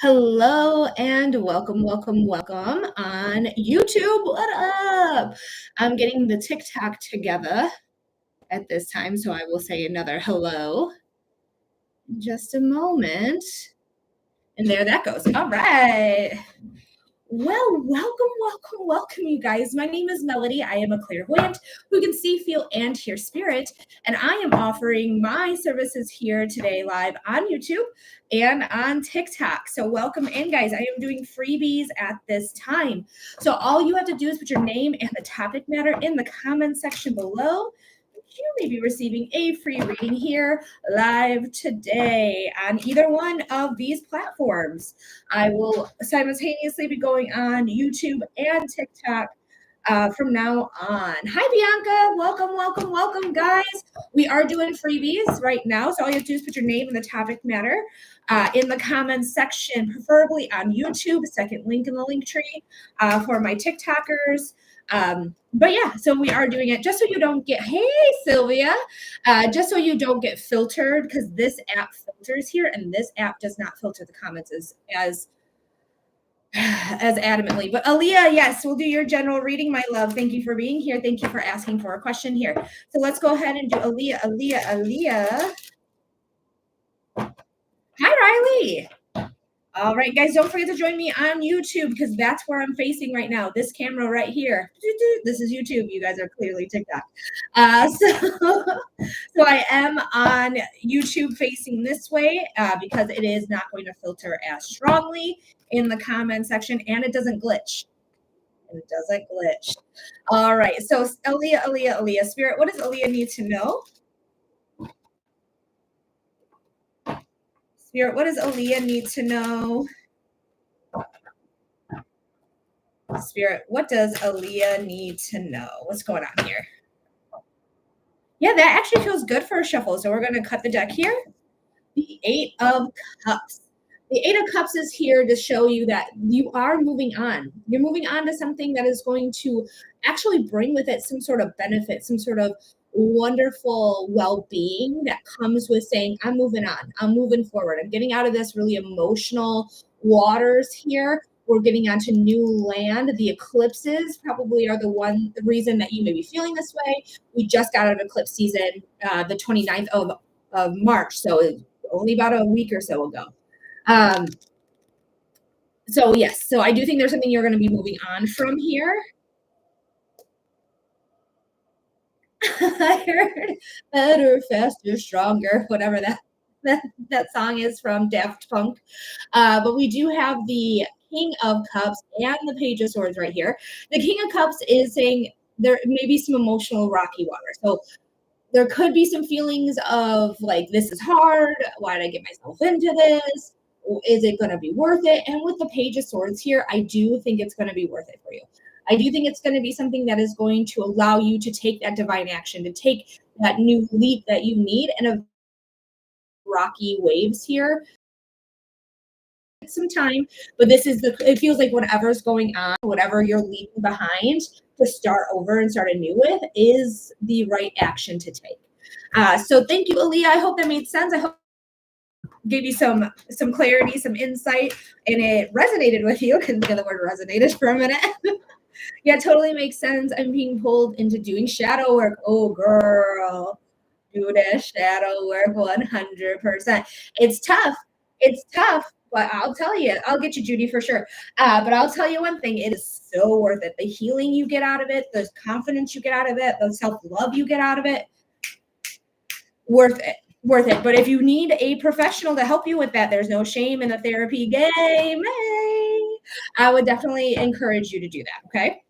Hello and welcome on YouTube. What up? I'm getting the TikTok together at this time, so I will say another hello in just a moment. And there that goes. All right. Well, welcome, you guys. My name is Melody. I am a clairvoyant who can see, feel, and hear spirit. And I am offering my services here today live on YouTube and on TikTok. So, welcome in, guys. I am doing freebies at this time. So, all you have to do is put your name and the topic matter in the comment section below. You may be receiving a free reading here live today on either one of these platforms. I will simultaneously be going on YouTube and TikTok from now on. Hi, Bianca. Welcome, guys. We are doing freebies right now. So all you have to do is put your name and the topic matter in the comments section, preferably on YouTube. Second link in the link tree for my TikTokers. But yeah, so we are doing it just so you don't get, hey, Sylvia, just so you don't get filtered, because this app filters here and this app does not filter the comments as adamantly. But Aaliyah, yes, we'll do your general reading, my love. Thank you for being here. Thank you for asking for a question here. So let's go ahead and do Aaliyah. Hi, Riley. All right, guys, don't forget to join me on YouTube because that's where I'm facing right now. This camera right here. This is YouTube. You guys are clearly TikTok. So I am on YouTube facing this way because it is not going to filter as strongly in the comment section, and it doesn't glitch. All right, so Aaliyah. Spirit, what does Aaliyah need to know? Spirit, what does Aaliyah need to know? Spirit, what does Aaliyah need to know? What's going on here? Yeah, that actually feels good for a shuffle. So we're going to cut the deck here. The Eight of Cups. The Eight of Cups is here to show you that you are moving on. You're moving on to something that is going to actually bring with it some sort of benefit, some sort of wonderful well-being that comes with saying, I'm moving on. I'm moving forward. I'm getting out of this really emotional waters here. We're getting onto new land. The eclipses probably are the reason that you may be feeling this way. We just got out of eclipse season, the 29th of March. So only about a week or so ago. So yes, so I do think there's something you're going to be moving on from here. I heard better, faster, stronger, whatever that song is from Daft Punk. But we do have the King of Cups and the Page of Swords right here. The King of Cups is saying there may be some emotional rocky water. So there could be some feelings of like, this is hard. Why did I get myself into this? Is it going to be worth it? And with the Page of Swords here, I do think it's going to be worth it for you. I do think it's going to be something that is going to allow you to take that divine action, to take that new leap that you need, and a rocky waves here. Some time, but it feels like whatever's going on, whatever you're leaving behind to start over and start anew with is the right action to take. So thank you, Aaliyah. I hope that made sense. I hope gave you some clarity, some insight, and it resonated with you. Couldn't get the word resonated for a minute. Yeah, totally makes sense. I'm being pulled into doing shadow work. Oh, girl, do that shadow work 100%. It's tough, but I'll tell you, I'll get you, Judy, for sure. But I'll tell you one thing, it is so worth it. The healing you get out of it, the confidence you get out of it, the self-love you get out of it, worth it. But if you need a professional to help you with that, there's no shame in the therapy game. Hey, I would definitely encourage you to do that, okay?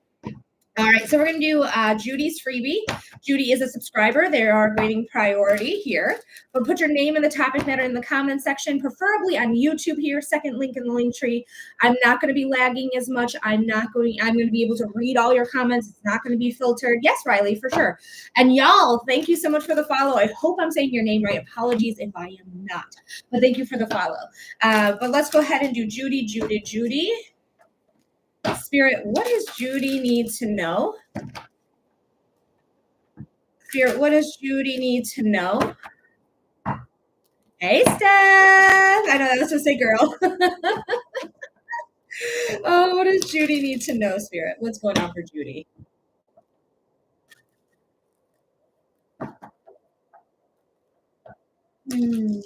All right, so we're going to do Judy's freebie. Judy is a subscriber. They are grading priority here. But put your name and the topic matter in the comment section, preferably on YouTube here. Second link in the link tree. I'm not going to be lagging as much. I'm going to be able to read all your comments. It's not going to be filtered. Yes, Riley, for sure. And y'all, thank you so much for the follow. I hope I'm saying your name right. Apologies if I am not. But thank you for the follow. But let's go ahead and do Judy. Spirit, what does Judy need to know? Spirit, what does Judy need to know? Hey, Steph. I know that was just a girl. Oh, what does Judy need to know, Spirit? What's going on for Judy? Hmm.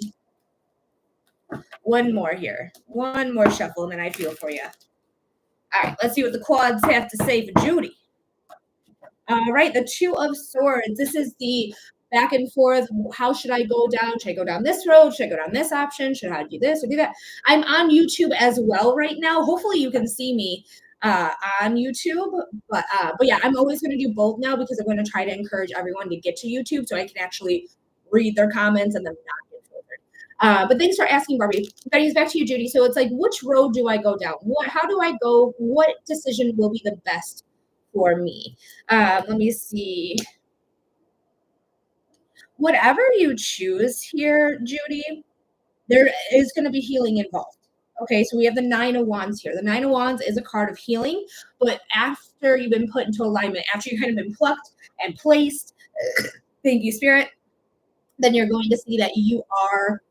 One more here. One more shuffle, and then I feel for you. All right, let's see what the quads have to say for Judy. All right, the Two of Swords. This is the back and forth. How should I go down? Should I go down this road? Should I go down this option? Should I do this or do that? I'm on YouTube as well right now. Hopefully, you can see me uh, on YouTube. But yeah, I'm always going to do both now because I'm going to try to encourage everyone to get to YouTube so I can actually read their comments and then not get filtered. But thanks for asking, Barbie. Betty's back to you, Judy. So it's like, which road do I go down? How do I go? What decision will be the best for me? Let me see. Whatever you choose here, Judy, there is going to be healing involved. Okay, so we have the Nine of Wands here. The Nine of Wands is a card of healing, but after you've been put into alignment, after you've kind of been plucked and placed, thank you, Spirit, then you're going to see that you are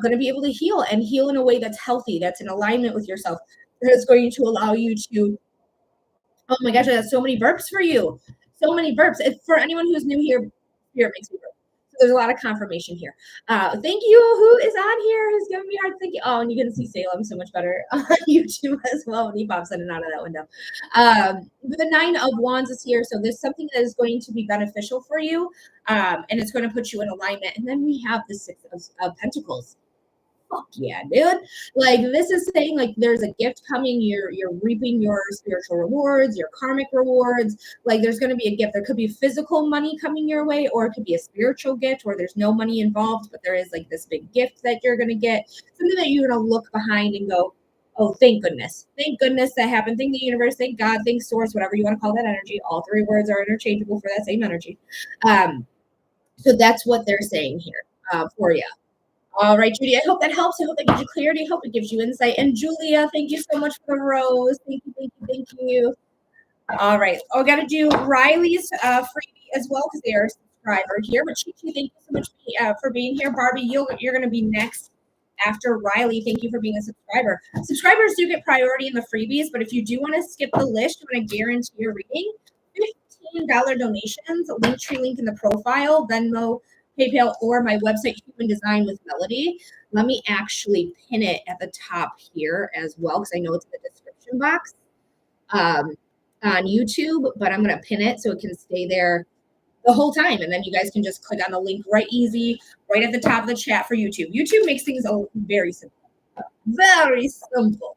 going to be able to heal and heal in a way that's healthy, that's in alignment with yourself. That is going to allow you to, oh my gosh, I have so many burps for you. So many burps. If for anyone who's new here, Spirit makes me burp. So there's a lot of confirmation here. Thank you. Who is on here? Who's giving me a hard thank you. Oh, and you can see Salem so much better on YouTube as well when he pops in and out of that window. The Nine of Wands is here. So there's something that is going to be beneficial for you. And it's going to put you in alignment. And then we have the Six of Pentacles. Fuck yeah, dude. Like this is saying like there's a gift coming, you're reaping your spiritual rewards, your karmic rewards. Like there's gonna be a gift. There could be physical money coming your way, or it could be a spiritual gift where there's no money involved, but there is like this big gift that you're gonna get, something that you're gonna look behind and go, oh, thank goodness. Thank goodness that happened. Thank the universe, thank God, thank source, whatever you want to call that energy. All three words are interchangeable for that same energy. So that's what they're saying here for you. All right, Judy, I hope that helps. I hope that gives you clarity. I hope it gives you insight. And Julia, thank you so much for the rose. Thank you, thank you, thank you. All right. Oh, I got to do Riley's freebie as well because they are a subscriber here. But Chi, thank you so much for being here. Barbie, you're going to be next after Riley. Thank you for being a subscriber. Subscribers do get priority in the freebies, but if you do want to skip the list, you want to guarantee your reading, $15 donations, Linktree link in the profile, Venmo, PayPal, or my website, Human Design with Melody. Let me actually pin it at the top here as well, because I know it's in the description box on YouTube, but I'm going to pin it so it can stay there the whole time. And then you guys can just click on the link right easy, right at the top of the chat for YouTube. YouTube makes things very simple. Very simple.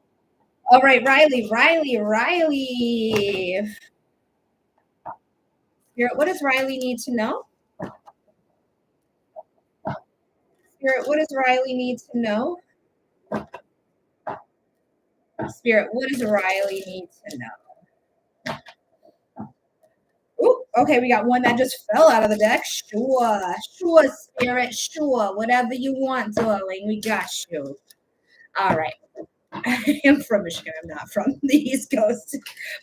All right, Riley. Spirit, what does Riley need to know? Spirit, what does Riley need to know? Spirit, what does Riley need to know? Ooh, okay, we got one that just fell out of the deck. Sure, Spirit, sure. Whatever you want, darling, we got you. All right. I am from Michigan. I'm not from the East Coast,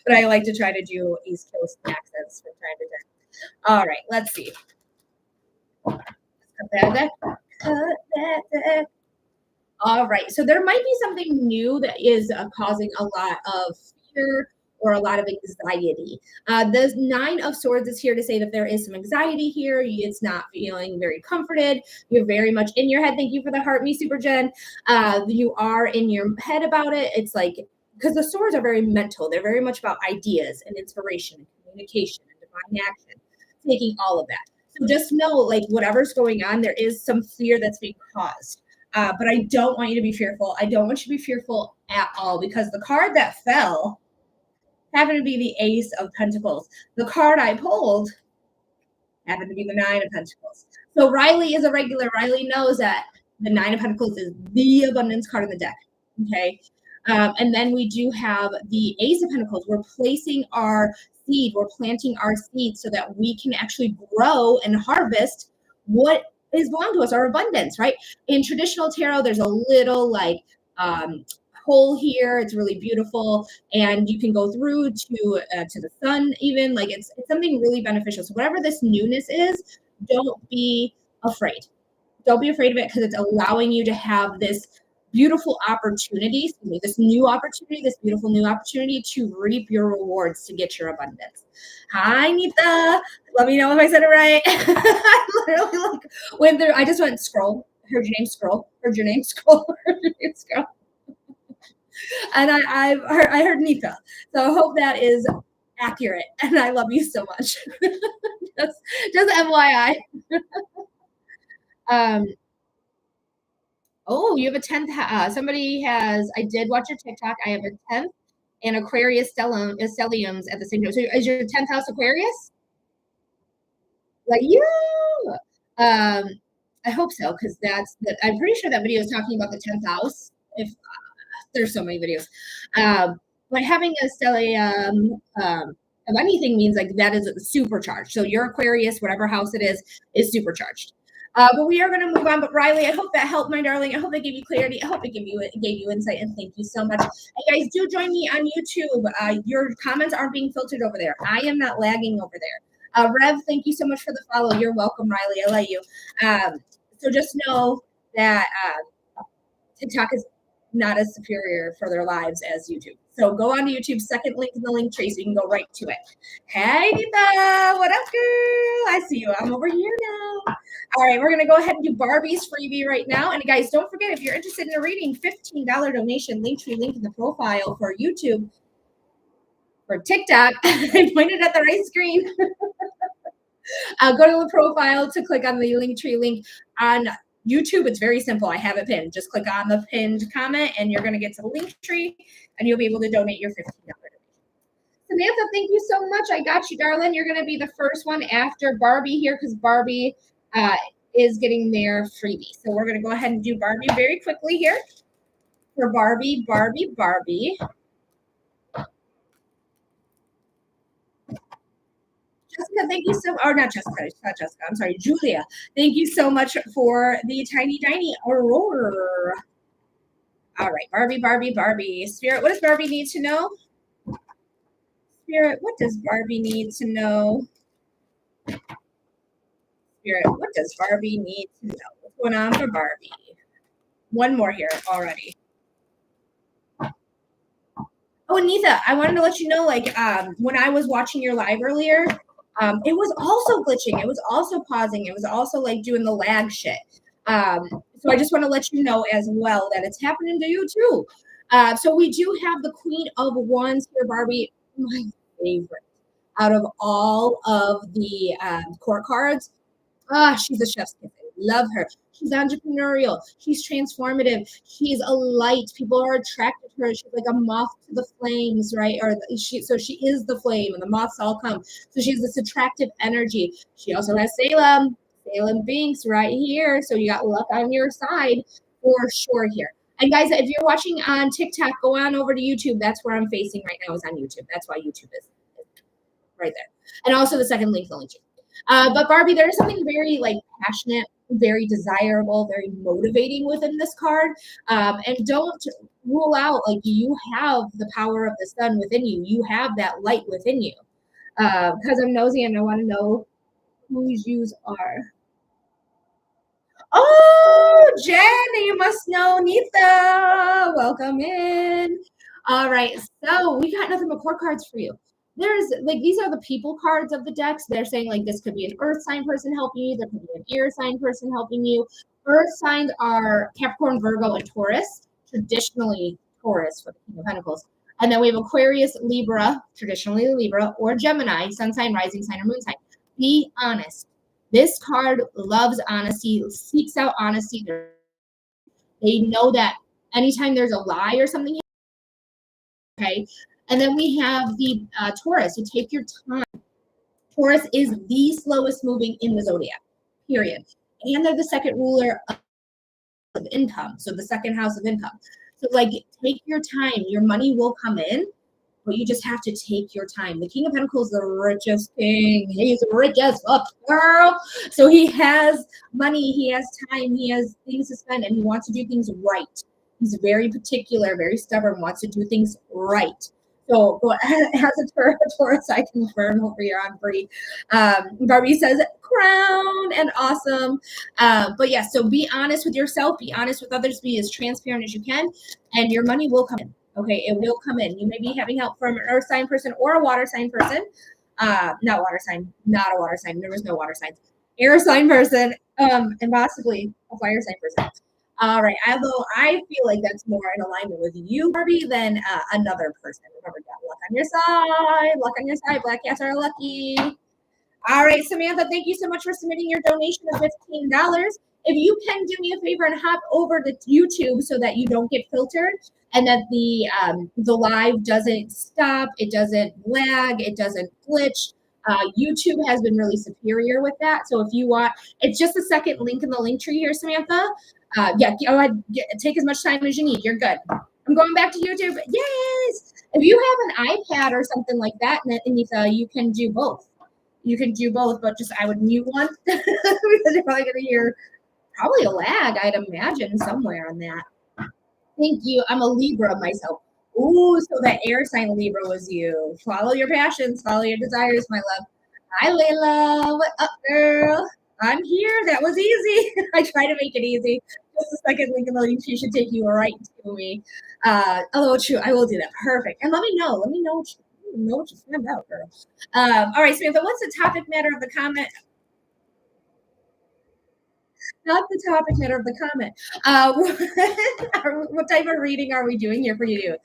but I like to try to do East Coast accents from time to time. All right, let's see. Cut that deck. All right, so there might be something new that is causing a lot of fear or a lot of anxiety. The Nine of Swords is here to say that there is some anxiety here. It's not feeling very comforted. You're very much in your head. Thank you for the heart, me, Super Jen. You are in your head about it. It's like, because the swords are very mental. They're very much about ideas and inspiration and communication and divine action, taking all of that. So just know, like, whatever's going on, there is some fear that's being caused. But I don't want you to be fearful. I don't want you to be fearful at all, because the card that fell happened to be the Ace of Pentacles. The card I pulled happened to be the Nine of Pentacles. So Riley is a regular. Riley knows that the Nine of Pentacles is the abundance card in the deck. Okay. And then we do have the Ace of Pentacles. We're placing our seed. We're planting our seed so that we can actually grow and harvest what is belong to us, our abundance, right? In traditional tarot, there's a little like hole here. It's really beautiful, and you can go through to the sun. Even like it's something really beneficial. So whatever this newness is, don't be afraid. Don't be afraid of it because it's allowing you to have this beautiful opportunity, this new opportunity, this beautiful new opportunity to reap your rewards to get your abundance. Hi, Nita. Let me know if I said it right. I literally like went there. I just went scroll. Heard your name, scroll. Heard your name, scroll. Heard your name, scroll. And I heard Nita. So I hope that is accurate. And I love you so much. just, just FYI. Um, Oh, you have a 10th. Somebody has, I did watch your TikTok. I have a 10th and Aquarius stelliums at the same time. So is your 10th house Aquarius? Like you? Um, I hope so, because I'm pretty sure that video is talking about the 10th house. If there's so many videos. But having a stellium of anything means like that is supercharged. So your Aquarius, whatever house it is supercharged. But we are going to move on. But Riley, I hope that helped, my darling. I hope it gave you clarity. I hope it gave you insight. And thank you so much. And guys, do join me on YouTube. Your comments aren't being filtered over there. I am not lagging over there. Rev, thank you so much for the follow. You're welcome, Riley. I love you. So just know that TikTok is not as superior for their lives as YouTube. So go on to YouTube, second link in the link tree, so you can go right to it. Hey, Nita, what up, girl? I see you. I'm over here now. All right, we're going to go ahead and do Barbie's freebie right now. And guys, don't forget, if you're interested in a reading, $15 donation, Linktree link in the profile for YouTube. For TikTok, I pointed at the right screen. Go to the profile to click on the Linktree link. On YouTube, it's very simple. I have it pinned. Just click on the pinned comment, and you're going to get to the Linktree, and you'll be able to donate your $15 donation. Samantha, thank you so much. I got you, darling. You're going to be the first one after Barbie here because Barbie is getting their freebie. So we're going to go ahead and do Barbie very quickly here. For Barbie. Jessica, thank you so or not Jessica, I'm sorry, Julia. Thank you so much for the tiny Aurora. All right, Barbie. Spirit, what does Barbie need to know? Spirit, what does Barbie need to know? Spirit, what does Barbie need to know? What's going on for Barbie? One more here already. Oh, Anita, I wanted to let you know, like, when I was watching your live earlier, it was also glitching. It was also pausing. It was also like doing the lag shit. So I just want to let you know as well that it's happening to you too. So we do have the Queen of Wands here, Barbie, my favorite out of all of the court cards. She's a chef's kiss. I love her. She's entrepreneurial. She's transformative. She's a light. People are attracted to her. She's like a moth to the flames, right? So she is the flame, and the moths all come. So she has this attractive energy. She also has Salem Binks right here. So you got luck on your side for sure here. And guys, if you're watching on TikTok, go on over to YouTube. That's where I'm facing right now is on YouTube. That's why YouTube is right there. And also the second link, the link. But Barbie, there is something very like passionate, very desirable, very motivating within this card. And don't rule out like you have the power of the sun within you. You have that light within you. Because I'm nosy and I want to know whose yous are. Oh, Jen, you must know Nita. Welcome in. All right, so we got nothing but court cards for you. There's like these are the people cards of the decks. They're saying like this could be an earth sign person helping you, there could be an air sign person helping you. Earth signs are Capricorn, Virgo, and Taurus, traditionally Taurus for the King of Pentacles. And then we have Aquarius, Libra, traditionally Libra, or Gemini, sun sign, rising sign, or moon sign. Be honest. This card loves honesty, seeks out honesty. They know that anytime there's a lie or something, okay. And then we have the Taurus. So take your time. Taurus is the slowest moving in the zodiac, period. And they're the second ruler of income. So the second house of income. So like take your time. Your money will come in, but you just have to take your time. The King of Pentacles is the richest king. He's rich as fuck, girl. So he has money, he has time, he has things to spend, and he wants to do things right. He's very particular, very stubborn, wants to do things right. So go ahead, as a Taurus, I confirm over here on free. Barbie says crown and awesome. But yeah, so be honest with yourself, be honest with others, be as transparent as you can, and your money will come in. Okay, it will come in. You may be having help from an earth sign person or a water sign person. Not water sign, not a water sign. There was no water signs. Air sign person, and possibly a fire sign person. All right. Although I feel like that's more in alignment with you, Barbie, than another person. Remember, got luck on your side. Luck on your side. Black cats are lucky. All right, Samantha, thank you so much for submitting your donation of $15. If you can do me a favor and hop over to YouTube so that you don't get filtered and that the live doesn't stop, it doesn't lag, it doesn't glitch. YouTube has been really superior with that. So if you want, it's just the second link in the link tree here, Samantha. Yeah, go ahead, take as much time as you need. You're good. I'm going back to YouTube. Yes. If you have an iPad or something like that, Anita, you can do both. You can do both, but just I would mute one because you're probably going to hear probably a lag, I'd imagine, somewhere on that. Thank you. I'm a Libra myself. Ooh, so that air sign Libra was you. Follow your passions, follow your desires, my love. Hi, Layla. What up, girl? I'm here. That was easy. I try to make it easy. Just a second link in the link. She should take you right to me. Although true, I will do that. Perfect. And let me know. Let me know what you found out, girl. All right, Samantha, what's the topic matter of the comment? Not the topic matter of the comment. What type of reading are we doing here for you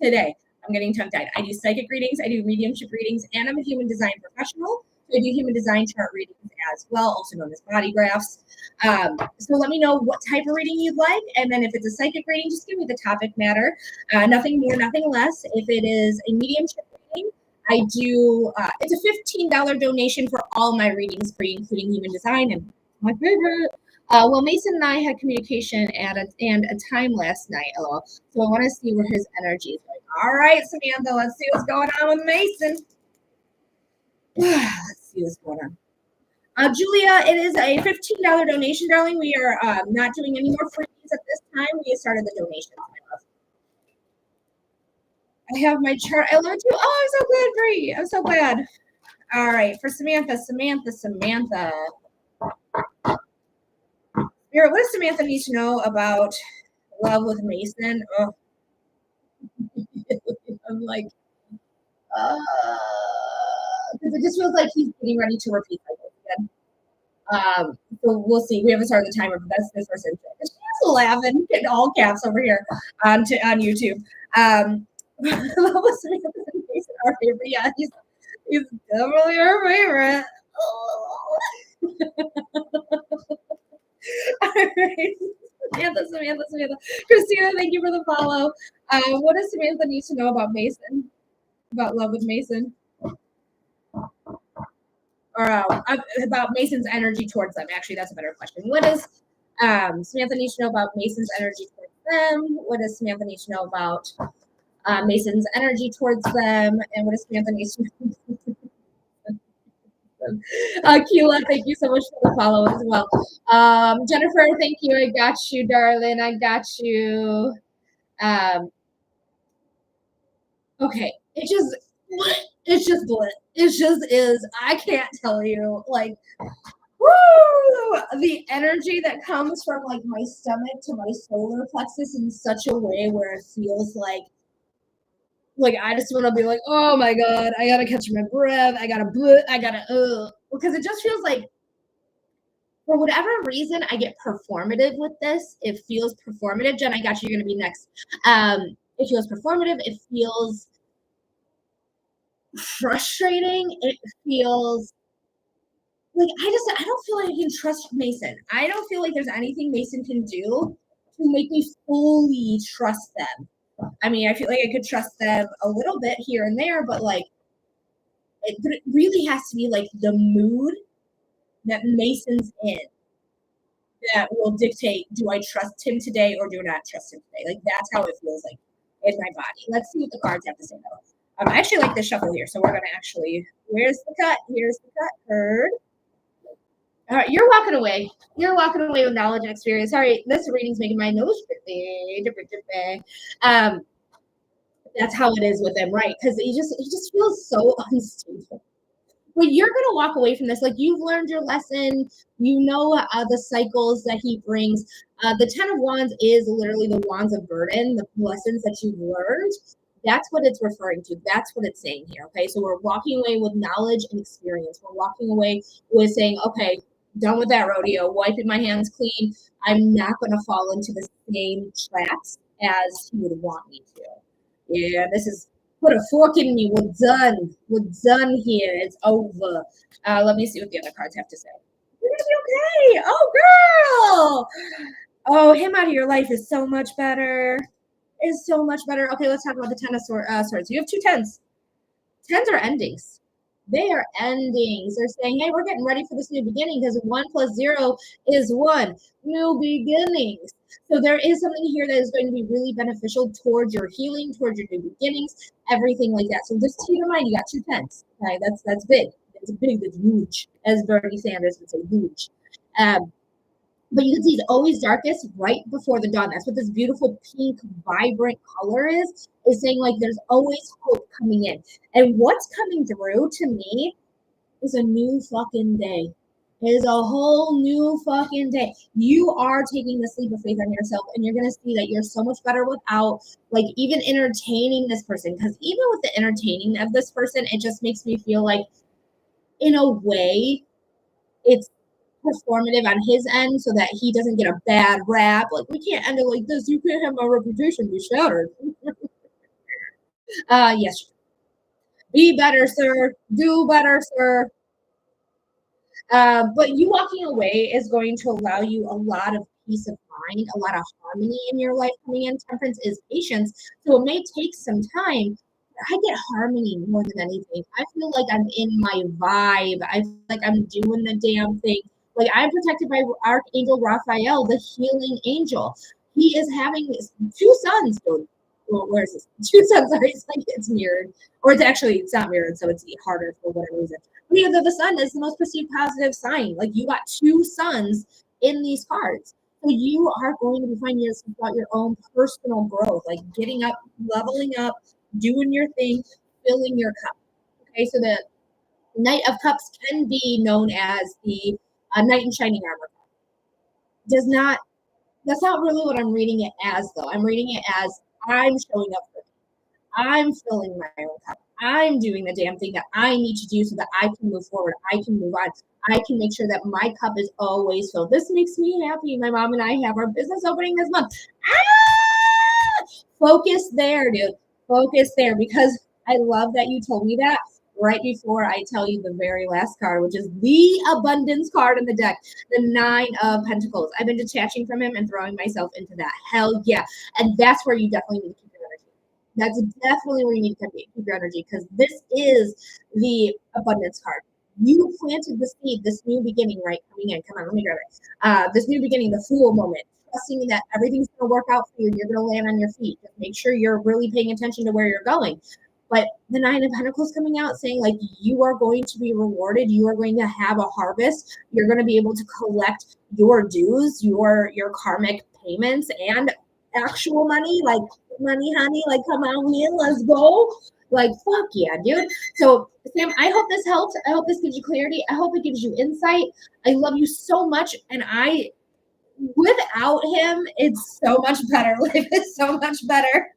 today? I'm getting tongue-tied. I do psychic readings, I do mediumship readings, and I'm a human design professional. So I do human design chart readings as well, also known as body graphs. So let me know what type of reading you'd like. And then if it's a psychic reading, just give me the topic matter. Nothing more, nothing less. If it is a mediumship reading, I do, it's a $15 donation for all my readings, including human design and my favorite. Well, Mason and I had communication and a time last night, LOL. So I want to see where his energy is going. All right, Samantha, let's see what's going on with Mason. Let's see what's going on. Julia, it is a $15 donation, darling. We are not doing any more freebies at this time. We started the donation. I have my chart. I love it too. Oh, I'm so glad, Bree. I'm so glad. All right, for Samantha. Spirit, what does Samantha need to know about love with Mason? Oh. I'm like, because it just feels like he's getting ready to repeat cycles again. So we'll see. We haven't started the timer, but that's this person. She's laughing in all caps over here on YouTube. Love with Samantha and Mason, our favorite. Yeah, he's definitely our favorite. Oh. All right. Samantha. Christina, thank you for the follow. What does Samantha need to know about Mason? About love with Mason? Or about Mason's energy towards them? Actually, that's a better question. What does Samantha need to know about Mason's energy towards them? What does Samantha need to know about Mason's energy towards them? And what does Samantha need to know? Keela, thank you so much for the follow as well. Jennifer, thank you. I got you, darling. I got you. Okay, it just is. I can't tell you, like, woo! The energy that comes from like my stomach to my solar plexus in such a way where it feels like I just want to be like, oh my god, I gotta catch my breath. I gotta, because it just feels like, for whatever reason, I get performative with this. It feels performative. Jen, I got you. You're gonna be next. It feels performative. It feels frustrating. It feels like I don't feel like I can trust Mason. I don't feel like there's anything Mason can do to make me fully trust them. I mean, I feel like I could trust them a little bit here and there, but like, but it really has to be like the mood that Mason's in that will dictate, do I trust him today or do I not trust him today? Like, that's how it feels like in my body. Let's see what the cards have to say though. I actually like this shuffle here, so we're gonna actually, here's the cut heard. All right, you're walking away. You're walking away with knowledge and experience. Sorry, this reading's making my nose drippy. That's how it is with him, right? Because he just feels so unstable. But you're gonna walk away from this like you've learned your lesson. You know the cycles that he brings. The Ten of Wands is literally the wands of burden, the lessons that you've learned. That's what it's referring to. That's what it's saying here. Okay, so we're walking away with knowledge and experience. We're walking away with saying, okay, done with that rodeo, wiping my hands clean. I'm not going to fall into the same traps as he would want me to. Yeah, this is put a fork in me. We're done. We're done here. It's over. Let me see what the other cards have to say. You're gonna be okay. Oh, girl. Oh, him out of your life is so much better. Is so much better. Okay, let's talk about the Ten of Swords. You have two tens. Tens are endings. They are endings. They're saying, hey, we're getting ready for this new beginning because 1 + 0 is 1. New beginnings. So there is something here that is going to be really beneficial towards your healing, towards your new beginnings, everything like that. So just keep in mind, you got two tens. Okay, that's big. It's big. That's huge, as Bernie Sanders would say, huge. But you can see it's always darkest right before the dawn. That's what this beautiful pink, vibrant color is saying like there's always hope coming in. And what's coming through to me is a new fucking day. It is a whole new fucking day. You are taking this leap of faith on yourself, and you're going to see that you're so much better without like even entertaining this person. Because even with the entertaining of this person, it just makes me feel like in a way it's performative on his end so that he doesn't get a bad rap. Like, we can't end it like this. You can't have my reputation be shattered. Yes. Be better, sir. Do better, sir. But you walking away is going to allow you a lot of peace of mind, a lot of harmony in your life coming in. Temperance is patience. So it may take some time. I get harmony more than anything. I feel like I'm in my vibe. I feel like I'm doing the damn thing. Like I'm protected by Archangel Raphael, the healing angel. He is having two sons. Well, where is this? Two sons. Sorry, it's like it's mirrored, or it's not mirrored, so it's harder for whatever reason. But yeah, the sun is the most perceived positive sign. Like you got two sons in these cards. So you are going to be finding yourself about your own personal growth, like getting up, leveling up, doing your thing, filling your cup. Okay, so the Knight of Cups can be known as the Knight in Shining Armor. Does not. That's not really what I'm reading it as, though. I'm reading it as I'm showing up for me. I'm filling my own cup. I'm doing the damn thing that I need to do so that I can move forward. I can move on. I can make sure that my cup is always filled. This makes me happy. My mom and I have our business opening this month. Focus there, dude. Focus there, because I love that you told me that right before I tell you the very last card, which is the abundance card in the deck, the 9 of Pentacles. I've been detaching from him and throwing myself into that. Hell yeah. And that's where you definitely need to keep your energy. That's definitely where you need to keep your energy, because this is the abundance card. You planted the seed, this new beginning, right? Coming in. Come on, let me grab it. This new beginning, the fool moment. Trusting that everything's going to work out for you and you're going to land on your feet. Just make sure you're really paying attention to where you're going. But the 9 of Pentacles coming out saying like you are going to be rewarded. You are going to have a harvest. You're going to be able to collect your dues, your karmic payments, and actual money, like money, honey. Like, come on here, let's go. Like, fuck yeah, dude. So, Sam, I hope this helps. I hope this gives you clarity. I hope it gives you insight. I love you so much. And without him, it's so much better. Life is so much better.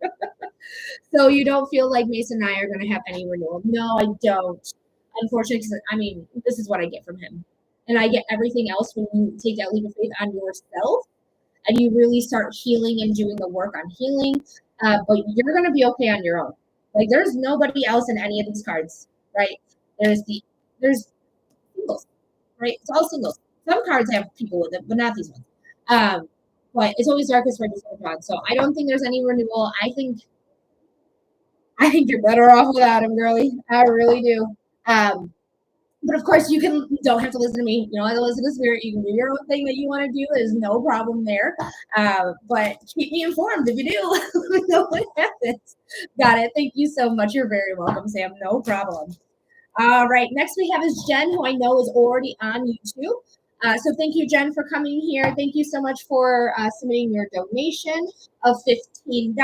So you don't feel like Mason and I are going to have any renewal. No, I don't. Unfortunately, I mean, this is what I get from him. And I get everything else when you take that leap of faith on yourself and you really start healing and doing the work on healing. But you're going to be okay on your own. Like, there's nobody else in any of these cards, right? There's singles, right? It's all singles. Some cards have people with it, but not these ones. But it's always darkest right before dawn. So I don't think there's any renewal. I think you're better off without him, girly. I really do. But of course, you don't have to listen to me. You don't have to listen to Spirit. You can do your own thing that you want to do. There's no problem there. But keep me informed if you do. Let me know what happens. Got it. Thank you so much. You're very welcome, Sam. No problem. All right. Next we have is Jen, who I know is already on YouTube. So thank you, Jen, for coming here. Thank you so much for submitting your donation of $15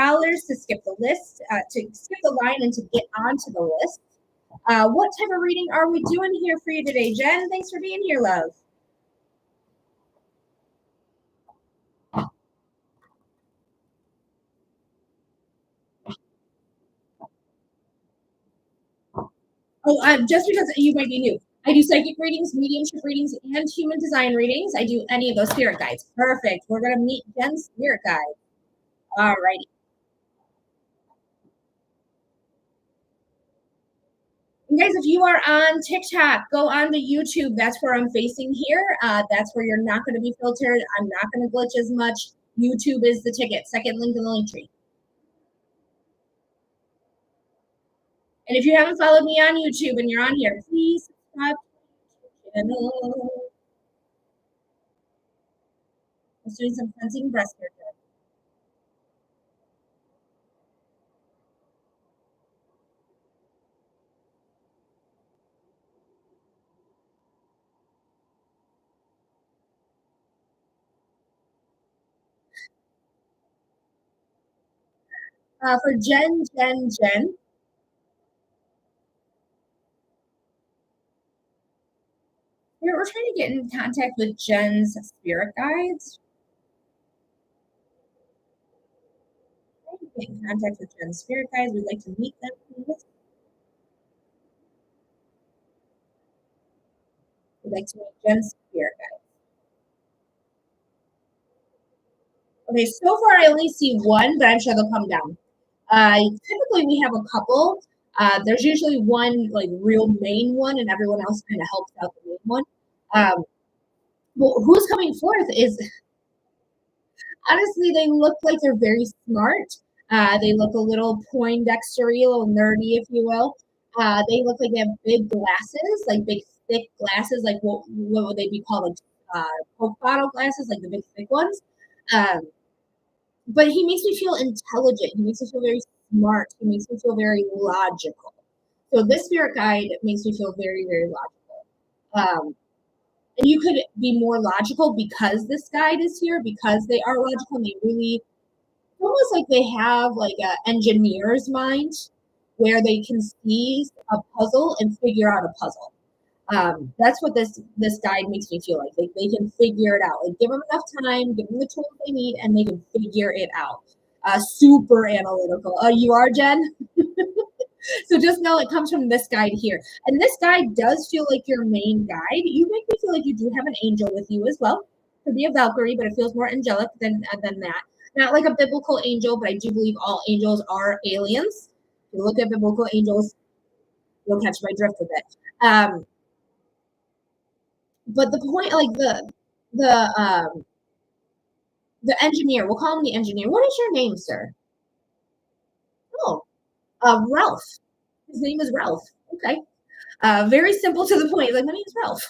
to skip the list, to skip the line and to get onto the list. What type of reading are we doing here for you today, Jen? Thanks for being here, love. Oh, just because you might be new, I do psychic readings, mediumship readings, and human design readings. I do any of those spirit guides. Perfect. We're going to meet Jen's spirit guide. All righty. And guys, if you are on TikTok, go on to YouTube. That's where I'm facing here. That's where you're not going to be filtered. I'm not going to glitch as much. YouTube is the ticket. Second link in the link tree. And if you haven't followed me on YouTube and you're on here, please subscribe to the channel. I'm doing some cleansing breast care. For Jen, we're trying to get in contact with Jen's spirit guides. Get in contact with Jen's spirit guides. We'd like to meet them, please. We'd like to meet Jen's spirit guides. Okay, so far I only see one, but I'm sure they'll come down. Typically we have a couple. There's usually one like real main one, and everyone else kind of helps out the main one. Well, who's coming forth is honestly, they look like they're very smart. They look a little poindextery, a little nerdy, if you will. They look like they have big glasses, like big thick glasses, like what would they be called? Like Coke bottle glasses, like the big thick ones. Um, but he makes me feel intelligent. He makes me feel very smart. He makes me feel very logical. So this spirit guide makes me feel very, very logical. And you could be more logical because this guide is here, because they are logical and they really almost like they have like an engineer's mind where they can see a puzzle and figure out a puzzle. That's what this guide makes me feel like. They can figure it out. Like give them enough time, give them the tools they need, and they can figure it out. Super analytical. Oh, you are, Jen? So just know it comes from this guide here. And this guide does feel like your main guide. You make me feel like you do have an angel with you as well. Could be a Valkyrie, but it feels more angelic than that. Not like a biblical angel, but I do believe all angels are aliens. If you look at biblical angels, you'll catch my drift with it. But the point, like the engineer, we'll call him the engineer. What is your name, sir? Oh, Ralph. His name is Ralph. Okay. Very simple to the point. Like, my name is Ralph.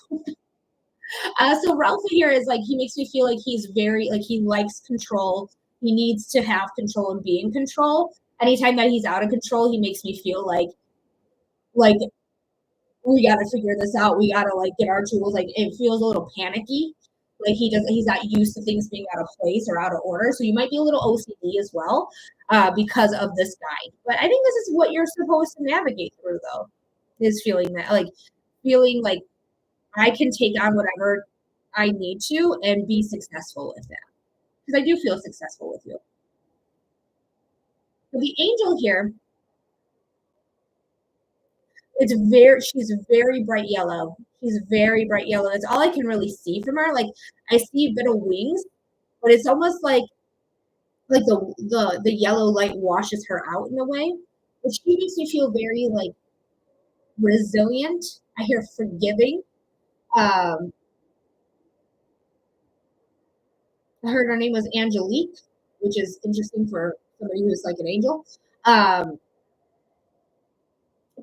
So Ralph here is like, he makes me feel like he's very, like, he likes control. He needs to have control and be in control. Anytime that he's out of control, he makes me feel like we got to figure this out. We got to like get our tools. Like it feels a little panicky. Like he's not used to things being out of place or out of order. So you might be a little OCD as well because of this guide. But I think this is what you're supposed to navigate through, though, is feeling like I can take on whatever I need to and be successful with that. Because I do feel successful with you. So the angel here, she's very bright yellow. She's very bright yellow. That's all I can really see from her. Like I see a bit of wings, but it's almost like the yellow light washes her out in a way. But she makes me feel very like resilient. I hear forgiving. Um, I heard her name was Angelique, which is interesting for somebody who's like an angel. Um,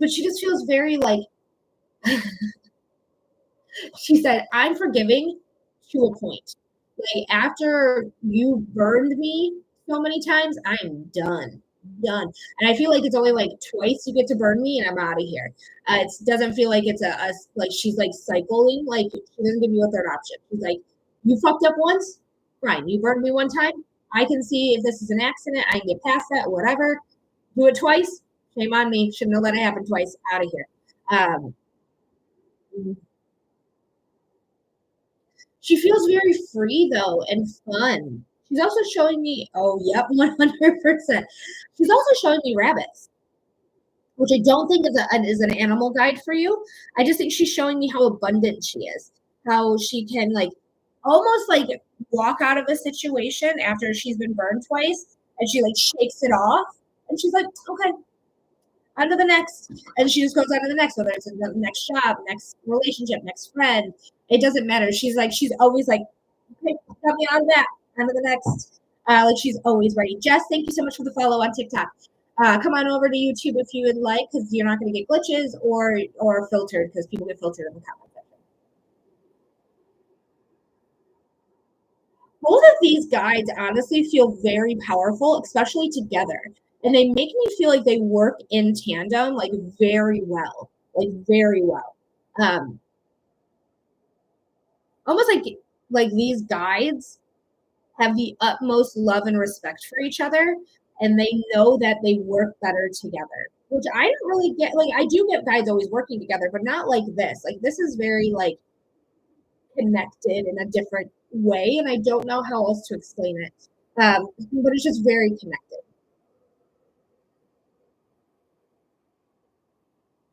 but she just feels very like she said, I'm forgiving to a point. Like after you burned me so many times, I'm done. done. And I feel like it's only like twice you get to burn me and I'm out of here. It doesn't feel like it's like she's like cycling. Like she doesn't give you a third option. She's like, you fucked up once, fine. You burned me one time. I can see if this is an accident. I can get past that. Whatever. Do it twice. Shame on me. Should know that it happened twice. Out of here. She feels very free though and fun. She's also showing me. Oh, yep, 100%. She's also showing me rabbits, which I don't think is an animal guide for you. I just think she's showing me how abundant she is, how she can like almost like walk out of a situation after she's been burned twice, and she like shakes it off, and she's like, okay, on to the next, and she just goes on to the next, whether it's the next job, next relationship, next friend. It doesn't matter. She's always like, okay, got me out of that, on to the next. Like she's always ready. Jess, thank you so much for the follow on TikTok. Come on over to YouTube if you would like, because you're not going to get glitches or filtered, because people get filtered in the comment section. Both of these guides honestly feel very powerful, especially together. And they make me feel like they work in tandem, like very well, like very well. Almost like these guides have the utmost love and respect for each other, and they know that they work better together, which I don't really get. Like I do get guides always working together, but not like this. Like this is very like connected in a different way, and I don't know how else to explain it. But it's just very connected.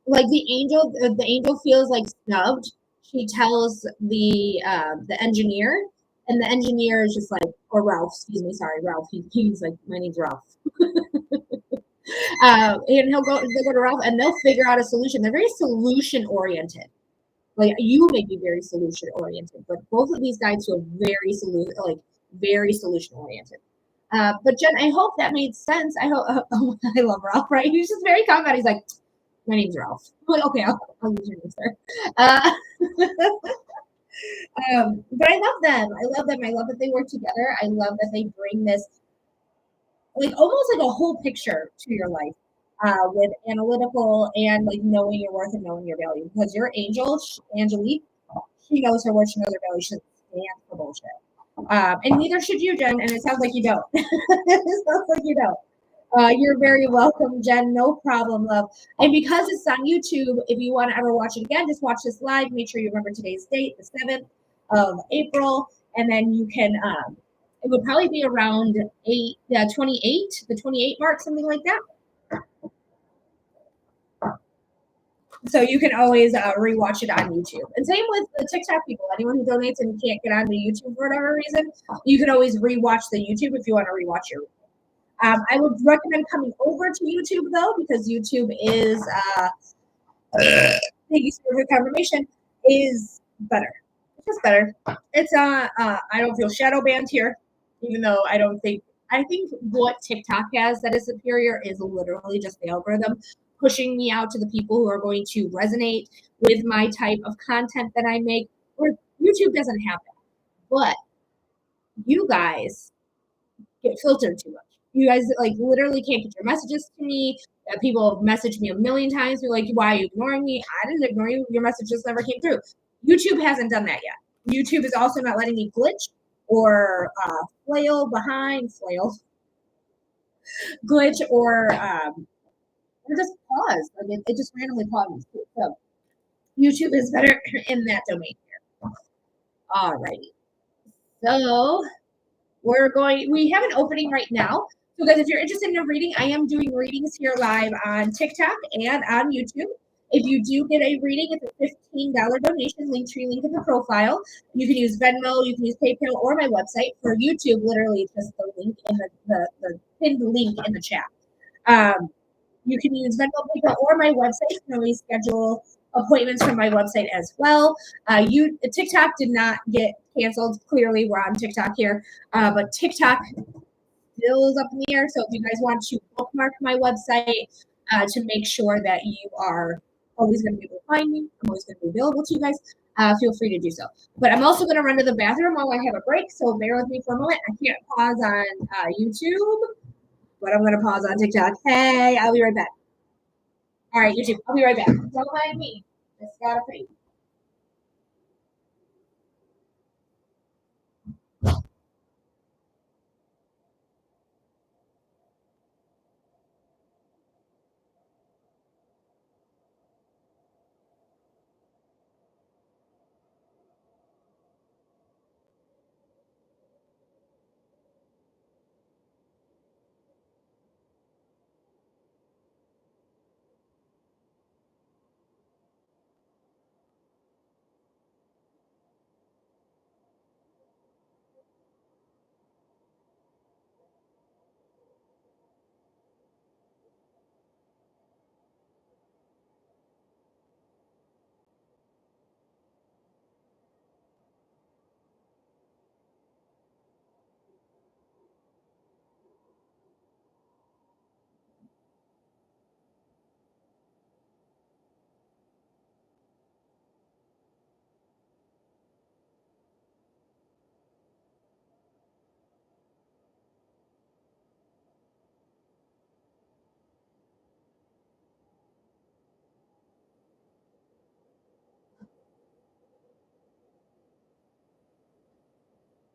Like the angel feels like snubbed. She tells the engineer, and the engineer is just like, or Ralph, excuse me, sorry, Ralph. He's like, my name's Ralph. And they'll go to Ralph, and they'll figure out a solution. They're very solution oriented. Like you may be very solution oriented, but both of these guys feel very solution oriented. But Jen, I hope that made sense. I hope I love Ralph, right? He's just very calm about it. He's like, my name's Ralph. I'm like, okay, I'll use your name, sir. But I love them. I love them. I love that they work together. I love that they bring this like almost like a whole picture to your life, with analytical and like knowing your worth and knowing your value. Because your angel, Angelique, she knows her worth, she knows her value, she doesn't stand for bullshit. And neither should you, Jen. And it sounds like you don't. It sounds like you don't. You're very welcome, Jen. No problem, love. And because it's on YouTube, if you want to ever watch it again, just watch this live. Make sure you remember today's date, the 7th of April, and then you can. It would probably be around 28, the 28 mark, something like that. So you can always rewatch it on YouTube. And same with the TikTok people. Anyone who donates and can't get onto YouTube for whatever reason, you can always rewatch the YouTube if you want to rewatch your. I would recommend coming over to YouTube though, because YouTube is thank you for the confirmation, is better. It's just better. It's I don't feel shadow banned here, even though I think what TikTok has that is superior is literally just the algorithm pushing me out to the people who are going to resonate with my type of content that I make. Where YouTube doesn't have that. But you guys get filtered too much. You guys like literally can't get your messages to me. People have messaged me a million times. They're like, why are you ignoring me? I didn't ignore you. Your message just never came through. YouTube hasn't done that yet. YouTube is also not letting me glitch or glitch or just pause. Like it just randomly pauses. So YouTube is better in that domain here. Alrighty. So we have an opening right now. So guys, if you're interested in a reading, I am doing readings here live on TikTok and on YouTube. If you do get a reading, it's a $15 donation, Linktree link in the profile. You can use Venmo, you can use PayPal or my website. For YouTube, literally it's just the link in the pinned link in the chat. You can use Venmo, PayPal, or my website. You can always schedule appointments from my website as well. TikTok did not get canceled. Clearly, we're on TikTok here, but TikTok still is up in the air. So if you guys want to bookmark my website to make sure that you are always going to be able to find me, I'm always going to be available to you guys. Feel free to do so. But I'm also going to run to the bathroom while I have a break. So bear with me for a moment. I can't pause on YouTube. but I'm gonna pause on TikTok. Hey, I'll be right back. All right, YouTube, I'll be right back. Don't mind me. Just gotta pee.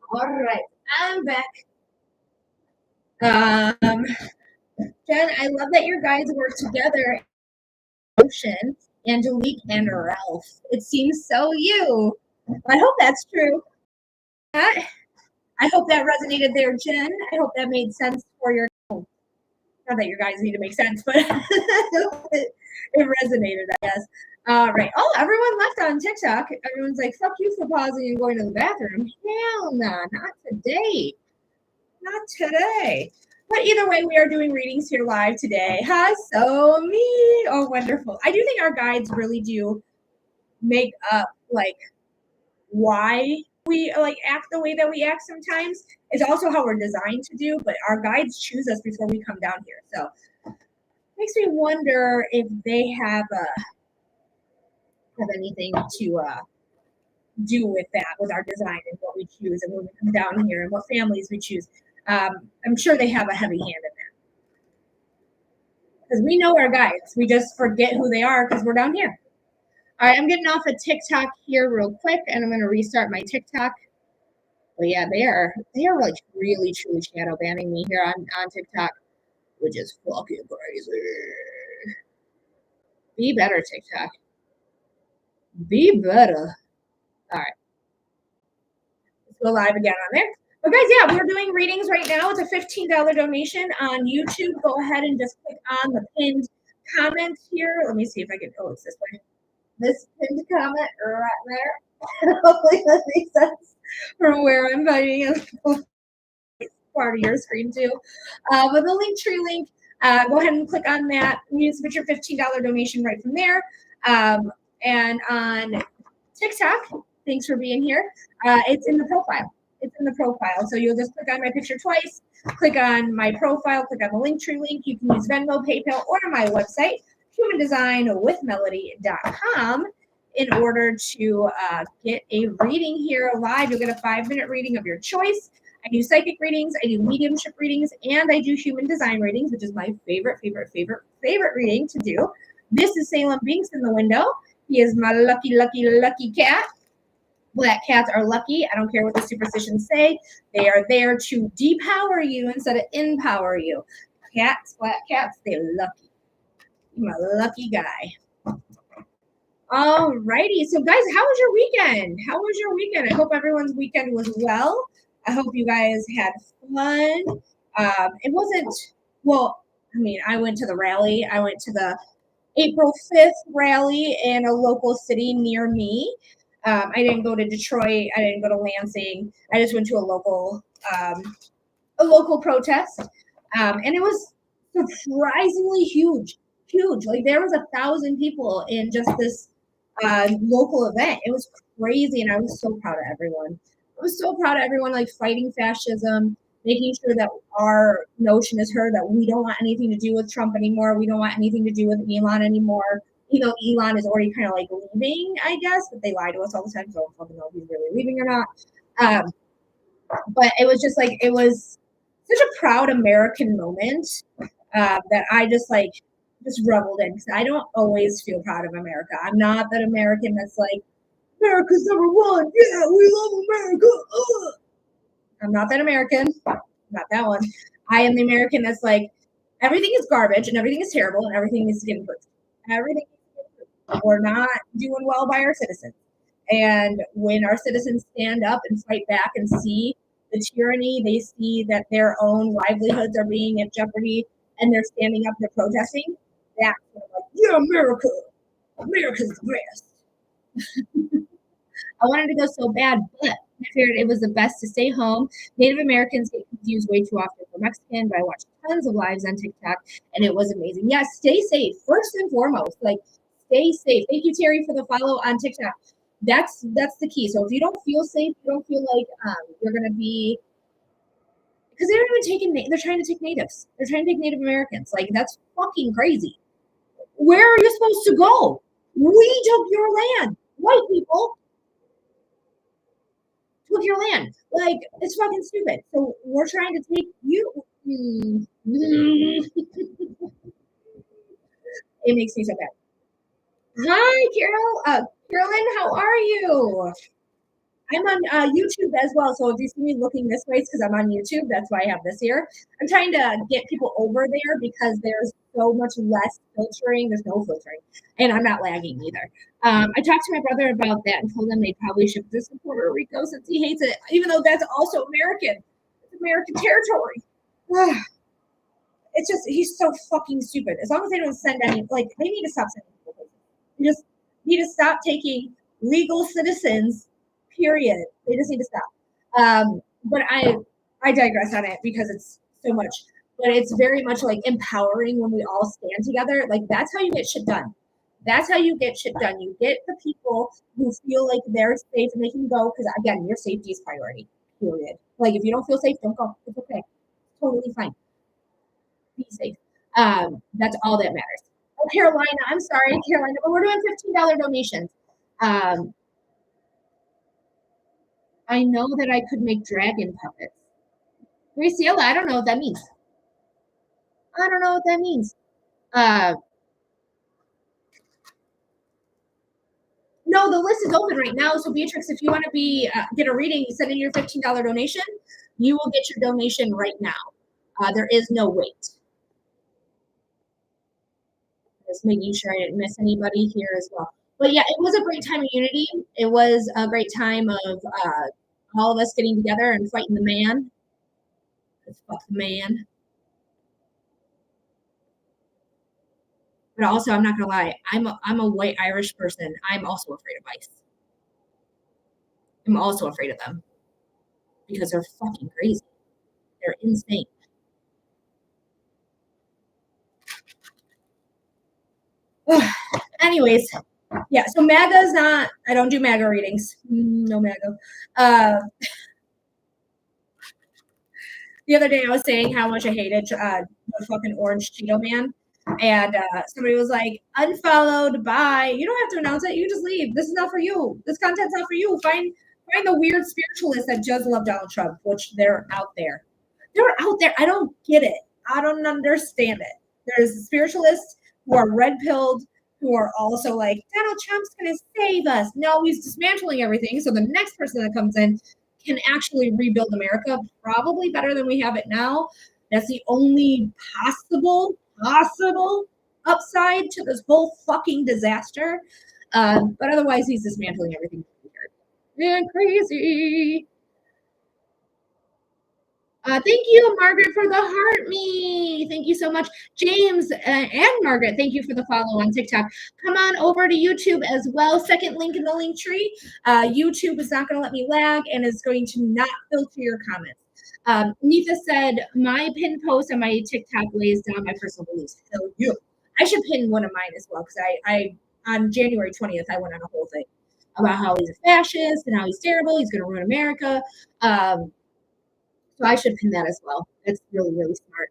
All right, I'm back. Um, Jen, I love that your guys work together. Ocean, Angelique, and Ralph. It seems so you. I hope that's true. I hope that resonated there, Jen. I hope that made sense for your. Not that your guys need to make sense, but it resonated, I guess. Right. Oh, everyone left on TikTok. Everyone's like, fuck you for pausing and going to the bathroom. Hell no, not today. Not today. But either way, we are doing readings here live today. Hi, so me. Oh, wonderful. I do think our guides really do make up like why we like act the way that we act sometimes. It's also how we're designed to do, but our guides choose us before we come down here. So makes me wonder if they have anything to do with that, with our design and what we choose and when we come down here and what families we choose. I'm sure they have a heavy hand in that because we know our guides. We just forget who they are because we're down here. All right, I'm getting off of TikTok here real quick, and I'm going to restart my TikTok. But yeah, they are like really truly shadow banning me here on TikTok, which is fucking crazy. Be better, TikTok. Be better. All right, let's go live again on there. But guys, yeah, we're doing readings right now. It's a $15 donation on YouTube. Go ahead and just click on the pinned comment here. Let me see if I can. Oh, it's this way. This pinned comment right there. Hopefully that makes sense from where I'm finding it. Part of your screen too. But the Linktree link, go ahead and click on that. You submit your $15 donation right from there. And on TikTok, thanks for being here. It's in the profile. It's in the profile. So you'll just click on my picture twice, click on my profile, click on the Linktree link. You can use Venmo, PayPal, or my website, humandesignwithmelody.com, in order to get a reading here live. You'll get a 5-minute reading of your choice. I do psychic readings, I do mediumship readings, and I do human design readings, which is my favorite reading to do. This is Salem Binks in the window. He is my lucky, lucky, lucky cat. Black cats are lucky. I don't care what the superstitions say. They are there to depower you instead of empower you. Cats, black cats, they're lucky. I'm a lucky guy. All righty. So, guys, how was your weekend? How was your weekend? I hope everyone's weekend was well. I hope you guys had fun. It wasn't, well, I mean, I went to the rally. I went to the April 5th rally in a local city near me. I didn't go to Detroit. I didn't go to Lansing. I just went to a local protest. And it was surprisingly huge. Like there was 1,000 people in just this local event. It was crazy, and I was so proud of everyone. I was so proud of everyone, like fighting fascism, making sure that our notion is heard that we don't want anything to do with Trump anymore. We don't want anything to do with Elon anymore. You know, Elon is already kind of like leaving, I guess, but they lie to us all the time, so I don't know if he's really leaving or not. But it was just like, it was such a proud American moment that I just reveled in, because I don't always feel proud of America. I'm not that American that's like, America's number one. Yeah, we love America. Ugh. I'm not that American. Not that one. I am the American that's like, everything is garbage and everything is terrible and everything needs to get improved. Everything needs to get improved. We're not doing well by our citizens. And when our citizens stand up and fight back and see the tyranny, they see that their own livelihoods are being in jeopardy and they're standing up, they're protesting, that's when I'm like, yeah, America. America's the best. I wanted to go so bad, but I figured it was the best to stay home. Native Americans get confused way too often for Mexican, but I watched tons of lives on TikTok and it was amazing. Yeah, stay safe. First and foremost, like stay safe. Thank you, Terry, for the follow on TikTok. That's the key. So if you don't feel safe, you don't feel like you're gonna be, because they're even taking, they're trying to take natives. They're trying to take Native Americans. Like that's fucking crazy. Where are you supposed to go? We took your land, white people took your land. Like it's fucking stupid. So we're trying to take you. It makes me so bad. Hi, Carol. Carolyn, how are you? I'm on YouTube as well. So if you see me looking this way, it's because I'm on YouTube. That's why I have this here. I'm trying to get people over there because there's so much less filtering. There's no filtering. And I'm not lagging either. I talked to my brother about that and told him they probably ship this to Puerto Rico since he hates it, even though that's also American. It's American territory. It's just, he's so fucking stupid. As long as they don't send any, like, they need to stop sending people. They just need to stop taking legal citizens, period. They just need to stop. But I digress on it because it's so much. But it's very much like empowering when we all stand together. Like, that's how you get shit done. That's how you get shit done. You get the people who feel like they're safe and they can go, because, again, your safety is priority, period. Like, if you don't feel safe, don't go. It's okay. It's totally fine. Be safe. That's all that matters. Oh, Carolina, I'm sorry, Carolina, but we're doing $15 donations. I know that I could make dragon puppets. Graciela, I don't know what that means. I don't know what that means. No, the list is open right now. So Beatrix, if you want to be get a reading, send in your $15 donation. You will get your donation right now. There is no wait. Just making sure I didn't miss anybody here as well. But yeah, it was a great time of unity. It was a great time of all of us getting together and fighting the man. Fuck the man. But also, I'm not gonna lie, I'm a white Irish person. I'm also afraid of ICE. I'm also afraid of them because they're fucking crazy. They're insane. Anyways, yeah. So MAGA's not. I don't do MAGA readings. No MAGA. The other day I was saying how much I hated the fucking orange Cheeto man. And somebody was like, unfollowed, bye. You don't have to announce it. You just leave. This is not for you. This content's not for you. Find the weird spiritualists that just love Donald Trump, which they're out there. They're out there. I don't get it. I don't understand it. There's spiritualists who are red pilled, who are also like, Donald Trump's going to save us. No, he's dismantling everything. So the next person that comes in can actually rebuild America probably better than we have it now. That's the only possible upside to this whole fucking disaster. But otherwise, he's dismantling everything. And crazy. Thank you, Margaret, for the heart me. Thank you so much. James and Margaret, thank you for the follow on TikTok. Come on over to YouTube as well. Second link in the link tree. YouTube is not going to let me lag and is going to not filter your comments. Nita said, my pin post on my TikTok lays down my personal beliefs. Hell yeah. I should pin one of mine as well, because I on January 20th, I went on a whole thing about how he's a fascist and how he's terrible. He's going to ruin America. So I should pin that as well. It's really, really smart.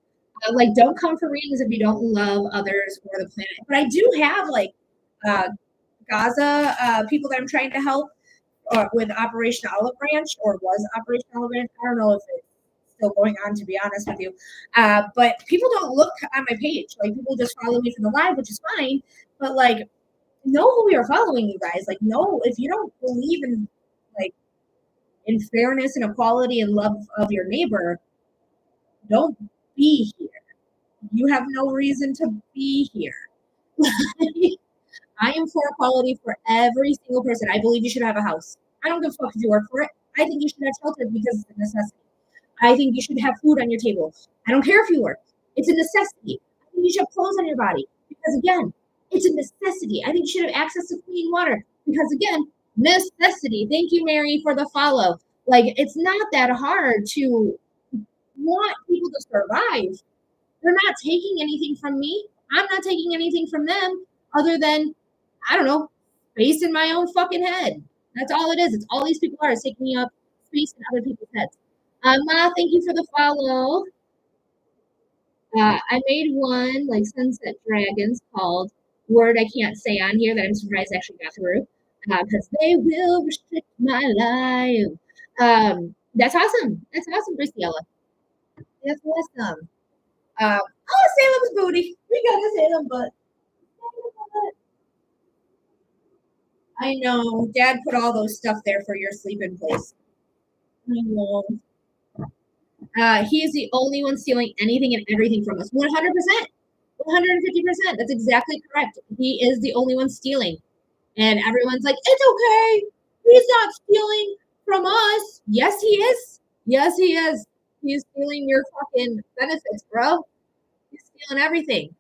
Like, don't come for readings if you don't love others or the planet. But I do have, like, Gaza people that I'm trying to help with Operation Olive Branch, or was Operation Olive Branch. I don't know if it's still going on, to be honest with you. But people don't look on my page. Like, people just follow me for the live, which is fine. But like, know who you're following, you guys. Like, no, if you don't believe in like in fairness and equality and love of your neighbor, don't be here. You have no reason to be here. I am for equality for every single person. I believe you should have a house. I don't give a fuck if you work for it. I think you should have shelter because it's a necessity. I think you should have food on your table. I don't care if you work. It's a necessity. I think you should have clothes on your body because, again, it's a necessity. I think you should have access to clean water because, again, necessity. Thank you, Mary, for the follow. Like, it's not that hard to want people to survive. They're not taking anything from me. I'm not taking anything from them other than, I don't know, space in my own fucking head. That's all it is. It's all these people are is taking up space in other people's heads. Ma, thank you for the follow. I made one like Sunset Dragons called Word I Can't Say on here that I'm surprised actually got through because they will restrict my life. That's awesome. That's awesome, Graciela. That's awesome. Oh, Salem's booty. We got to Salem, but I know Dad put all those stuff there for your sleeping place. I know. He is the only one stealing anything and everything from us. 100%. 150%. That's exactly correct. He is the only one stealing. And everyone's like, it's okay. He's not stealing from us. Yes, he is. Yes, he is. He's stealing your fucking benefits, bro. He's stealing everything.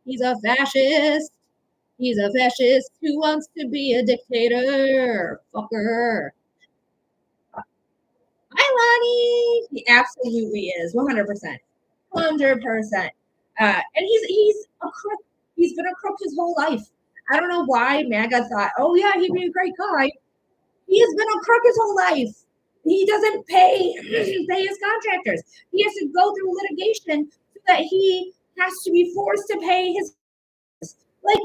He's a fascist. He's a fascist who wants to be a dictator. Fucker. Hi, Lonnie. He absolutely is. 100%. 100%. And he's a crook. He's been a crook his whole life. I don't know why MAGA thought, oh yeah, he'd be a great guy. He has been a crook his whole life. He doesn't pay his contractors. He has to go through litigation so that he has to be forced to pay his. Like,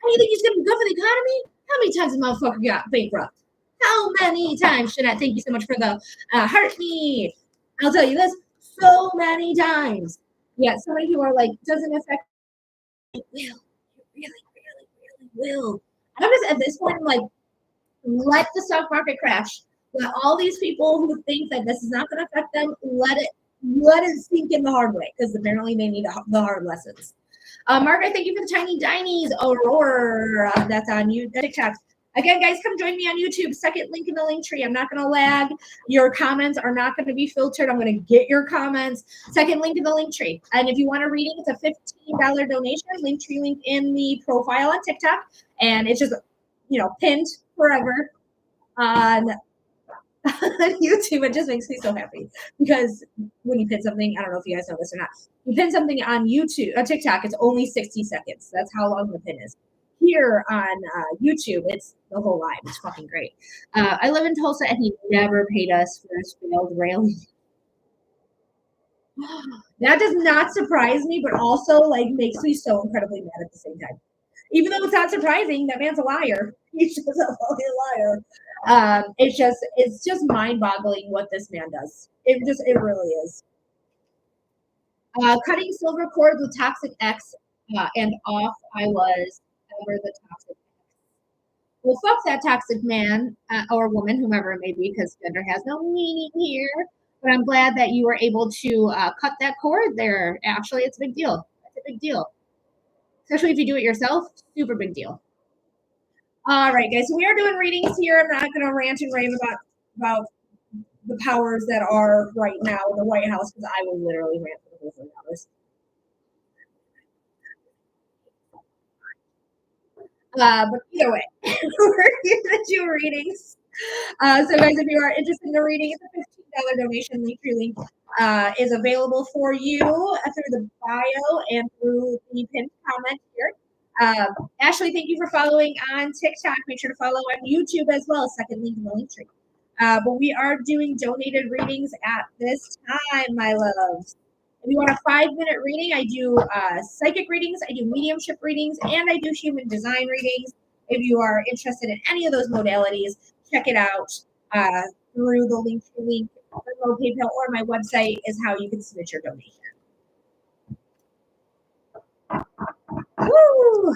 you think he's going to be good for the economy? How many times has motherfucker got bankrupt? How many times? Jeanette, thank you so much for the heart me. I'll tell you this, so many times. Yeah, so many people are like, doesn't affect. It will. It really will. I'm just at this point, I'm like, let the stock market crash. Let all these people who think that this is not going to affect them, let it sink in the hard way because apparently they need the hard lessons. Margaret, thank you for the tiny dinies. Aurora, that's on you. TikTok. Again, guys, come join me on YouTube. Second link in the link tree. I'm not going to lag. Your comments are not going to be filtered. I'm going to get your comments. Second link in the link tree. And if you want a reading, it's a $15 donation. Link tree link in the profile on TikTok. And it's just, pinned forever on YouTube. It just makes me so happy because when you pin something, I don't know if you guys know this or not, you pin something on YouTube, TikTok, it's only 60 seconds. That's how long the pin is. Here on YouTube, it's the whole live. It's fucking great. I live in Tulsa and he never paid us for his failed railing. That does not surprise me, but also like makes me so incredibly mad at the same time. Even though it's not surprising, that man's a liar. He's just a fucking liar. It's just mind-boggling what this man does. It really is. Cutting silver cords with toxic X and off I was ever the toxic X. Well, fuck that toxic man or woman, whomever it may be, because gender has no meaning here. But I'm glad that you were able to cut that cord there. Actually, it's a big deal. It's a big deal. Especially if you do it yourself, super big deal. All right, guys. So we are doing readings here. I'm not going to rant and rave about the powers that are right now in the White House because I will literally rant for the whole 3 hours. But either way, we're here to do readings. So, guys, if you are interested in a reading, it's a $15 donation. Link is available for you through the bio and through the pinned comment here. Ashley, thank you for following on TikTok. Make sure to follow on YouTube as well. Second link in the link tree. But we are doing donated readings at this time, my loves. If you want a 5-minute reading, I do psychic readings, I do mediumship readings, and I do human design readings. If you are interested in any of those modalities, check it out through the link Venmo, PayPal, or my website is how you can submit your donation. Woo!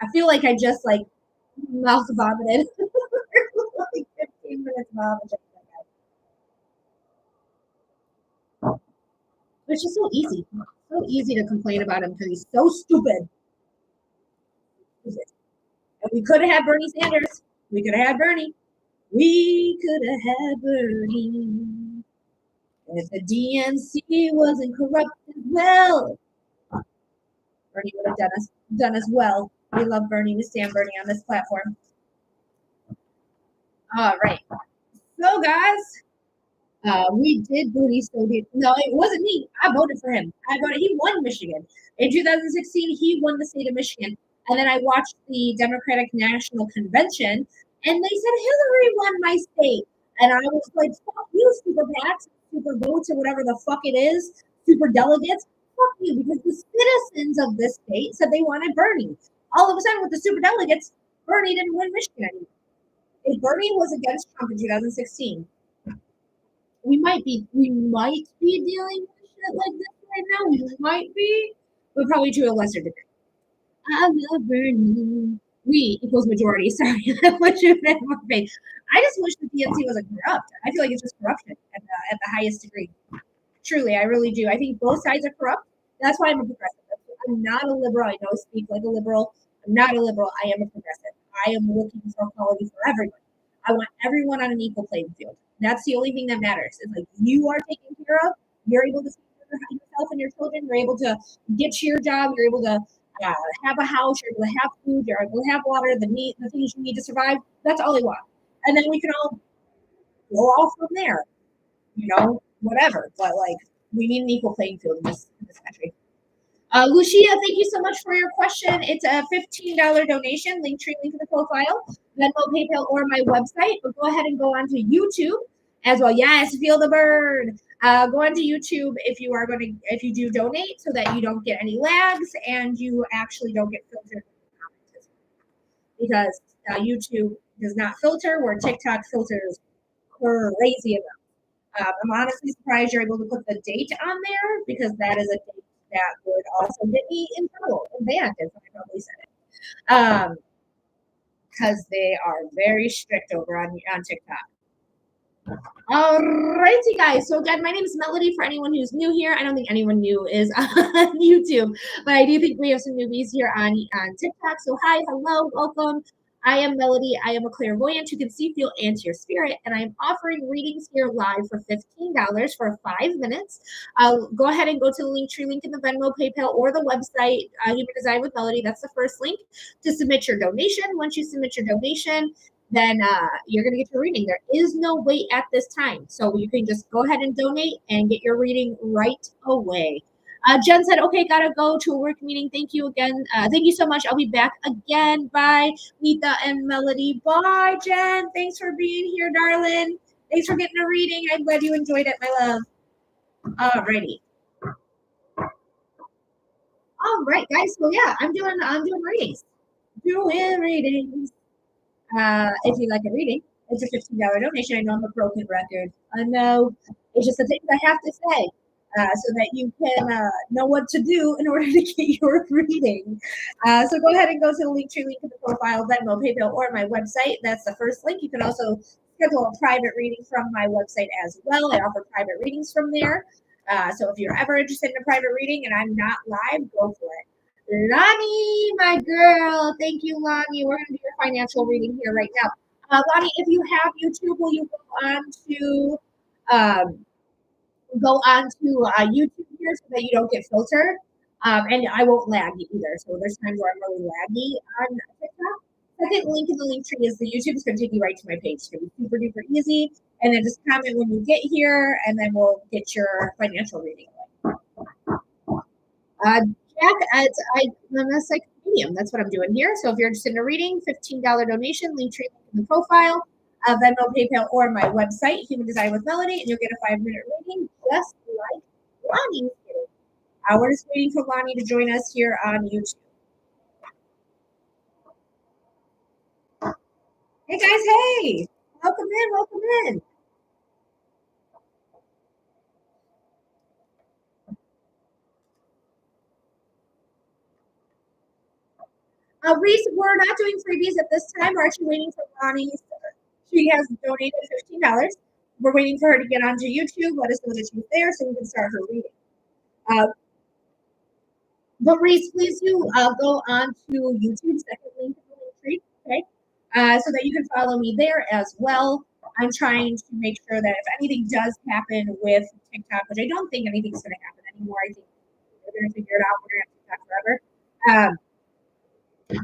I feel like I just like mouth vomited like 15 minutes of It's just so easy. So easy to complain about him because he's so stupid. And we could have had Bernie Sanders. We could have had Bernie. We could have had Bernie. If the DNC wasn't corrupt as well, Bernie would have done as well. We love Bernie. We stand Bernie on this platform. All right. So, guys, we did Booty so deep. No, it wasn't me. I voted for him. He won Michigan. In 2016, he won the state of Michigan. And then I watched the Democratic National Convention, and they said Hillary won my state. And I was like, fuck you, super PACs, super votes, or whatever the fuck it is, super delegates. Fuck you, because the citizens of this state said they wanted Bernie. All of a sudden, with the super delegates, Bernie didn't win Michigan anymore. If Bernie was against Trump in 2016, we might be dealing with shit like this right now. We might be, but probably to a lesser degree. I love Bernie. We equals majority. Sorry, that much of that more faith. I just wish the DNC wasn't corrupt. I feel like it's just corruption at the highest degree. Truly, I really do. I think both sides are corrupt. That's why I'm a progressive. I'm not a liberal. I know I speak like a liberal. I'm not a liberal. I am a progressive. I am looking for equality for everyone. I want everyone on an equal playing field. That's the only thing that matters. It's like you are taken care of. You're able to see yourself and your children. You're able to get to your job. You're able to have a house. You're able to have food. You're able to have water. The things you need to survive. That's all they want. And then we can all go off from there. You know, whatever. But like, we need an equal playing field in this country. Lucia, thank you so much for your question. It's a $15 donation. Link in the profile, Venmo, PayPal, or my website. But go ahead and go onto YouTube as well. Yes, feel the burn. Go onto YouTube if you do donate, so that you don't get any lags and you actually don't get filtered because YouTube does not filter, where TikTok filters crazy enough. I'm honestly surprised you're able to put the date on there, because that is a date that would also get me in trouble and banned, as I probably said it. Because they are very strict over on TikTok. Alrighty, guys. So again, my name is Melody. For anyone who's new here, I don't think anyone new is on YouTube, but I do think we have some newbies here on TikTok. So hi, hello, welcome. I am Melody. I am a clairvoyant who can see, feel, and hear spirit, and I'm offering readings here live for $15 for 5 minutes. Go ahead and go to the link in the Venmo, PayPal, or the website, Human Design with Melody. That's the first link to submit your donation. Once you submit your donation, then you're going to get your reading. There is no wait at this time. So you can just go ahead and donate and get your reading right away. Jen said, okay, gotta go to a work meeting. Thank you again. Thank you so much. I'll be back again. Bye, Nita and Melody. Bye, Jen. Thanks for being here, darling. Thanks for getting a reading. I'm glad you enjoyed it, my love. Alrighty. All right, guys. So yeah, I'm doing readings. Doing readings. If you like a reading, it's a $15 donation. I know I'm a broken record. I know. It's just the things I have to say, so that you can know what to do in order to get your reading. So go ahead and go to the link in the profile, Venmo, PayPal, or my website. That's the first link. You can also schedule a private reading from my website as well. I offer private readings from there. So if you're ever interested in a private reading and I'm not live, go for it. Lonnie, my girl. Thank you, Lonnie. We're going to do your financial reading here right now. Lonnie, if you have YouTube, will you go on to YouTube here so that you don't get filtered? And I won't lag you either. So there's times where I'm really laggy on TikTok. Second link in the link tree is the YouTube. It's going to take you right to my page. It's going to be super duper easy. And then just comment when you get here, and then we'll get your financial reading. Jack, I'm a psychic medium. That's what I'm doing here. So if you're interested in a reading, $15 donation, link tree in the profile, Venmo, PayPal, or my website, Human Design with Melody, and you'll get a 5-minute reading, just like Lonnie. We're just waiting for Lonnie to join us here on YouTube. Hey guys, hey! Welcome in, welcome in. Reese, we're not doing freebies at this time. We're actually waiting for Bonnie. She has donated $15. We're waiting for her to get onto YouTube. Let us know that she's there so we can start her reading. Uh, but Reese, please do go on to YouTube, second link in the link tree, okay? So that you can follow me there as well. I'm trying to make sure that if anything does happen with TikTok, which I don't think anything's going to happen anymore, I think we're going to figure it out. We're going to have TikTok forever.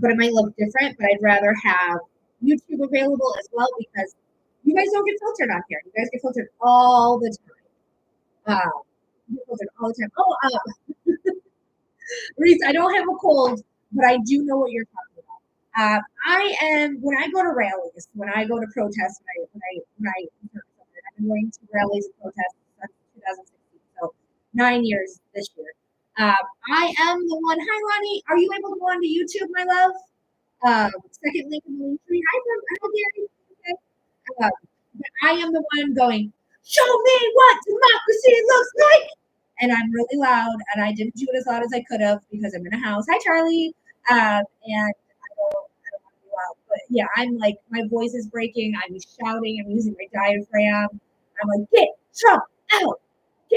But it might look different, but I'd rather have YouTube available as well because you guys don't get filtered on here. You guys get filtered all the time. You get filtered all the time. Oh, Reese, I don't have a cold, but I do know what you're talking about. When I go to rallies, when I go to protests, I've been going to rallies and protests since 2016, so 9 years this year. I am the one. Hi, Lonnie. Are you able to go onto YouTube, my love? Second link in the link tree. Hi, Gary. Okay. But I am the one going, show me what democracy looks like. And I'm really loud, and I didn't do it as loud as I could have because I'm in a house. Hi, Charlie. And I don't want to be loud. But yeah, I'm like, my voice is breaking. I'm shouting. I'm using my diaphragm. I'm like, get Trump out.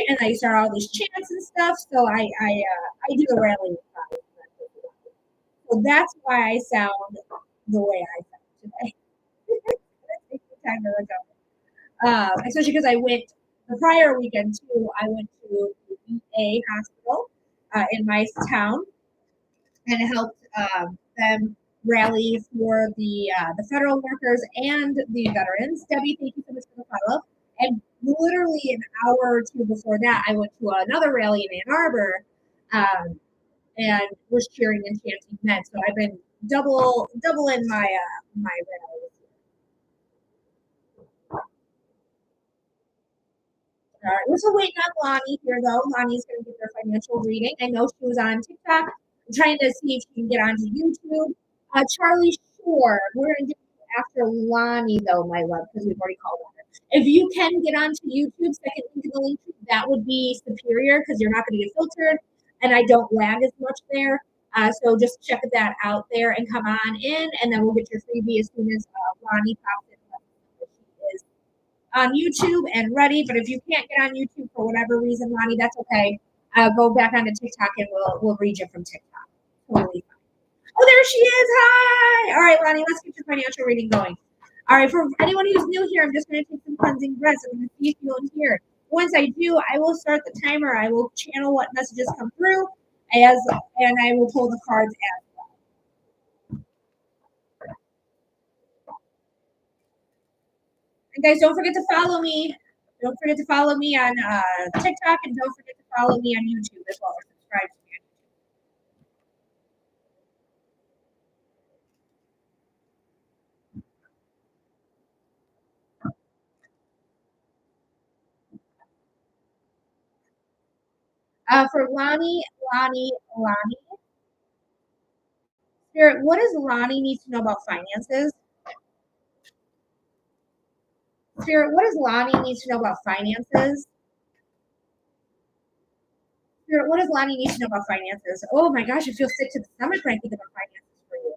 And I start all these chants and stuff. So I do the rally. So that's why I sound the way I sound today. Especially because I went the prior weekend too. I went to the VA hospital in my town and helped them rally for the federal workers and the veterans. Debbie, thank you so much for the follow. And literally an hour or two before that, I went to another rally in Ann Arbor and was cheering and chanting men. So I've been double in my rallies. All right, we're still waiting on Lonnie here, though. Lonnie's going to get their financial reading. I know she was on TikTok. I'm trying to see if she can get onto YouTube. Charlie, sure. We're going to do it after Lonnie, though, my love, because we've already called on her. If you can get onto YouTube, second link in the link, that would be superior because you're not going to get filtered, and I don't lag as much there. So just check that out there and come on in, and then we'll get your freebie as soon as Lonnie pops in. She is on YouTube and ready. But if you can't get on YouTube for whatever reason, Lonnie, that's okay. Go back onto TikTok and we'll read you from TikTok. Totally fine. Oh, there she is. Hi. All right, Lonnie, let's get your financial reading going. All right, for anyone who's new here, I'm just going to take some cleansing breaths. I'm going to see if you'll hear. Once I do, I will start the timer. I will channel what messages come through and I will pull the cards as well. And guys, don't forget to follow me. Don't forget to follow me on TikTok, and don't forget to follow me on YouTube as well. Or subscribe to me. For Lonnie. Spirit, what does Lonnie need to know about finances? Spirit, what does Lonnie need to know about finances? Spirit, what does Lonnie need to know about finances? Oh my gosh, I feel sick to the stomach when I think about finances for you.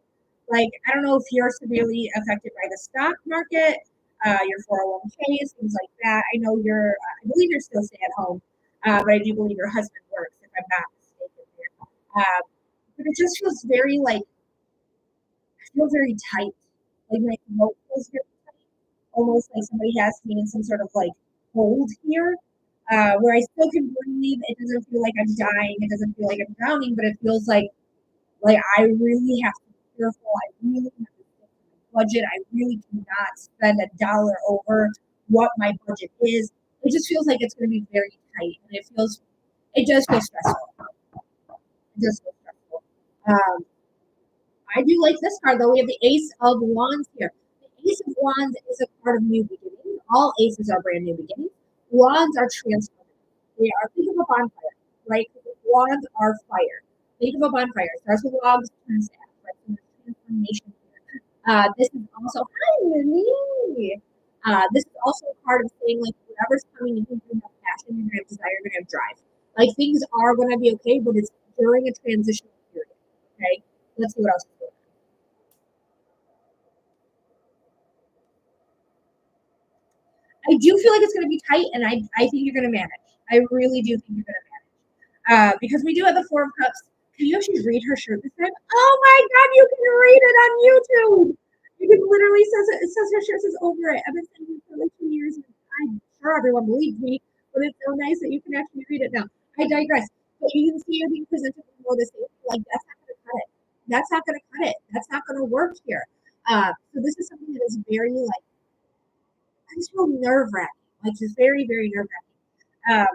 Like, I don't know if you're severely affected by the stock market, your 401ks, things like that. I know I believe you're still stay at home, but I do believe your husband works, if I'm not mistaken here. But it just feels very I feel very tight. Like my throat feels very tight, almost like somebody has me in some sort of hold here, where I still can breathe. It doesn't feel like I'm dying. It doesn't feel like I'm drowning, but it feels like I really have to be careful. I really have to stick to my budget. I really cannot spend a dollar over what my budget is. It just feels like it's going to be very tight, and it does feel stressful. It does feel stressful. I do like this card though. We have the Ace of Wands here. The Ace of Wands is a card of new beginnings. All aces are brand new beginnings. Wands are transformative. They are, think of a bonfire, right? Wands are fire. Think of a bonfire. Starts with logs, turns to ash, right? So there's transformation here. This is also, hi, Lily. This is also a card of saying, whatever's coming, you're going to have passion, you're going to have desire, you're going to have drive. Things are going to be okay, but it's during a transitional period, okay? Let's see what else is going on. I do feel like it's going to be tight, and I think you're going to manage. I really do think you're going to manage. Because we do have the Four of Cups. Can you actually read her shirt this time? Oh my God, you can read it on YouTube. You can literally it says her shirt says over it. I've been saying it for like 2 years, and I'm sure everyone believes me, but it's so nice that you can actually read it now. I digress. But you can see you're being presented with more the same. Like that's not going to cut it. That's not going to cut it. That's not going to work here. So this is something that is very like I just feel nerve wracking. Like just very very nerve wracking.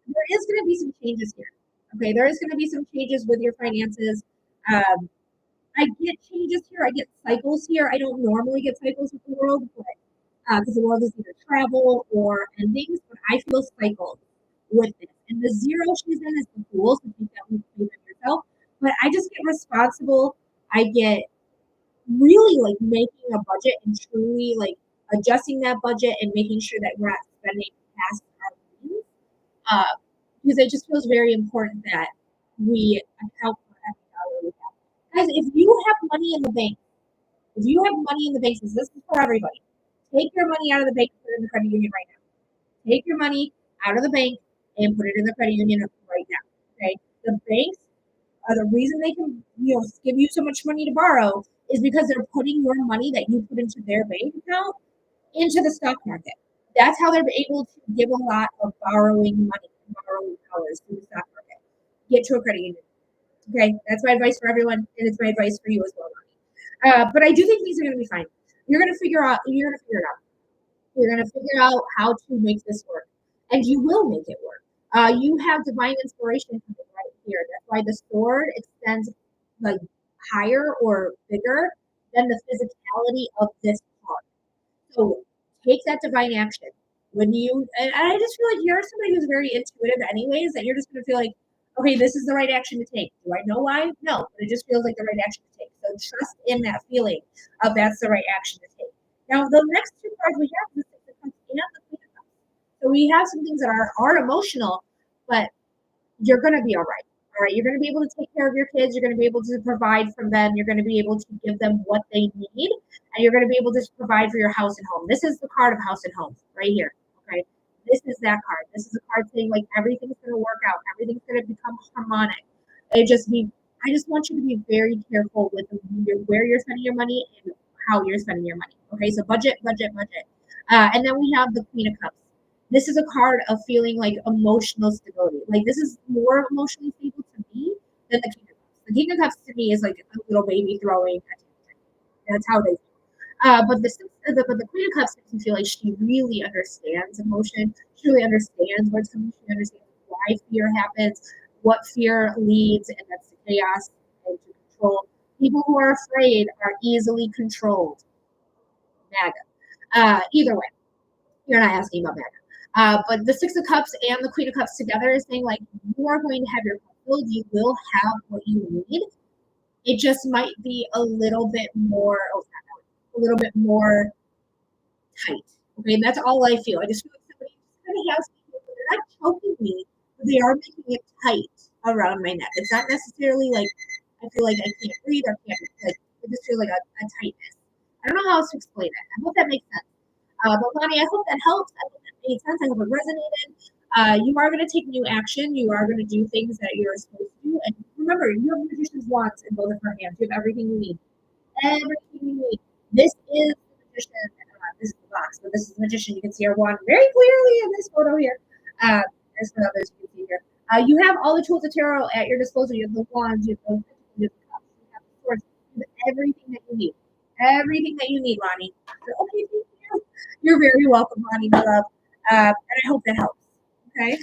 There is going to be some changes here. Okay, there is going to be some changes with your finances. Um, I get changes here. I get cycles here. I don't normally get cycles with the world, but because the world is either travel or endings, but I feel cycles with this. And the zero she's in is the Fool, so you definitely believe in yourself. But I just get responsible. I get really like making a budget and truly like adjusting that budget and making sure that we're not spending past our means. Uh, because it just feels very important that we account for every dollar we have. Guys, if you have money in the bank, if you have money in the bank, this is for everybody. Take your money out of the bank and put it in the credit union right now. Take your money out of the bank and put it in the credit union right now. Okay. The banks are the reason they can, give you so much money to borrow is because they're putting your money that you put into their bank account into the stock market. That's how they're able to give a lot of borrowing money and borrowing dollars to the stock market. Get to a credit union. Okay, that's my advice for everyone, and it's my advice for you as well, Ronnie. But I do think things are going to be fine. You're going to figure out. You're going to figure it out. You're going to figure out how to make this work, and you will make it work. You have divine inspiration coming right here. That's why the sword extends like higher or bigger than the physicality of this card. So take that divine action. When you and I just feel like you're somebody who's very intuitive anyways, that you're just gonna feel like, okay, this is the right action to take. Do I know why? No, but it just feels like the right action to take. So trust in that feeling of that's the right action to take. Now the next two cards we have is the Six of Cups and the Queen of Cups. So we have some things that are emotional, but you're going to be all right. All right. You're going to be able to take care of your kids. You're going to be able to provide for them. You're going to be able to give them what they need. And you're going to be able to provide for your house and home. This is the card of house and home right here. Okay. This is that card. This is a card saying like everything's going to work out. Everything's going to become harmonic. I just want you to be very careful with where you're spending your money and how you're spending your money. Okay. So budget, budget, budget. And then we have the Queen of Cups. This is a card of feeling like emotional stability. Like this is more emotionally stable to me than the King of Cups. The King of Cups to me is like a little baby throwing a tantrum. That's how they feel. But the Queen of Cups makes me feel like she really understands emotion. She really understands what's coming. She understands why fear happens, what fear leads, and that's to chaos and to control. People who are afraid are easily controlled. MAGA. Either way, you're not asking about MAGA. But the Six of Cups and the Queen of Cups together is saying like you are going to have your cup filled. You will have what you need. It just might be a little bit more, tight. Okay, and that's all I feel. I just feel like somebody kind of has me. They're not choking me, but they are making it tight around my neck. It's not necessarily like I feel like I can't breathe or can't like it just feels like a tightness. I don't know how else to explain it. I hope that makes sense. But Lonnie, I hope that helps. I hope that made sense. I hope it resonated. You are going to take new action. You are going to do things that you're supposed to do. And remember, you have Magician's Wands in both of her hands. You have everything you need. Everything you need. This is the Magician. This is the box, but this is the Magician. You can see her wand very clearly in this photo here. As for others, you can see here. You have all the tools of tarot at your disposal. You have the wands, you have the cups, you have the swords, you have everything that you need. Everything that you need, Lonnie. So, okay, thank you. You're very welcome, Lonnie, my love. And I hope that helps. Okay.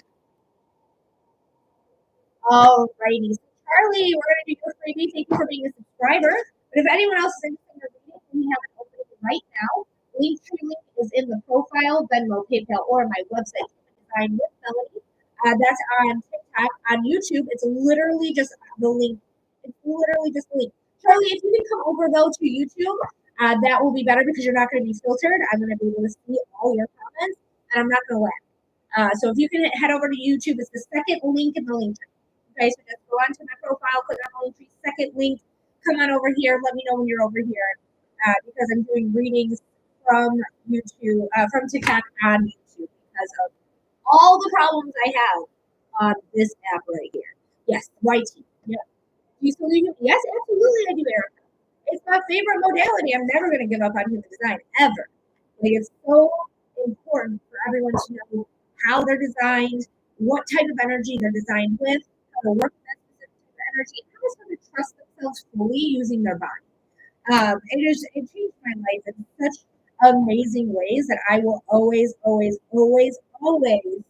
Alrighty. So Charlie, we're going to do your freebie. Thank you for being a subscriber. But if anyone else is interested in the reading, we have an opening right now. Link is in the profile, Venmo, PayPal, or my website, Design with Melody. That's on TikTok. On YouTube, it's literally just the link. It's literally just the link. Charlie, if you can come over though to YouTube, that will be better because you're not going to be filtered. I'm going to be able to see all your comments, and I'm not going to laugh. So if you can head over to YouTube, it's the second link in the link tree. Okay, so just go onto my profile, click on the link tree, second link, come on over here, let me know when you're over here because I'm doing readings from YouTube, from TikTok on YouTube because of all the problems I have on this app right here. Yes, white tea. Yeah. Do you still do human? Yes, absolutely, I do, Erica. It's my favorite modality. I'm never going to give up on human design ever. Like it's so important for everyone to know how they're designed, what type of energy they're designed with, how to work with that specific type of energy, and how to trust themselves fully using their body. It changed my life in such amazing ways that I will always, always, always, always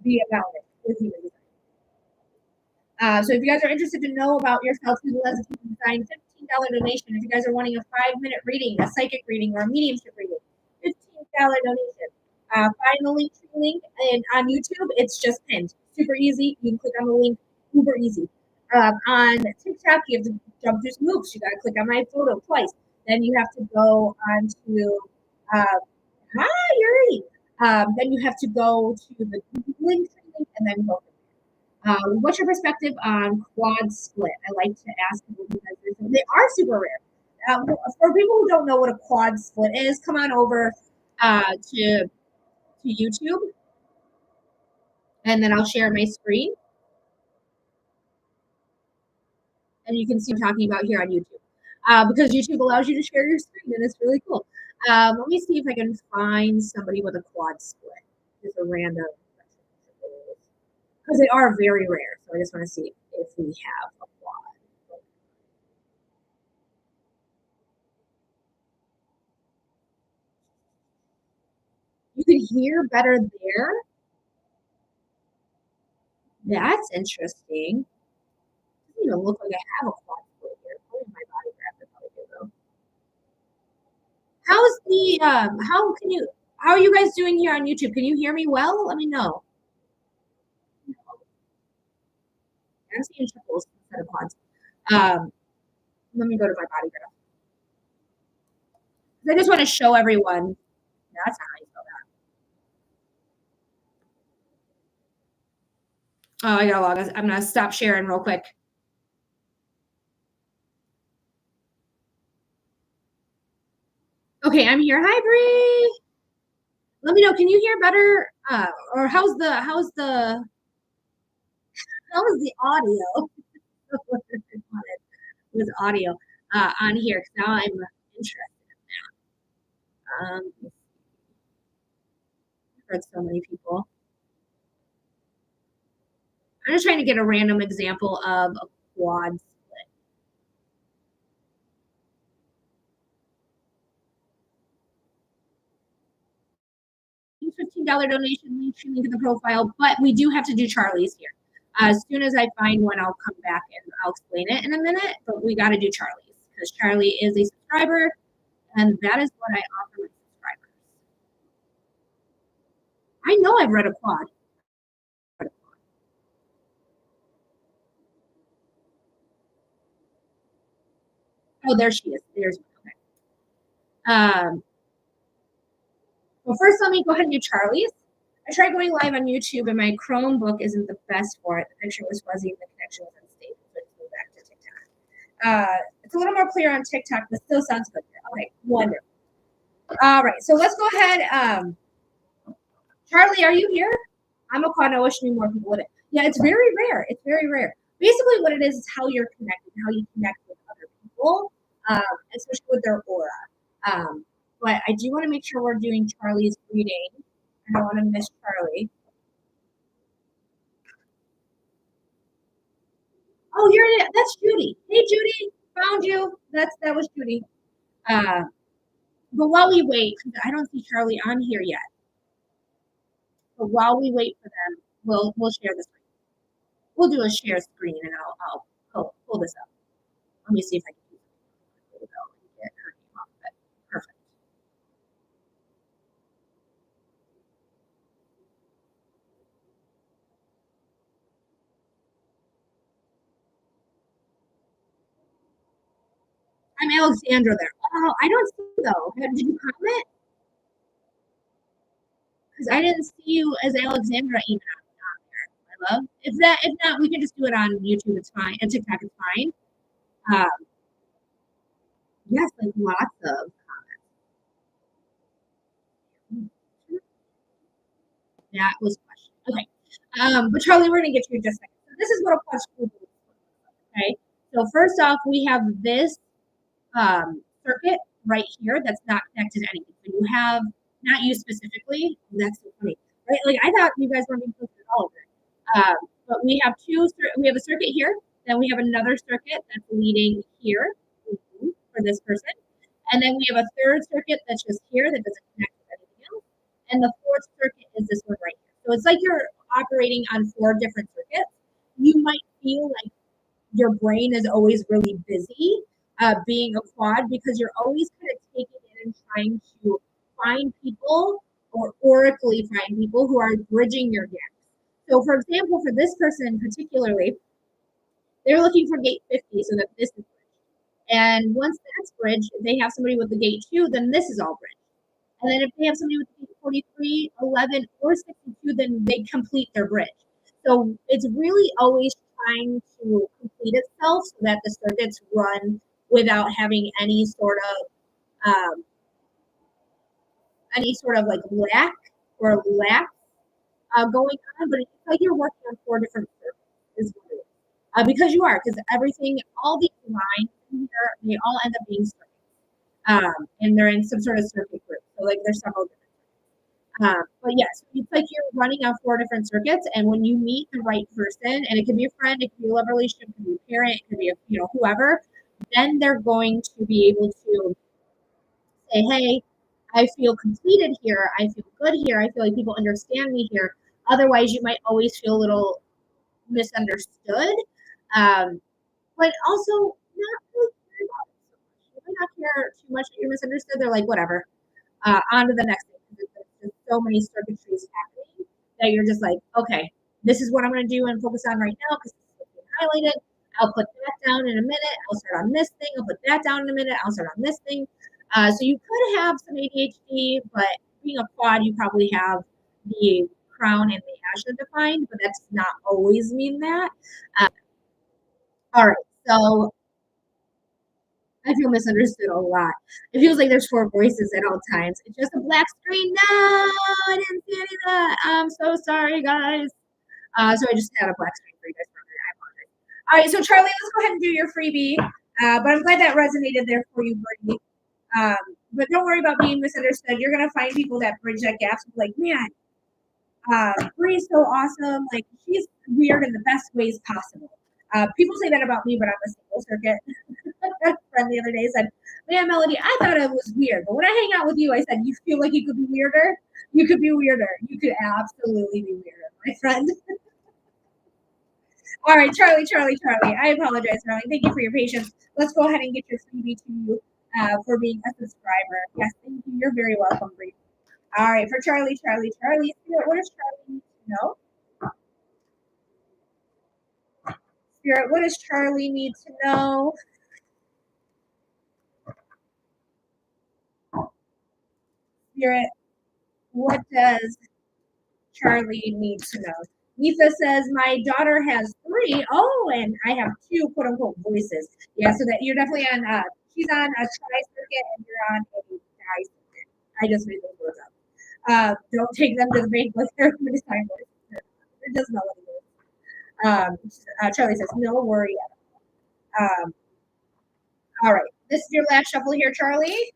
be about it with human design. So if you guys are interested to know about yourself through the lens of human design, $15 donation. If you guys are wanting a 5-minute reading, a psychic reading, or a mediumship reading, $15 donation. Find the link tree link and on YouTube, it's just pinned. Super easy. You can click on the link, super easy. On TikTok, you have to jump through some hoops. You got to click on my photo twice. Then you have to go on to, hi, Yuri. Then you have to go to the link tree link and then go. What's your perspective on quad split? I like to ask people because they are super rare. For people who don't know what a quad split is, come on over to YouTube, and then I'll share my screen, and you can see what I'm talking about here on YouTube. Because YouTube allows you to share your screen, and it's really cool. Let me see if I can find somebody with a quad split. Just a random, because they are very rare. So I just want to see if we have a quad. You can hear better there. That's interesting. Doesn't even look like I have a quad split here. Probably my body graph is probably good though. How's the how are you guys doing here on YouTube? Can you hear me well? Let me know. I'm seeing triples instead of quads. Let me go to my body graph. I just want to show everyone. That's how you spell that. Oh, I gotta log. I'm gonna stop sharing real quick. Okay, I'm here. Hi, Bree. Let me know. Can you hear better? Or how's the audio? With audio on here because now I'm interested. I've heard so many people. I'm just trying to get a random example of a quad split. $15 donation link to the profile, but we do have to do Charlie's here. As soon as I find one, I'll come back and I'll explain it in a minute. But we got to do Charlie's because Charlie is a subscriber, and that is what I offer my subscribers. I know I've read a quad. Oh, there she is. There's okay. Well, first, let me go ahead and do Charlie's. I tried going live on YouTube, and my Chromebook isn't the best for it. The picture was fuzzy, and the connection was unstable. So let's move back to TikTok. It's a little more clear on TikTok, but still sounds good. Okay, wonderful. All right, so let's go ahead. Charlie, are you here? I'm a quad. I wish I knew more people with it. Yeah, it's very rare. It's very rare. Basically, what it is how you're connected, how you connect with other people, especially with their aura. But I do want to make sure we're doing Charlie's reading. I don't want to miss Charlie. Oh, you're that's Judy. Hey, Judy, found you. That was Judy. Uh, but while we wait, I don't see Charlie on here yet. But while we wait for them, we'll share this. We'll do a share screen, and I'll pull this up. Let me see if I can do it. Get her name off of it. Perfect. I'm Alexandra there. Oh, I don't see you though. Did you comment? Because I didn't see you as Alexandra even on there. I love. If not, we can just do it on YouTube. It's fine. And TikTok is fine. Um, yes, like lots of. That was question. Okay. But Charlie, we're gonna get you in just a second. So this is what a question will do. Okay. So first off, we have this circuit right here that's not connected to anything. So you have not you specifically. That's so funny, right? Like I thought you guys were being close to all of it. But we have we have a circuit here, then we have another circuit that's leading here for this person. And then we have a third circuit that's just here that doesn't connect with anything else. And the fourth circuit is this one right here. So it's like you're operating on four different circuits. You might feel like your brain is always really busy being a quad because you're always kind of taking it and trying to find people or oracally find people who are bridging your gaps. So, for example, for this person particularly, they're looking for gate 50 so that this is bridged. And once that's bridged, if they have somebody with the gate 2, then this is all bridged. And then if they have somebody with the gate 43, 11, or 62, then they complete their bridge. So it's really always trying to complete itself so that the circuits run without having any sort of like lack or lapse going on. But it's like you're working on four different circuits. Is what it is. Because you are, because everything, all these lines in here, they all end up being circuits. And they're in some sort of circuit group. So like there's several different. But yes, it's like you're running on four different circuits, and when you meet the right person, and it could be a friend, it could be a love relationship, it could be a parent, it could be whoever, then they're going to be able to say, "Hey, I feel completed here. I feel good here. I feel like people understand me here." Otherwise, you might always feel a little misunderstood, but also not really care about it so much. You might not care too much that you're misunderstood. They're like, "Whatever." On to the next thing. There's just so many circuitries happening that you're just like, okay, this is what I'm going to do and focus on right now because it's being highlighted. I'll put that down in a minute. I'll start on this thing. I'll put that down in a minute. I'll start on this thing. So you could have some ADHD, but being a quad, you probably have the crown and the asha defined, but that's not always mean that. Uh, all right, so I feel misunderstood a lot. It feels like there's four voices at all times. It's just a black screen. No, I didn't see any of that. I'm so sorry, guys. So I just had a black screen for you guys. I apologize. All right, so Charlie, let's go ahead and do your freebie. But I'm glad that resonated there for you, Bree. But don't worry about being misunderstood. You're gonna find people that bridge that gap. Like, man, Bree's so awesome. Like, she's weird in the best ways possible. People say that about me, but I'm a single circuit. A friend the other day said, "Man, Melody, I thought it was weird, but when I hang out with you, I said you feel like you could be weirder. You could be weirder. You could absolutely be weirder, my friend." All right, Charlie. I apologize, Charlie. Thank you for your patience. Let's go ahead and get your freebie to you for being a subscriber. Yes, thank you. You're very welcome, Bree. All right, for Charlie. Spirit, what does Charlie need to know? Spirit, what does Charlie need to know? Spirit, what does Charlie need to know? Lisa says, my daughter has 3. Oh, and I have 2 quote unquote voices. Yeah, so that you're definitely on, she's on a tri circuit and you're on a di circuit. I just made those words up. Don't take them to the bank like they're going to sign voices. It doesn't know what it is. Charlie says, no worry. All right, this is your last shuffle here, Charlie.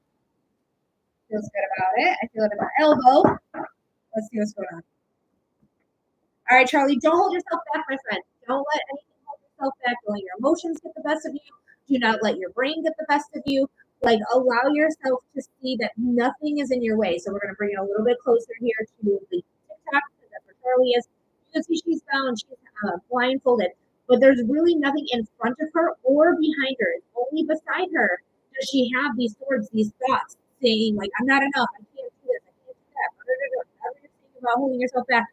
Feels good about it. I feel it in my elbow. Let's see what's going on. All right, Charlie, don't hold yourself back, my friend. Don't let anything hold yourself back. Don't let your emotions get the best of you. Do not let your brain get the best of you. Like, allow yourself to see that nothing is in your way. So we're going to bring it a little bit closer here to the TikTok, because that's where Charlie is. You can see she's bound, she's blindfolded, but there's really nothing in front of her or behind her. It's only beside her does she have these swords, these thoughts saying, like, I'm not enough, I can't do this, I can't do that. Whatever you're thinking about holding yourself back,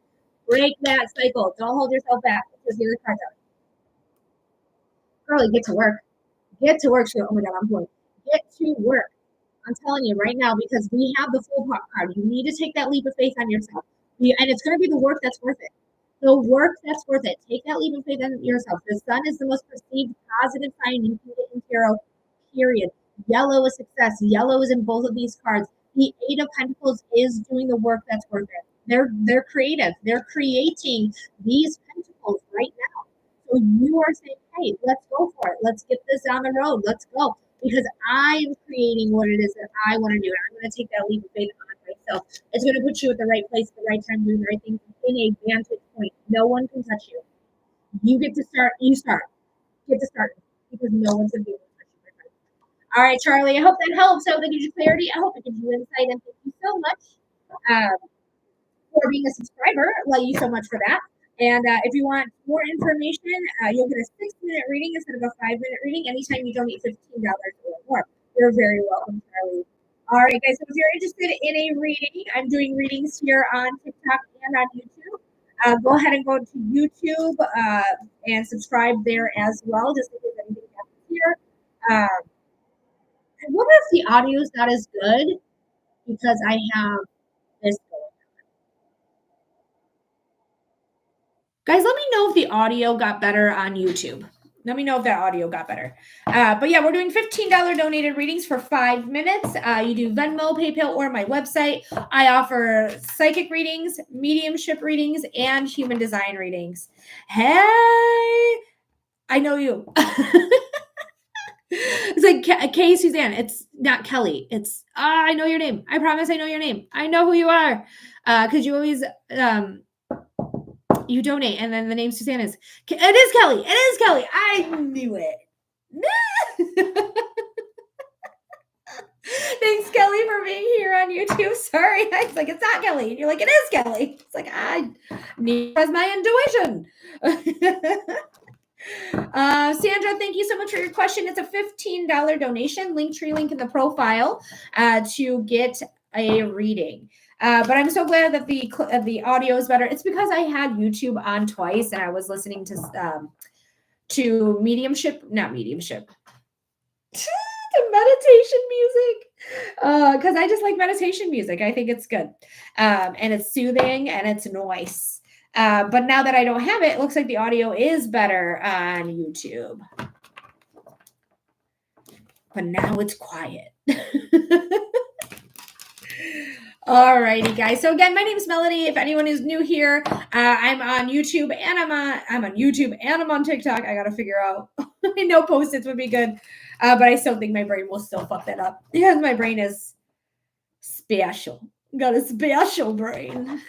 break that cycle. Don't hold yourself back. Because the other cards out. Girlie, get to work. Get to work. Oh my God, I'm going. Get to work. I'm telling you right now, because we have the full card. You need to take that leap of faith on yourself. And it's going to be the work that's worth it. The work that's worth it. Take that leap of faith on yourself. The sun is the most perceived positive sign you can get in tarot, period. Yellow is success. Yellow is in both of these cards. The 8 of Pentacles is doing the work that's worth it. They're creative. They're creating these pentacles right now. So you are saying, hey, let's go for it. Let's get this on the road. Let's go. Because I am creating what it is that I want to do. And I'm going to take that leap of faith on myself. It's going to put you at the right place at the right time, doing the right thing in a vantage point. No one can touch you. You get to start. You start. Get to start. Because no one's going to be able to touch you. All right, Charlie. I hope that helps. I hope that gives you clarity. I hope it gives you insight. And thank you so much. For being a subscriber. Love you so much for that. And if you want more information, you'll get a 6-minute reading instead of a 5-minute reading anytime you donate $15 or more. You're very welcome, Charlie. All right, guys. So if you're interested in a reading, I'm doing readings here on TikTok and on YouTube. Go ahead and go to YouTube and subscribe there as well, just in case anything happens here. I wonder if the audio is not as good because I have this going. Guys, let me know if the audio got better on YouTube. Let me know if that audio got better. But yeah, we're doing $15 donated readings for 5 minutes. You do Venmo, PayPal, or my website. I offer psychic readings, mediumship readings, and human design readings. Hey, I know you. It's like Kay Suzanne. It's not Kelly. It's I know your name. I promise I know your name. I know who you are. Because you always you donate, and then the name Suzanne is. It is Kelly. It is Kelly. I knew it. Thanks, Kelly, for being here on YouTube. Sorry, I was like, it's not Kelly, and you're like, it is Kelly. It's like I need as my intuition. Sandra, thank you so much for your question. It's a $15 donation. Linktree link in the profile to get a reading. But I'm so glad that the audio is better. It's because I had YouTube on twice and I was listening to mediumship, not mediumship, to meditation music. Because I just like meditation music. I think it's good. And it's soothing and it's nice. But now that I don't have it, it looks like the audio is better on YouTube. But now it's quiet. All righty, guys. So again, my name is Melody. If anyone is new here, I'm on YouTube and I'm on YouTube and I'm on TikTok. I gotta figure out. I know Post-its would be good, but I still think my brain will still fuck that up because my brain is special. Got a special brain.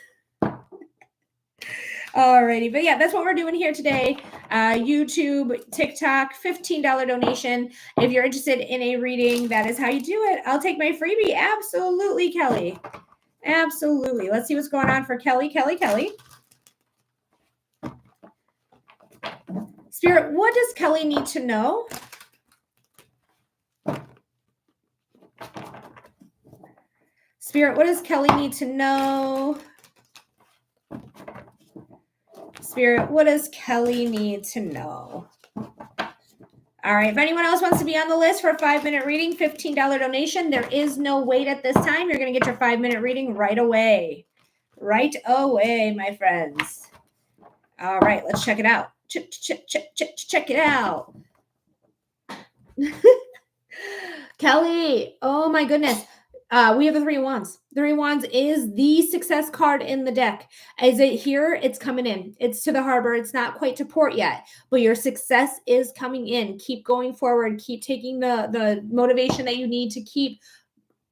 Alrighty, but yeah, that's what we're doing here today. YouTube, TikTok, $15 donation. If you're interested in a reading, that is how you do it. I'll take my freebie. Absolutely, Kelly. Absolutely. Let's see what's going on for Kelly. Spirit, what does Kelly need to know? Spirit, what does Kelly need to know? Spirit, what does Kelly need to know? All right. If anyone else wants to be on the list for a 5-minute reading, $15 donation. There is no wait at this time. You're going to get your 5-minute reading right away. Right away, my friends. All right. Let's check it out. Check it out. Kelly. Oh, my goodness. We have the Three of Wands. The Three of Wands is the success card in the deck. Is it here? It's coming in. It's to the harbor. It's not quite to port yet, but your success is coming in. Keep going forward. Keep taking the motivation that you need to keep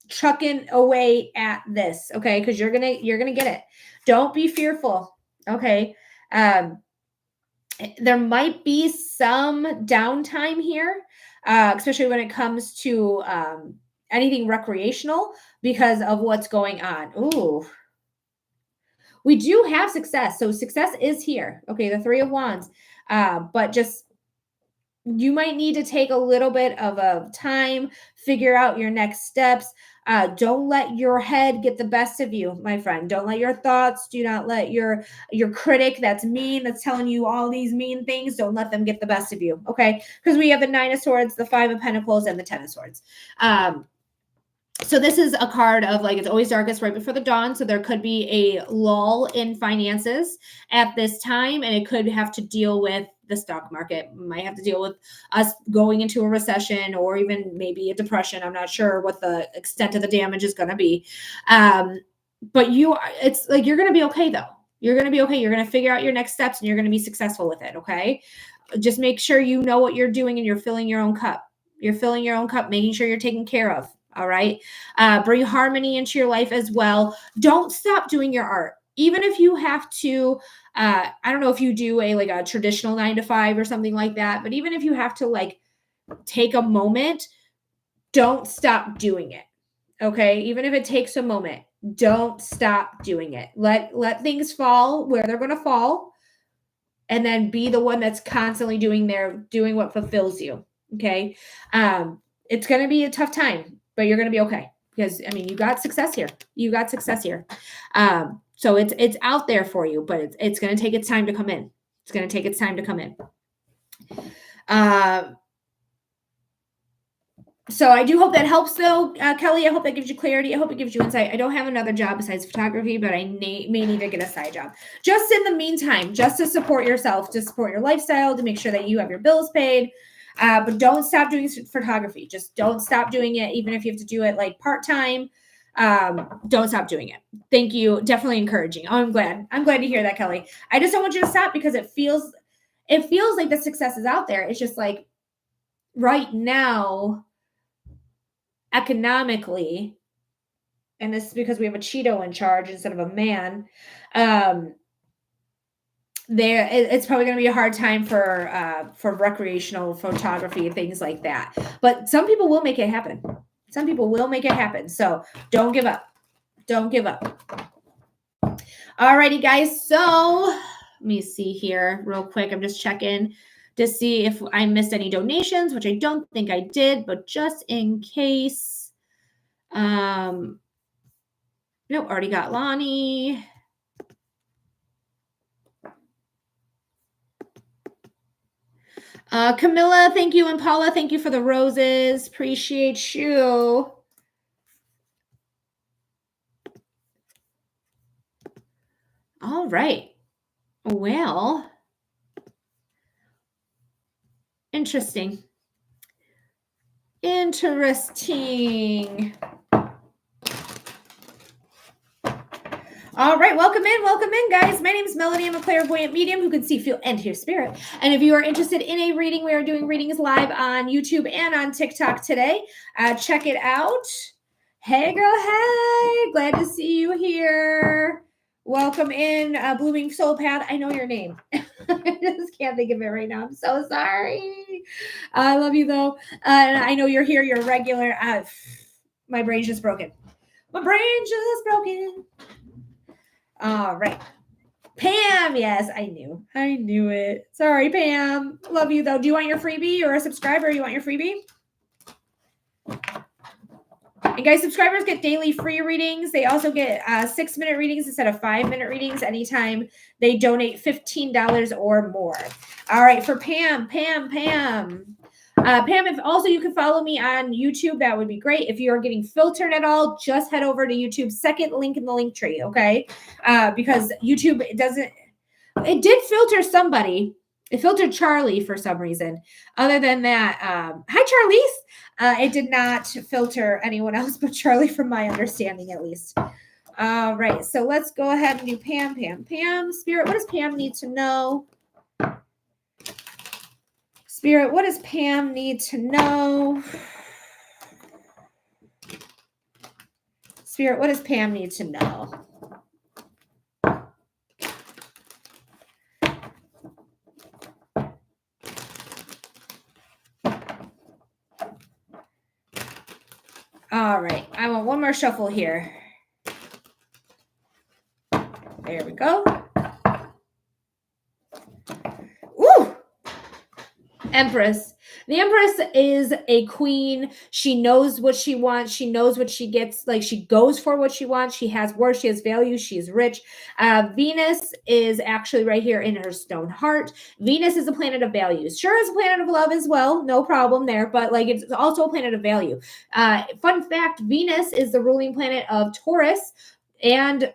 chucking away at this. Okay, because you're gonna get it. Don't be fearful. Okay. There might be some downtime here, especially when it comes to anything recreational because of what's going on. Ooh. We do have success. So success is here. Okay, the Three of Wands. But just you might need to take a little bit of a time, figure out your next steps. Don't let your head get the best of you, my friend. Don't let your thoughts, do not let your critic that's mean, that's telling you all these mean things, don't let them get the best of you, okay? Because we have the Nine of Swords, the Five of Pentacles, and the Ten of Swords. So this is a card of like, it's always darkest right before the dawn. So there could be a lull in finances at this time, and it could have to deal with the stock market. Might have to deal with us going into a recession or even maybe a depression. I'm not sure what the extent of the damage is going to be. but it's like, you're going to be okay though. You're going to be okay. You're going to figure out your next steps and you're going to be successful with it. Okay. Just make sure you know what you're doing and you're filling your own cup. You're filling your own cup, making sure you're taken care of. All right. Bring harmony into your life as well. Don't stop doing your art. Even if you have to, I don't know if you do like a traditional 9 to 5 or something like that, but even if you have to like take a moment, don't stop doing it. Okay. Even if it takes a moment, don't stop doing it. Let things fall where they're going to fall, and then be the one that's constantly doing what fulfills you. Okay. It's going to be a tough time, but you're going to be okay, because I mean, you got success here. So it's out there for you, but it's going to take its time to come in. It's going to take its time to come in. So I do hope that helps, though, Kelly. I hope that gives you clarity. I hope it gives you insight. I don't have another job besides photography, but I may need to get a side job. Just in the meantime, just to support yourself, to support your lifestyle, to make sure that you have your bills paid. But don't stop doing photography. Just don't stop doing it, even if you have to do it like part-time. Don't stop doing it. Thank you. Definitely encouraging. Oh, I'm glad to hear that, Kelly. I just don't want you to stop, because it feels like the success is out there. It's just like right now, economically, and this is because we have a Cheeto in charge instead of a man, it's probably going to be a hard time for recreational photography and things like that. But some people will make it happen. So don't give up. Alrighty, guys. So let me see here real quick. I'm just checking to see if I missed any donations, which I don't think I did, but just in case. Nope, already got Lonnie. Camilla, thank you. And Paula, thank you for the roses. Appreciate you. All right. Well, interesting. All right, welcome in, guys. My name is Melody. I'm a clairvoyant medium who can see, feel, and hear spirit. And if you are interested in a reading, we are doing readings live on YouTube and on TikTok today. Check it out. Hey, girl. Hey, glad to see you here. Welcome in, Blooming Soul Pad. I know your name. I just can't think of it right now. I'm so sorry. I love you, though. And I know you're here. You're regular. My brain's just broken. All right. Pam, yes, I knew it. Sorry, Pam. Love you, though. Do you want your freebie? You're a subscriber. You want your freebie? And guys, subscribers get daily free readings. They also get 6-minute readings instead of 5-minute readings anytime they donate $15 or more. All right, for Pam. Pam, if also you can follow me on YouTube, that would be great. If you are getting filtered at all, just head over to YouTube. Second link in the link tree, okay? Because YouTube, it did filter somebody. It filtered Charlie for some reason. Other than that, hi, Charlize. It did not filter anyone else but Charlie, from my understanding, at least. All right, so let's go ahead and do Pam. Spirit, what does Pam need to know? Spirit, what does Pam need to know? Spirit, what does Pam need to know? All right, I want one more shuffle here. There we go. Ooh! Empress. The Empress is a queen. She knows what she wants. She knows what she gets. Like, she goes for what she wants. She has worth. She has value. She's rich. Venus is actually right here in her stone heart. Venus is a planet of values. Sure, it's a planet of love as well. No problem there. But like, it's also a planet of value. Fun fact, Venus is the ruling planet of Taurus and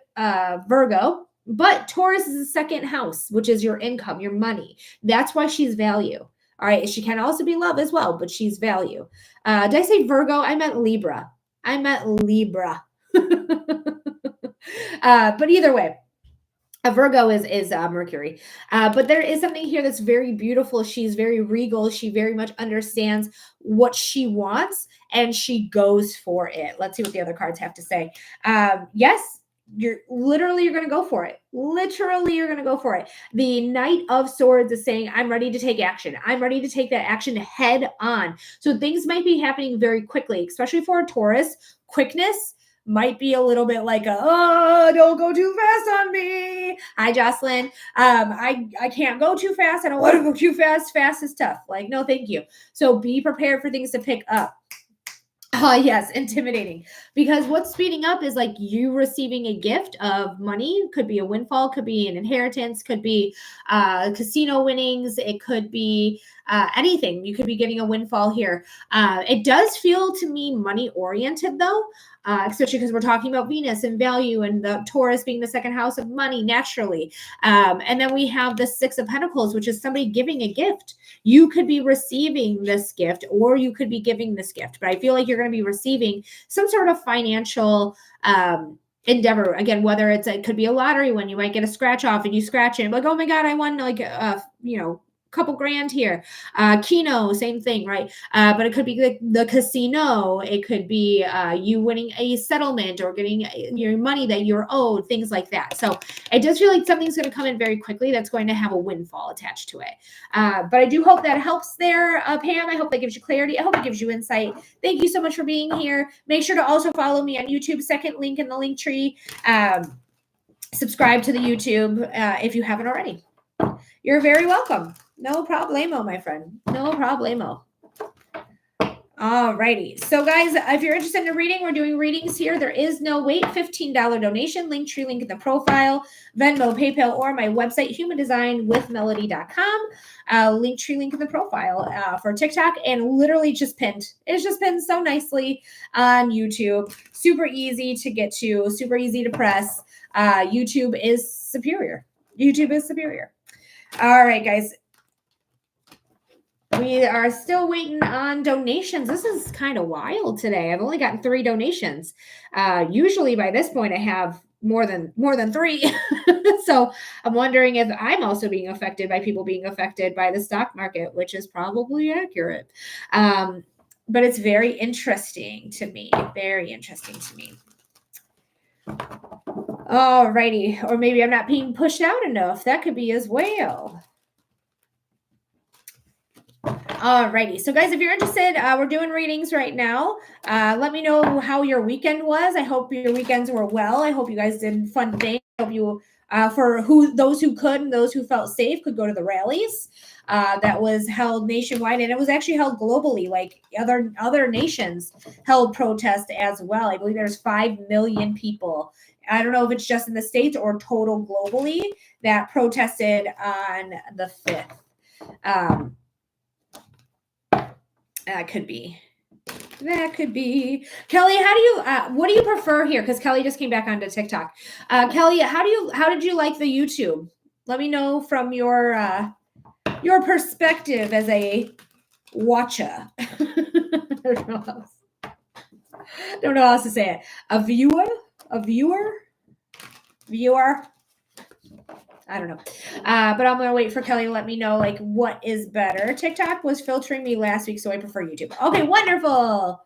Virgo. But Taurus is the second house, which is your income, your money. That's why she's value. All right. She can also be love as well, but she's value. Did I say Virgo? I meant Libra. But either way, a Virgo is Mercury. But there is something here that's very beautiful. She's very regal. She very much understands what she wants and she goes for it. Let's see what the other cards have to say. Yes, you're going to go for it. Literally, you're going to go for it. The Knight of Swords is saying, I'm ready to take action. I'm ready to take that action head on. So things might be happening very quickly, especially for a Taurus. Quickness might be a little bit like don't go too fast on me. Hi, Jocelyn. I can't go too fast. I don't want to go too fast. Fast is tough. Like, no, thank you. So be prepared for things to pick up. Oh, yes, intimidating. Because what's speeding up is like you receiving a gift of money. Could be a windfall, could be an inheritance, could be casino winnings. It could be anything. You could be getting a windfall here. It does feel to me money oriented though. Especially because we're talking about Venus and value and the Taurus being the second house of money naturally. And then we have the Six of Pentacles, which is somebody giving a gift. You could be receiving this gift or you could be giving this gift, but I feel like you're going to be receiving some sort of financial endeavor. Again, whether it could be a lottery when you might get a scratch off and you scratch it like, oh my God, I won like couple grand here. Keno, same thing, right? But it could be the casino. It could be you winning a settlement or getting your money that you're owed, things like that. So it does feel like something's going to come in very quickly that's going to have a windfall attached to it. But I do hope that helps there, Pam. I hope that gives you clarity. I hope it gives you insight. Thank you so much for being here. Make sure to also follow me on YouTube, second link in the link tree. Subscribe to the YouTube if you haven't already. You're very welcome. No problemo, my friend. No problemo. All righty. So, guys, if you're interested in a reading, we're doing readings here. There is no wait. $15 donation. Linktree link in the profile. Venmo, PayPal, or my website, humandesignwithmelody.com. Linktree link in the profile for TikTok. And literally just pinned. It's just pinned so nicely on YouTube. Super easy to get to. Super easy to press. YouTube is superior. YouTube is superior. All right, guys. We are still waiting on donations. This is kind of wild today. I've only gotten 3 donations. Usually by this point I have more than 3. So I'm wondering if I'm also being affected by people being affected by the stock market, which is probably accurate. But it's very interesting to me. Very interesting to me. All righty. Or maybe I'm not being pushed out enough. That could be as well. Alrighty. So guys, if you're interested, we're doing readings right now. Let me know how your weekend was. I hope your weekends were well. I hope you guys did fun things. I hope you, those who could and those who felt safe could go to the rallies that was held nationwide. And it was actually held globally, like other nations held protests as well. I believe there's 5 million people. I don't know if it's just in the States or total globally that protested on the 5th. That could be. Kelly, what do you prefer here? Because Kelly just came back onto TikTok. Kelly, how did you like the YouTube? Let me know from your perspective as a watcher. I don't know how else to say it. A viewer? I don't know. But I'm going to wait for Kelly to let me know, like, what is better. TikTok was filtering me last week, so I prefer YouTube. Okay, wonderful.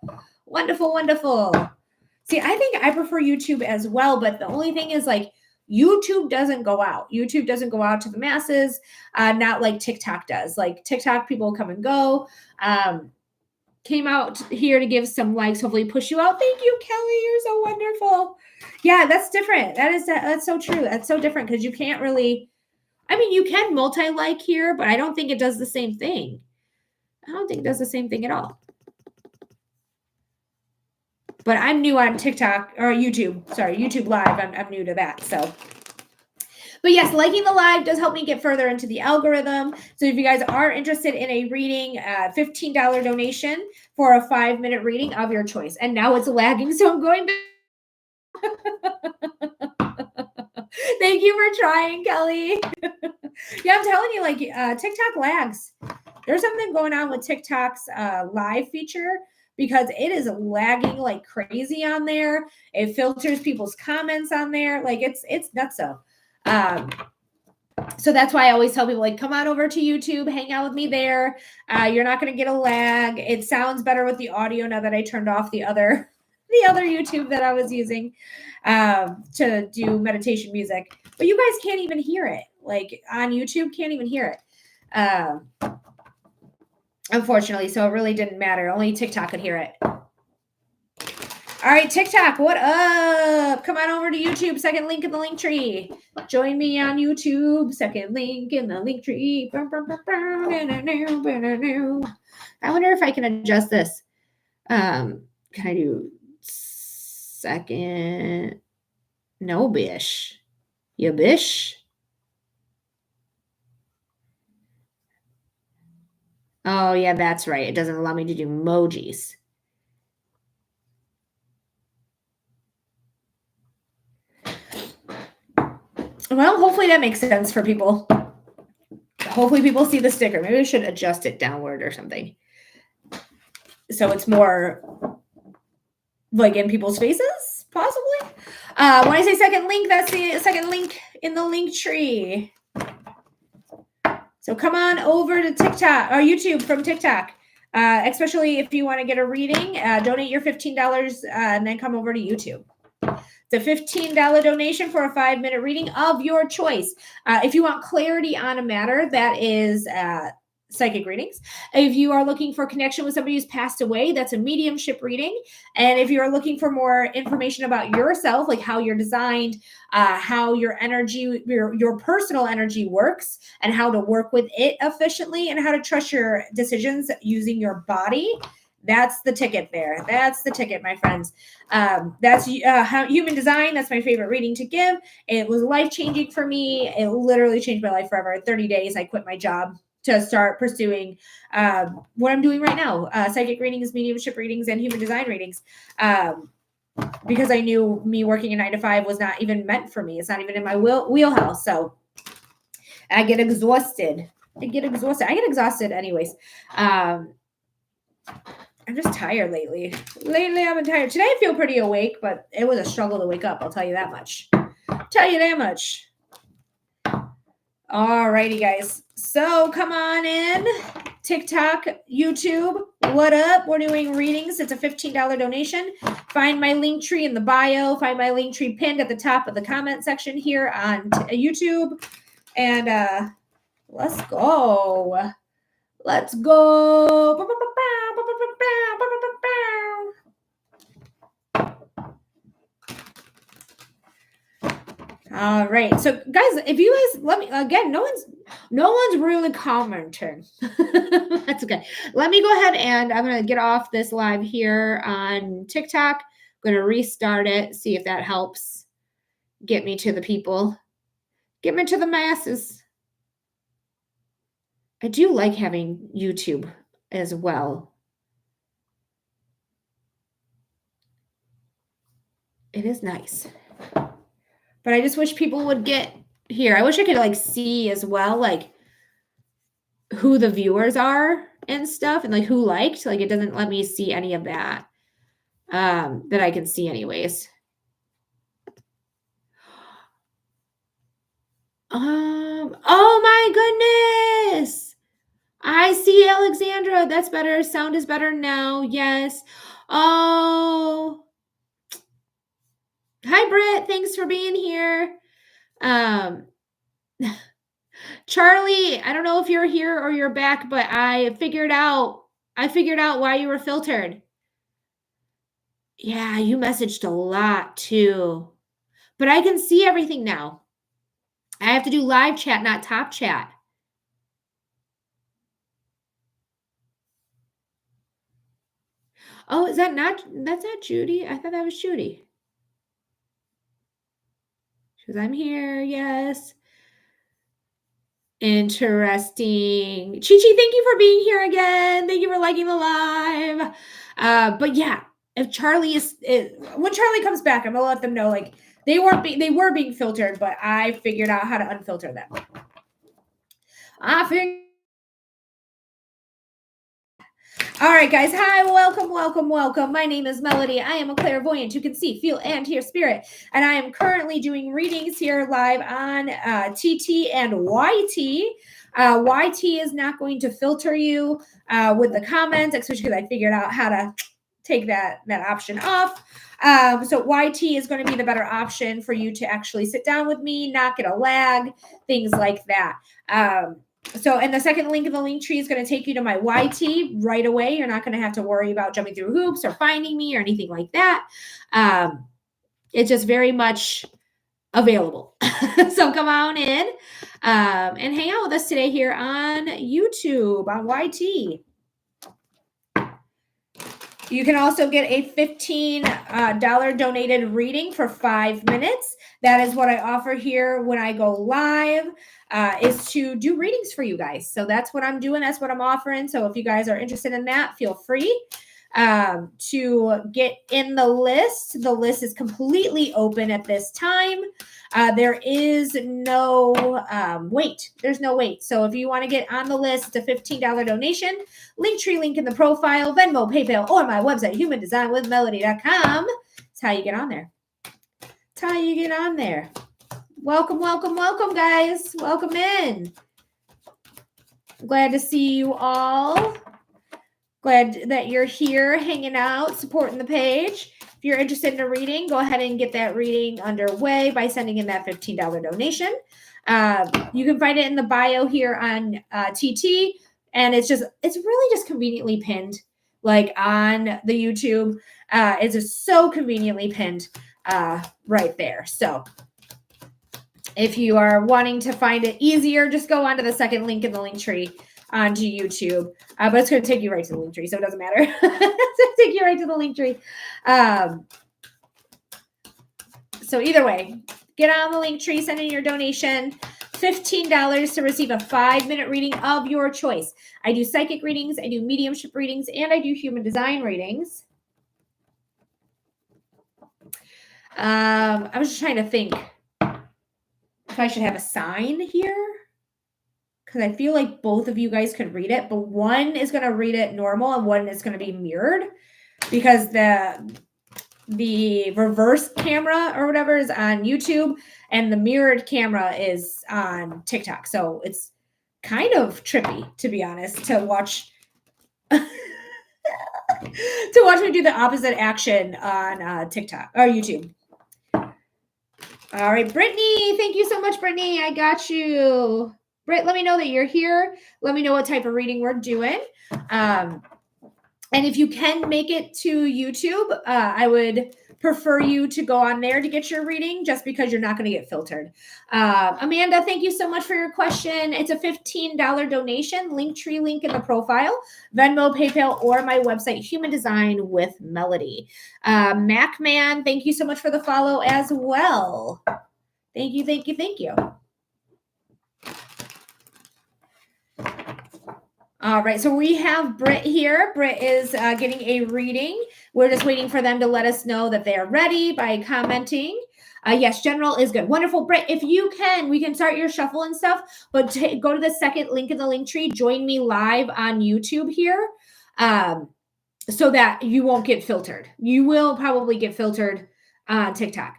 See, I think I prefer YouTube as well, but the only thing is, like, YouTube doesn't go out. YouTube doesn't go out to the masses, not like TikTok does. Like, TikTok, people come and go. Came out here to give some likes, hopefully push you out. Thank you, Kelly. You're so wonderful. Yeah, that's different. That's so true. That's so different because you can't really, I mean, you can multi-like here, but I don't think it does the same thing. I don't think it does the same thing at all. But I'm new on TikTok or YouTube. Sorry, YouTube Live. I'm new to that. So. But yes, liking the live does help me get further into the algorithm. So if you guys are interested in a reading, $15 donation for a 5-minute reading of your choice. And now it's lagging, so I'm going back. Thank you for trying, Kelly. Yeah, I'm telling you, like, TikTok lags. There's something going on with TikTok's live feature because it is lagging like crazy on there. It filters people's comments on there. Like it's nuts. So that's why I always tell people, like, come on over to YouTube, hang out with me there. You're not going to get a lag. It sounds better with the audio now that I turned off the other YouTube that I was using to do meditation music. But you guys can't even hear it. Like on YouTube, can't even hear it. Unfortunately, so it really didn't matter. Only TikTok could hear it. All right, TikTok, what up? Come on over to YouTube. Second link in the link tree. Join me on YouTube. Second link in the link tree. I wonder if I can adjust this. Can I do second? No, bish. You bish? Oh, yeah, that's right. It doesn't allow me to do emojis. Well, hopefully that makes sense for people. Hopefully people see the sticker. Maybe I should adjust it downward or something, so it's more like in people's faces, possibly. When I say second link, that's the second link in the link tree. So come on over to TikTok or YouTube from TikTok, especially if you want to get a reading. Donate your $15 and then come over to YouTube. It's a $15 donation for a 5-minute reading of your choice. If you want clarity on a matter, that is psychic readings. If you are looking for connection with somebody who's passed away, that's a mediumship reading. And if you're looking for more information about yourself, like how you're designed, how your energy, your personal energy works, and how to work with it efficiently, and how to trust your decisions using your body, that's the ticket there. That's the ticket, my friends. That's how human design. That's my favorite reading to give. It was life-changing for me. It literally changed my life forever. In 30 days, I quit my job to start pursuing what I'm doing right now. Psychic readings, mediumship readings, and human design readings. Because I knew me working a 9-to-5 was not even meant for me. It's not even in my wheelhouse. So I get exhausted. I get exhausted anyways. I'm just tired lately. Lately, I've been tired. Today, I feel pretty awake, but it was a struggle to wake up. I'll tell you that much. All righty, guys. So come on in. TikTok, YouTube. What up? We're doing readings. It's a $15 donation. Find my link tree in the bio. Find my link tree pinned at the top of the comment section here on YouTube. And let's go. Let's go. All right. So guys, if you guys let me again, no one's really commenting. That's okay. Let me go ahead and I'm going to get off this live here on TikTok. I'm going to restart it, see if that helps get me to the people. Get me to the masses. I do like having YouTube as well. It is nice. But I just wish people would get here. I wish I could like see as well, like who the viewers are and stuff, and like who liked. Like it doesn't let me see any of that that I can see anyways. Oh my goodness. I see Alexandra. That's better. Sound is better now. Yes. Oh. Hi, Britt. Thanks for being here. Charlie, I don't know if you're here or you're back, but I figured out why you were filtered. Yeah, you messaged a lot too. But I can see everything now. I have to do live chat, not top chat. Oh, that's not Judy? I thought that was Judy. Because I'm here, yes. Interesting. Chi-Chi, thank you for being here again. Thank you for liking the live. But yeah, if Charlie when Charlie comes back, I'm gonna let them know like they were being filtered, but I figured out how to unfilter them. All right, guys. Hi, welcome, welcome, welcome. My name is Melody. I am a clairvoyant who can see, feel, and hear spirit. And I am currently doing readings here live on TT and YT. YT is not going to filter you with the comments, especially because I figured out how to take that option off. So YT is going to be the better option for you to actually sit down with me, not get a lag, things like that. So, and the second link in the link tree is going to take you to my YT right away. You're not going to have to worry about jumping through hoops or finding me or anything like that. It's just very much available. So come on in and hang out with us today here on YouTube, on YT. You can also get a $15 donated reading for 5 minutes. That is what I offer here when I go live, is to do readings for you guys. So that's what I'm doing. That's what I'm offering. So if you guys are interested in that, feel free to get in the list. The list is completely open at this time. There is no wait. There's no wait. So if you want to get on the list, it's a $15 donation. Linktree link in the profile, Venmo, PayPal, or my website, humandesignwithmelody.com. That's how you get on there. That's how you get on there. Welcome, welcome, welcome, guys. Welcome in. Glad to see you all. Glad that you're here hanging out, supporting the page. If you're interested in a reading, go ahead and get that reading underway by sending in that $15 donation. You can find it in the bio here on TT, and it's really just conveniently pinned, like on the YouTube. It's just so conveniently pinned right there. So if you are wanting to find it easier, just go onto the second link in the link tree onto YouTube, but it's going to take you right to the link tree, so it doesn't matter. It's going to take you right to the link tree. So either way, get on the link tree, send in your donation. $15 to receive a 5-minute reading of your choice. I do psychic readings, I do mediumship readings, and I do human design readings. I was just trying to think if I should have a sign here, because I feel like both of you guys could read it, but one is going to read it normal and one is going to be mirrored, because the reverse camera or whatever is on YouTube and the mirrored camera is on TikTok. So it's kind of trippy, to be honest, to watch me do the opposite action on TikTok or YouTube. All right, Brittany, thank you so much, Brittany. I got you. Britt, let me know that you're here. Let me know what type of reading we're doing. And if you can make it to YouTube, I would prefer you to go on there to get your reading, just because you're not going to get filtered. Amanda, thank you so much for your question. It's a $15 donation. Linktree link in the profile, Venmo, PayPal, or my website, Human Design with Melody. Macman, thank you so much for the follow as well. Thank you, thank you, thank you. All right, so we have Britt here. Britt is getting a reading. We're just waiting for them to let us know that they are ready by commenting. Yes, general is good. Wonderful, Britt. If you can, we can start your shuffle and stuff, but go to the second link in the link tree. Join me live on YouTube here, so that you won't get filtered. You will probably get filtered on TikTok.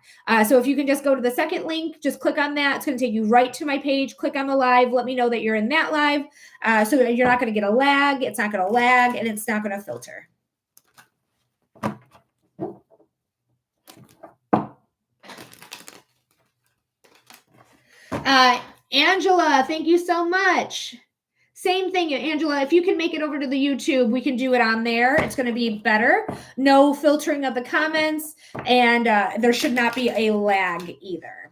So if you can just go to the second link, just click on that. It's going to take you right to my page. Click on the live. Let me know that you're in that live, so that you're not going to get a lag. It's not going to lag, and it's not going to filter. Angela, thank you so much. Same thing, Angela. If you can make it over to the YouTube, we can do it on there. It's going to be better. No filtering of the comments, and there should not be a lag either.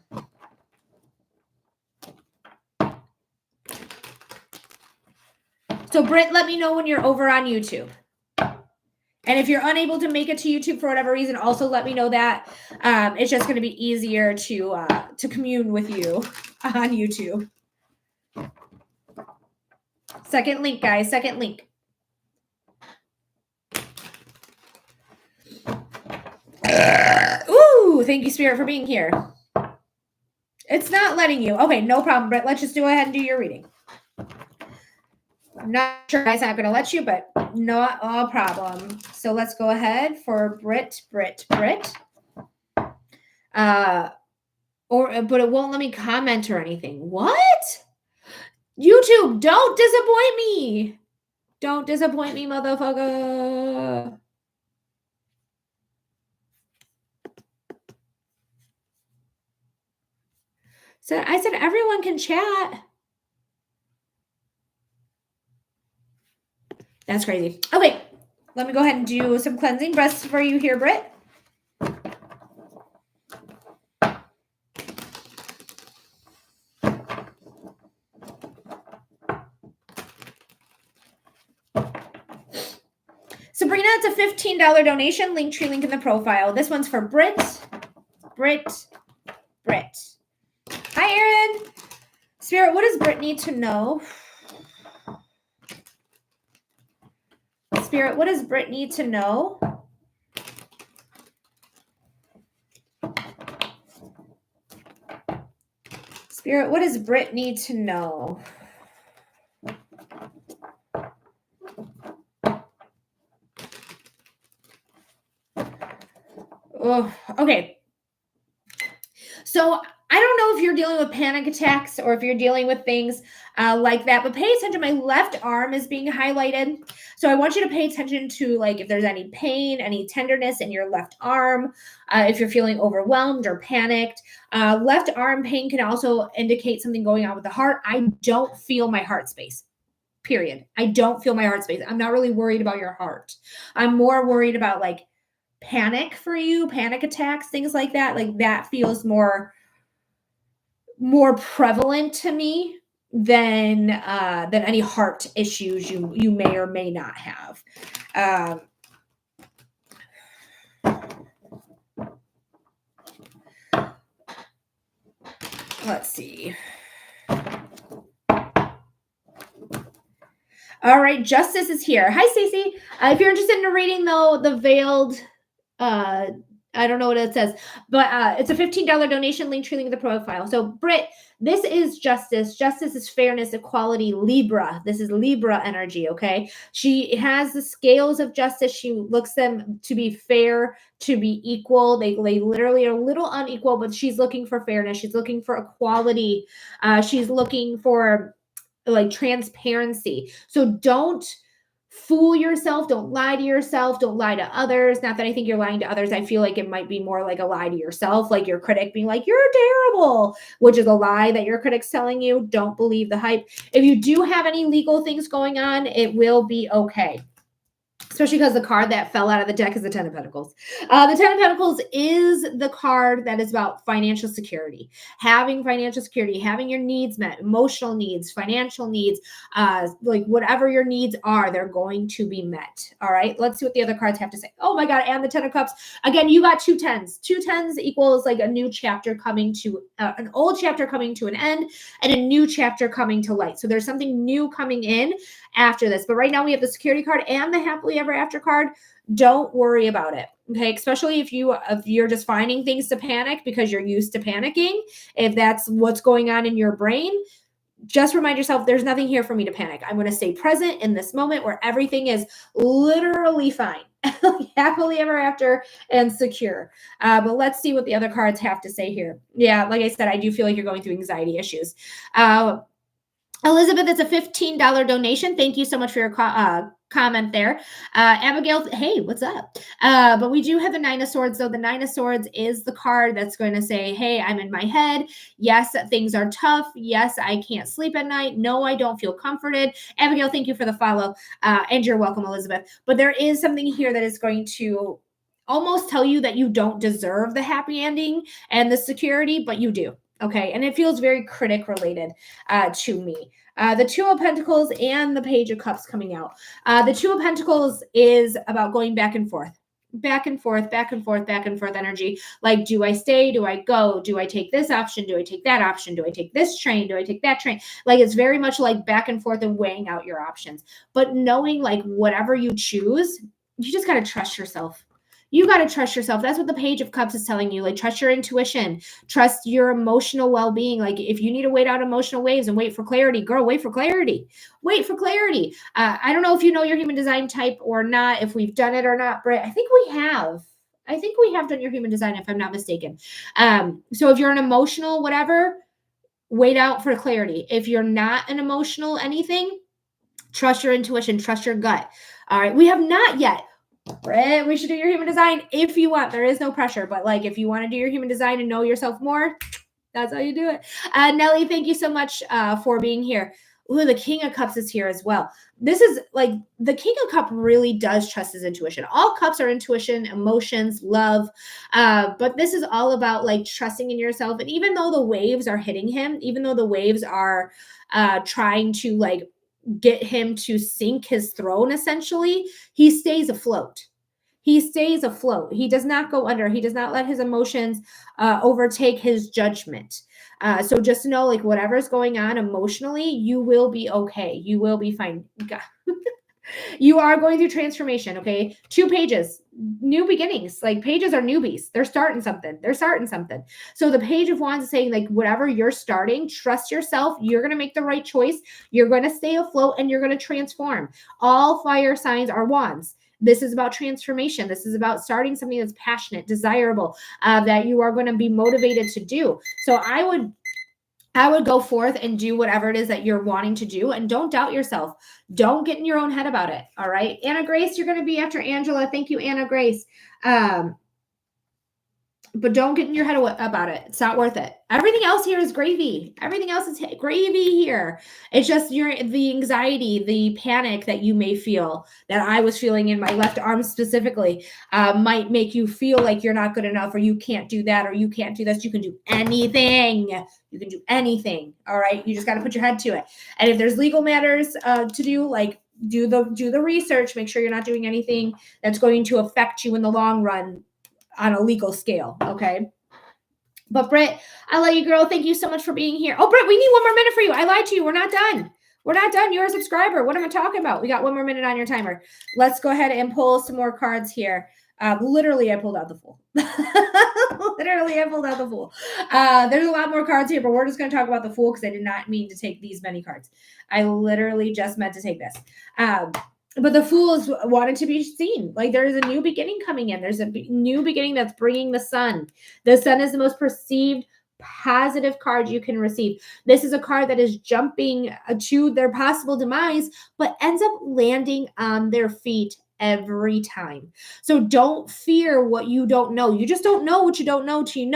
So, Britt, let me know when you're over on YouTube. And if you're unable to make it to YouTube for whatever reason, also let me know that. It's just going to be easier to commune with you on YouTube. Second link, guys. Second link. Ooh, thank you, Spirit, for being here. It's not letting you. Okay, no problem, Britt. Let's just go ahead and do your reading. I'm not sure I'm not going to let you, but not a problem. So let's go ahead for Brit. But it won't let me comment or anything. What? YouTube, don't disappoint me. Don't disappoint me, motherfucker. So I said everyone can chat. That's crazy. Okay, let me go ahead and do some cleansing breaths for you here, Britt. Sabrina, it's a $15 donation. Linktree link in the profile. This one's for Britt. Hi, Erin. Spirit, what does Britt need to know? Spirit, what does Britt need to know? Spirit, what does Britt need to know? Oh, okay. So I don't know if you're dealing with panic attacks or if you're dealing with things like that, but pay attention. My left arm is being highlighted. So I want you to pay attention to like if there's any pain, any tenderness in your left arm, if you're feeling overwhelmed or panicked. Left arm pain can also indicate something going on with the heart. I don't feel my heart space. Period. I don't feel my heart space. I'm not really worried about your heart. I'm more worried about like panic for you, panic attacks, things like that. Like that feels more prevalent to me than any heart issues you may or may not have. Let's see. All right, Justice is here. Hi, Stacey. If you're interested in reading though, the veiled, I don't know what it says, but it's a $15 donation. Linktree link in the profile. So Britt, this is Justice. Justice is fairness, equality, Libra. This is Libra energy, okay? She has the scales of justice. She looks them to be fair, to be equal. They literally are a little unequal, but she's looking for fairness. She's looking for equality. She's looking for like transparency. So don't fool yourself. Don't lie to yourself. Don't lie to others. Not that I think you're lying to others. I feel like it might be more like a lie to yourself, like your critic being like, you're terrible, which is a lie that your critic's telling you. Don't believe the hype. If you do have any legal things going on, it will be okay. Especially because the card that fell out of the deck is the Ten of Pentacles. The Ten of Pentacles is the card that is about financial security, having financial security, having your needs met, emotional needs, financial needs, like whatever your needs are, they're going to be met. All right, let's see what the other cards have to say. Oh my God, and the Ten of Cups. Again, you got two tens. Two tens equals like a new chapter coming to, an old chapter coming to an end and a new chapter coming to light. So there's something new coming in after this. But right now we have the security card and the happily ever after card. Don't worry about it. Okay. Especially if you're just finding things to panic because you're used to panicking. If that's what's going on in your brain, just remind yourself there's nothing here for me to panic. I'm going to stay present in this moment where everything is literally fine. Happily ever after and secure. But let's see what the other cards have to say here. Yeah, like I said, I do feel like you're going through anxiety issues. Elizabeth, it's a $15 donation. Thank you so much for your comment there. Abigail, hey, what's up? But we do have the Nine of Swords. So the Nine of Swords is the card that's going to say, hey, I'm in my head. Yes, things are tough. Yes, I can't sleep at night. No, I don't feel comforted. Abigail, thank you for the follow. And you're welcome, Elizabeth. But there is something here that is going to almost tell you that you don't deserve the happy ending and the security, but you do. Okay, and it feels very critic related to me. The Two of Pentacles and the Page of Cups coming out. The Two of Pentacles is about going back and forth energy. Like, do I stay? Do I go? Do I take this option? Do I take that option? Do I take this train? Do I take that train? Like, it's very much like back and forth and weighing out your options. But knowing like whatever you choose, you just got to trust yourself. You got to trust yourself. That's what the Page of Cups is telling you. Like, trust your intuition, trust your emotional well-being. Like, if you need to wait out emotional waves and wait for clarity, girl, wait for clarity. Wait for clarity. I don't know if you know your human design type or not, if we've done it or not, Britt. I think we have. I think we have done your human design, if I'm not mistaken. So if you're an emotional whatever, wait out for clarity. If you're not an emotional anything, trust your intuition, trust your gut. All right. We have not yet. Britt, we should do your human design if you want. There is no pressure, but like if you want to do your human design and know yourself more, that's how you do it. Nelly, thank you so much for being here. Ooh, the King of Cups is here as well. This is like the King of Cup really does trust his intuition. All cups are intuition, emotions, love. But this is all about like trusting in yourself. And even though the waves are hitting him, even though the waves are trying to like get him to sink his throne, essentially, he stays afloat. He stays afloat. He does not go under. He does not let his emotions overtake his judgment. So just know, like, whatever's going on emotionally, you will be okay. You will be fine. You are going through transformation, okay? 2 pages, new beginnings. Like, pages are newbies. They're starting something. They're starting something. So the Page of Wands is saying, like, whatever you're starting, trust yourself. You're going to make the right choice. You're going to stay afloat and you're going to transform. All fire signs are wands. This is about transformation. This is about starting something that's passionate, desirable, that you are going to be motivated to do. So I would go forth and do whatever it is that you're wanting to do, and don't doubt yourself. Don't get in your own head about it. All right. Anna Grace, you're going to be after Angela. Thank you, Anna Grace. But don't get in your head about it. It's not worth it. Everything else here is gravy. Everything else is gravy here. It's just the anxiety, the panic that you may feel, that I was feeling in my left arm specifically, might make you feel like you're not good enough, or you can't do that, or you can't do this. You can do anything. You can do anything. All right. You just got to put your head to it. And if there's legal matters to do, like, do the research. Make sure you're not doing anything that's going to affect you in the long run on a legal scale, okay? But Britt, I love you, girl. Thank you so much for being here. Oh, Britt, we need 1 more minute for you. I lied to you. We're not done. We're not done. You're a subscriber. What am I talking about? We got 1 more minute on your timer. Let's go ahead and pull some more cards here. Literally, I pulled out the Fool. Literally, I pulled out the Fool. There's a lot more cards here, but we're just going to talk about the Fool because I did not mean to take these many cards. I literally just meant to take this. But the Fool is wanted to be seen. Like, there's a new beginning coming in. There's a new beginning that's bringing the Sun. The Sun is the most perceived positive card you can receive. This is a card that is jumping to their possible demise, but ends up landing on their feet every time. So don't fear what you don't know. You just don't know what you don't know till you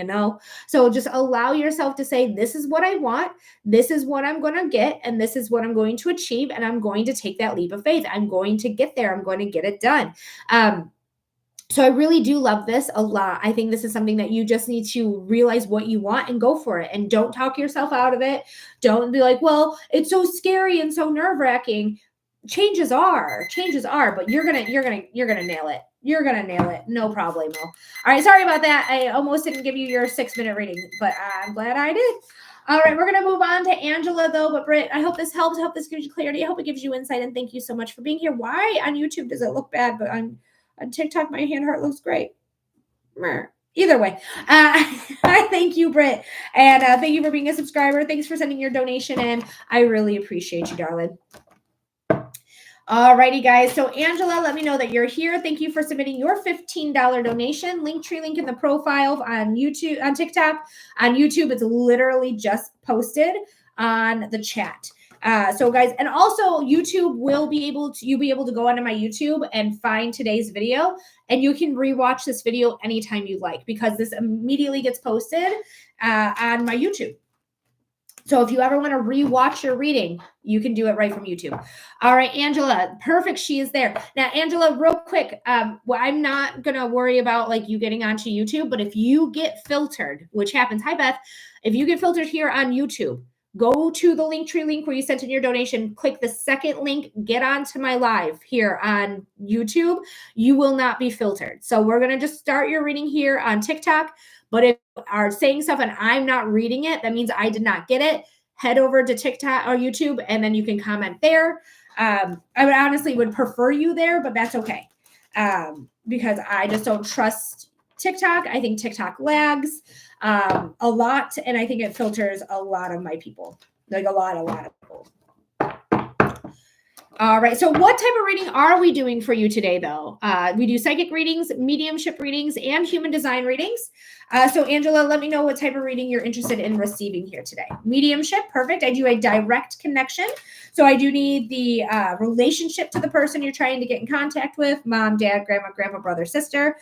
know. So just allow yourself to say, this is what I want, this is what I'm going to get, and this is what I'm going to achieve, and I'm going to take that leap of faith. I'm going to get there. I'm going to get it done. So I really do love this a lot. I think this is something that you just need to realize what you want and go for it. And don't talk yourself out of it. Don't be like, well, it's so scary and so nerve-wracking. Changes are, but you're gonna nail it. You're gonna nail it. No problemo. All right, sorry about that. I almost didn't give you your 6-minute reading, but I'm glad I did. All right, we're gonna move on to Angela though. But Britt, I hope this helps. I hope this gives you clarity. I hope it gives you insight. And thank you so much for being here. Why on YouTube does it look bad, but on TikTok my hand heart looks great? Either way, I thank you, Britt, and thank you for being a subscriber. Thanks for sending your donation in. I really appreciate you, darling. All righty, guys. So Angela, let me know that you're here. Thank you for submitting your $15 donation. Linktree link in the profile on YouTube, on TikTok. On YouTube, it's literally just posted on the chat. So guys, and also YouTube will be able to, you'll be able to go onto my YouTube and find today's video, and you can rewatch this video anytime you like, because this immediately gets posted on my YouTube. So if you ever want to rewatch your reading, you can do it right from YouTube. All right, Angela, perfect. She is there. Now, Angela, real quick, well, I'm not going to worry about like you getting onto YouTube, but if you get filtered, which happens, hi, Beth, if you get filtered here on YouTube, go to the Linktree link where you sent in your donation, click the second link, get onto my live here on YouTube. You will not be filtered. So we're going to just start your reading here on TikTok. But if you are saying stuff and I'm not reading it, that means I did not get it. Head over to TikTok or YouTube, and then you can comment there. I would honestly prefer you there, but that's okay. because I just don't trust TikTok. I think TikTok lags a lot, and I think it filters a lot of my people, like a lot of people. All right. So what type of reading are we doing for you today, though? We do psychic readings, mediumship readings, and human design readings. So Angela, let me know what type of reading you're interested in receiving here today. Mediumship, perfect. I do a direct connection. So I do need the relationship to the person you're trying to get in contact with, mom, dad, grandma, brother, sister.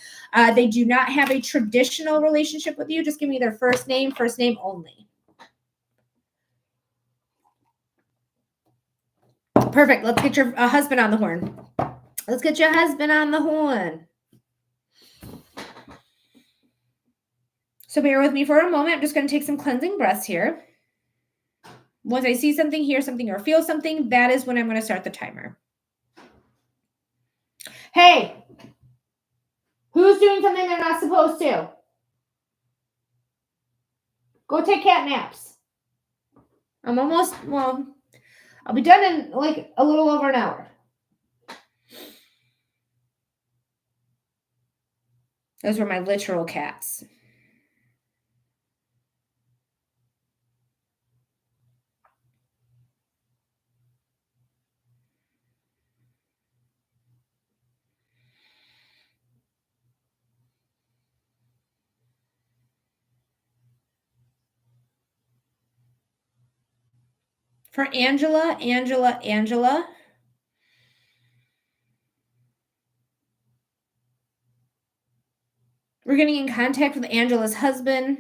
They do not have a traditional relationship with you. Just give me their first name only. Perfect. Let's get your husband on the horn. Let's get your husband on the horn. So bear with me for a moment. I'm just going to take some cleansing breaths here. Once I see something, hear something, or feel something, that is when I'm going to start the timer. Hey, who's doing something they're not supposed to? Go take cat naps. I'll be done in like a little over an hour. Those were my literal cats. For Angela. We're getting in contact with Angela's husband.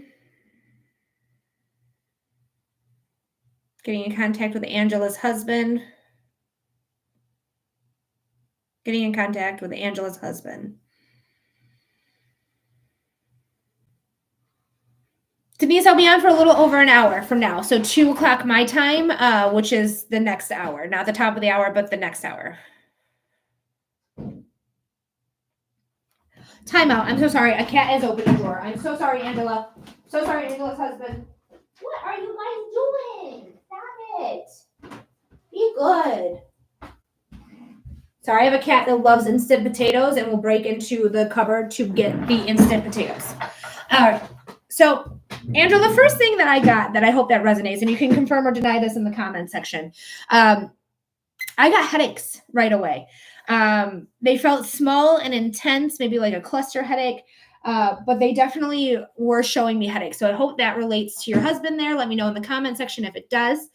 Getting in contact with Angela's husband. Getting in contact with Angela's husband. Denise, I'll be on for a little over an hour from now. So 2 o'clock my time, which is the next hour. Not the top of the hour, but the next hour. Timeout. I'm so sorry. A cat has opened the door. I'm so sorry, Angela. So sorry, Angela's husband. What are you guys doing? Stop it. Be good. Sorry, I have a cat that loves instant potatoes and will break into the cupboard to get the instant potatoes. All right. So, Angela, the first thing that I got that I hope that resonates, and you can confirm or deny this in the comment section. I got headaches right away. They felt small and intense, maybe like a cluster headache, but they definitely were showing me headaches. So I hope that relates to your husband there. Let me know in the comment section if it does.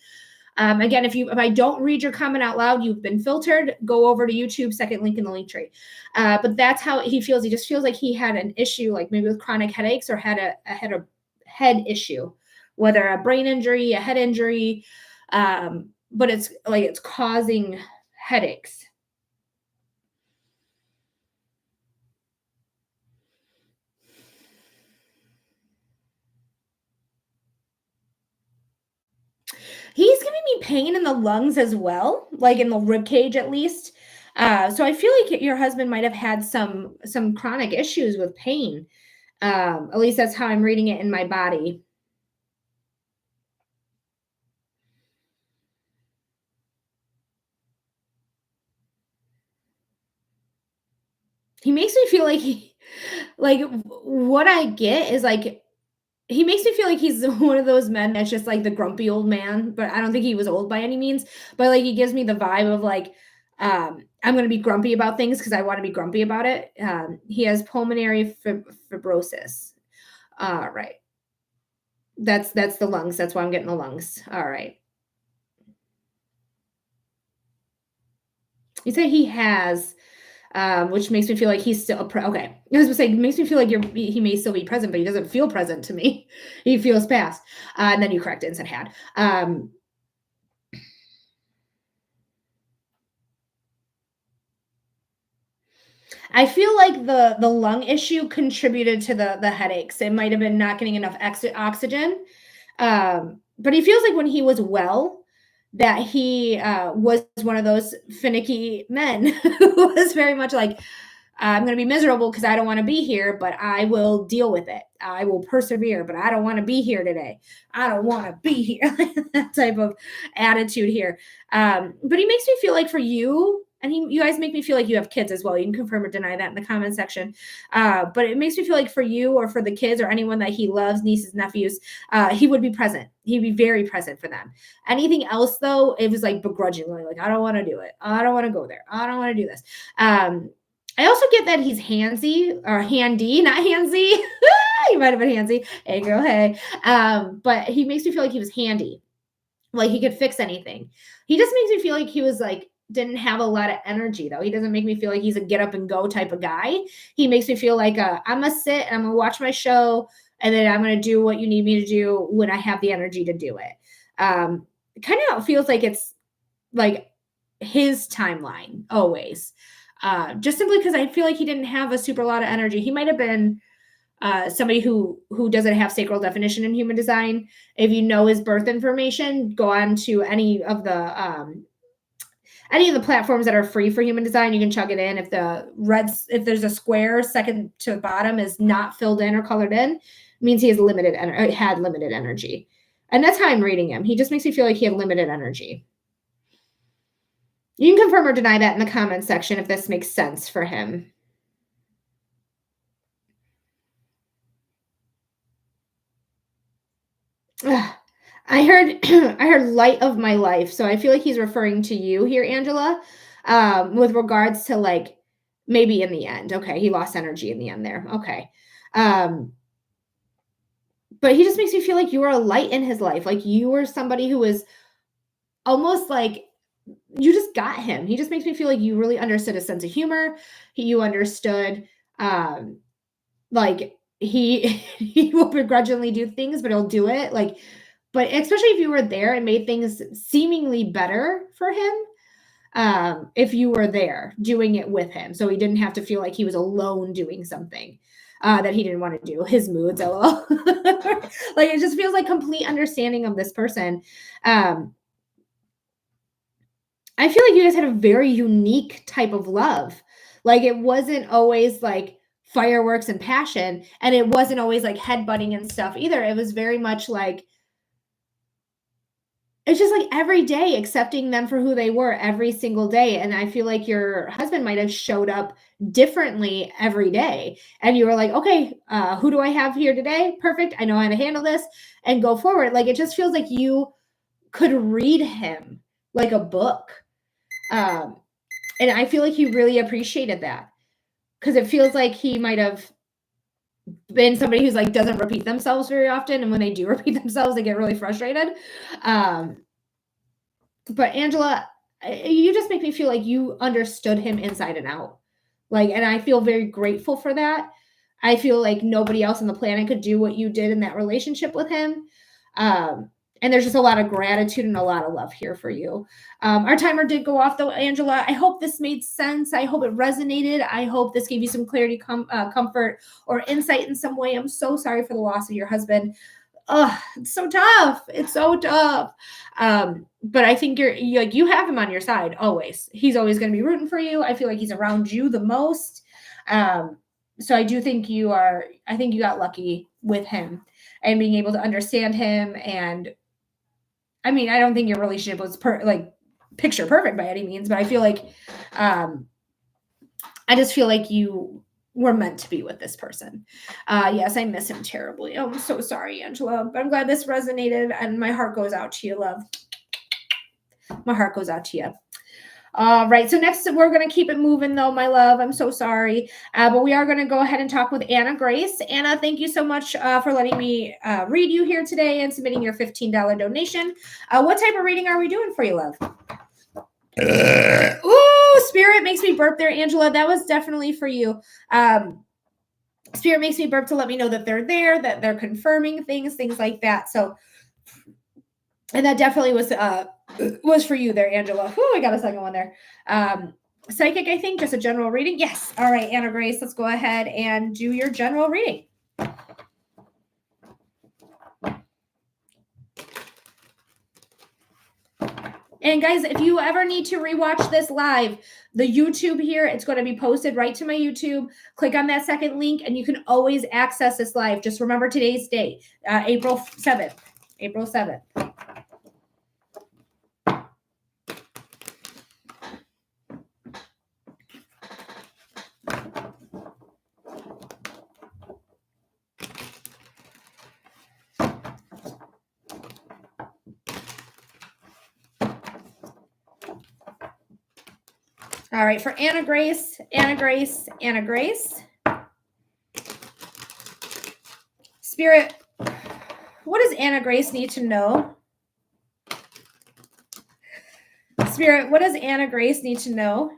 Again, if I don't read your comment out loud, you've been filtered. Go over to YouTube, second link in the link tree. But that's how he feels. He just feels like he had an issue, like maybe with chronic headaches, or had a head issue, whether a brain injury, a head injury, but it's causing headaches. He's giving me pain in the lungs as well, like in the rib cage at least. So I feel like your husband might have had some chronic issues with pain. At least that's how I'm reading it in my body. He makes me feel like what I get is like, he makes me feel like he's one of those men that's just like the grumpy old man, but I don't think he was old by any means. But like, he gives me the vibe of like, I'm going to be grumpy about things because I want to be grumpy about it. He has pulmonary fibrosis. All right. That's the lungs. That's why I'm getting the lungs. All right. You say he has, which makes me feel like he's still okay. I was gonna say, makes me feel like he may still be present, but he doesn't feel present to me. He feels past. And then you corrected and said had. I feel like the lung issue contributed to the headaches. It might have been not getting enough oxygen. But he feels like when he was well, that he was one of those finicky men who was very much like, I'm going to be miserable because I don't want to be here, but I will deal with it. I will persevere, but I don't want to be here today. I don't want to be here. That type of attitude here. But he makes me feel like for you, and you guys make me feel like you have kids as well. You can confirm or deny that in the comment section. But it makes me feel like for you or for the kids or anyone that he loves, nieces, nephews, he would be present. He'd be very present for them. Anything else though, it was like begrudgingly, like, I don't want to do it. I don't want to go there. I don't want to do this. I also get that he's handsy or handy, not handsy. He might have been handsy. Hey girl, hey. But he makes me feel like he was handy. Like he could fix anything. He just makes me feel like he was like, didn't have a lot of energy though. He doesn't make me feel like he's a get up and go type of guy. He makes me feel like I'm gonna sit and I'm gonna watch my show and then I'm gonna do what you need me to do when I have the energy to do it. It kind of feels like it's like his timeline always. Just simply because I feel like he didn't have a super lot of energy. He might have been somebody who doesn't have sacral definition in human design. If you know his birth information, go on to any of the platforms that are free for human design. You can chug it in. If there's a square second to the bottom is not filled in or colored in, means he has had limited energy. And that's how I'm reading him. He just makes me feel like he had limited energy. You can confirm or deny that in the comments section if this makes sense for him. I heard light of my life. So I feel like he's referring to you here, Angela, with regards to like maybe in the end. Okay. He lost energy in the end there. Okay. But he just makes me feel like you were a light in his life. Like you were somebody who was almost like you just got him. He just makes me feel like you really understood his sense of humor. You understood, like he will begrudgingly do things, but he'll do it. Like, but especially if you were there and made things seemingly better for him, if you were there doing it with him, so he didn't have to feel like he was alone doing something that he didn't want to do. His moods, lol. Like it just feels like complete understanding of this person. I feel like you guys had a very unique type of love. Like it wasn't always like fireworks and passion, and it wasn't always like headbutting and stuff either. It was very much like it's just like every day accepting them for who they were every single day. And I feel like your husband might have showed up differently every day. And you were like, okay, who do I have here today? Perfect. I know how to handle this and go forward. Like it just feels like you could read him like a book. And I feel like he really appreciated that because it feels like he might have been somebody who's like doesn't repeat themselves very often, and when they do repeat themselves, they get really frustrated. But Angela, you just make me feel like you understood him inside and out. Like, and I feel very grateful for that. I feel like nobody else on the planet could do what you did in that relationship with him. And there's just a lot of gratitude and a lot of love here for you. Our timer did go off though, Angela. I hope this made sense. I hope it resonated. I hope this gave you some clarity, comfort, or insight in some way. I'm so sorry for the loss of your husband. Oh, it's so tough. It's so tough. But I think you have him on your side always. He's always going to be rooting for you. I feel like he's around you the most. So I do think I think you got lucky with him and being able to understand him. And I mean, I don't think your relationship was picture perfect by any means, but I feel like, I just feel like you were meant to be with this person. Yes, I miss him terribly. Oh, I'm so sorry, Angela, but I'm glad this resonated and my heart goes out to you, love. My heart goes out to you. All right. So next we're going to keep it moving though, my love. I'm so sorry. But we are going to go ahead and talk with Anna Grace. Anna, thank you so much for letting me read you here today and submitting your $15 donation. What type of reading are we doing for you, love? Ooh, Spirit makes me burp there, Angela. That was definitely for you. Spirit makes me burp to let me know that they're there, that they're confirming things like that. So, and that definitely was for you there, Angela. Whew, I got a second one there. Psychic, I think, just a general reading. Yes. All right, Anna Grace, let's go ahead and do your general reading. And guys, if you ever need to rewatch this live, the YouTube here, it's going to be posted right to my YouTube. Click on that second link and you can always access this live. Just remember today's date, April 7th. April 7th. All right, for Anna Grace, Anna Grace, Anna Grace. Spirit, what does Anna Grace need to know? Spirit, what does Anna Grace need to know?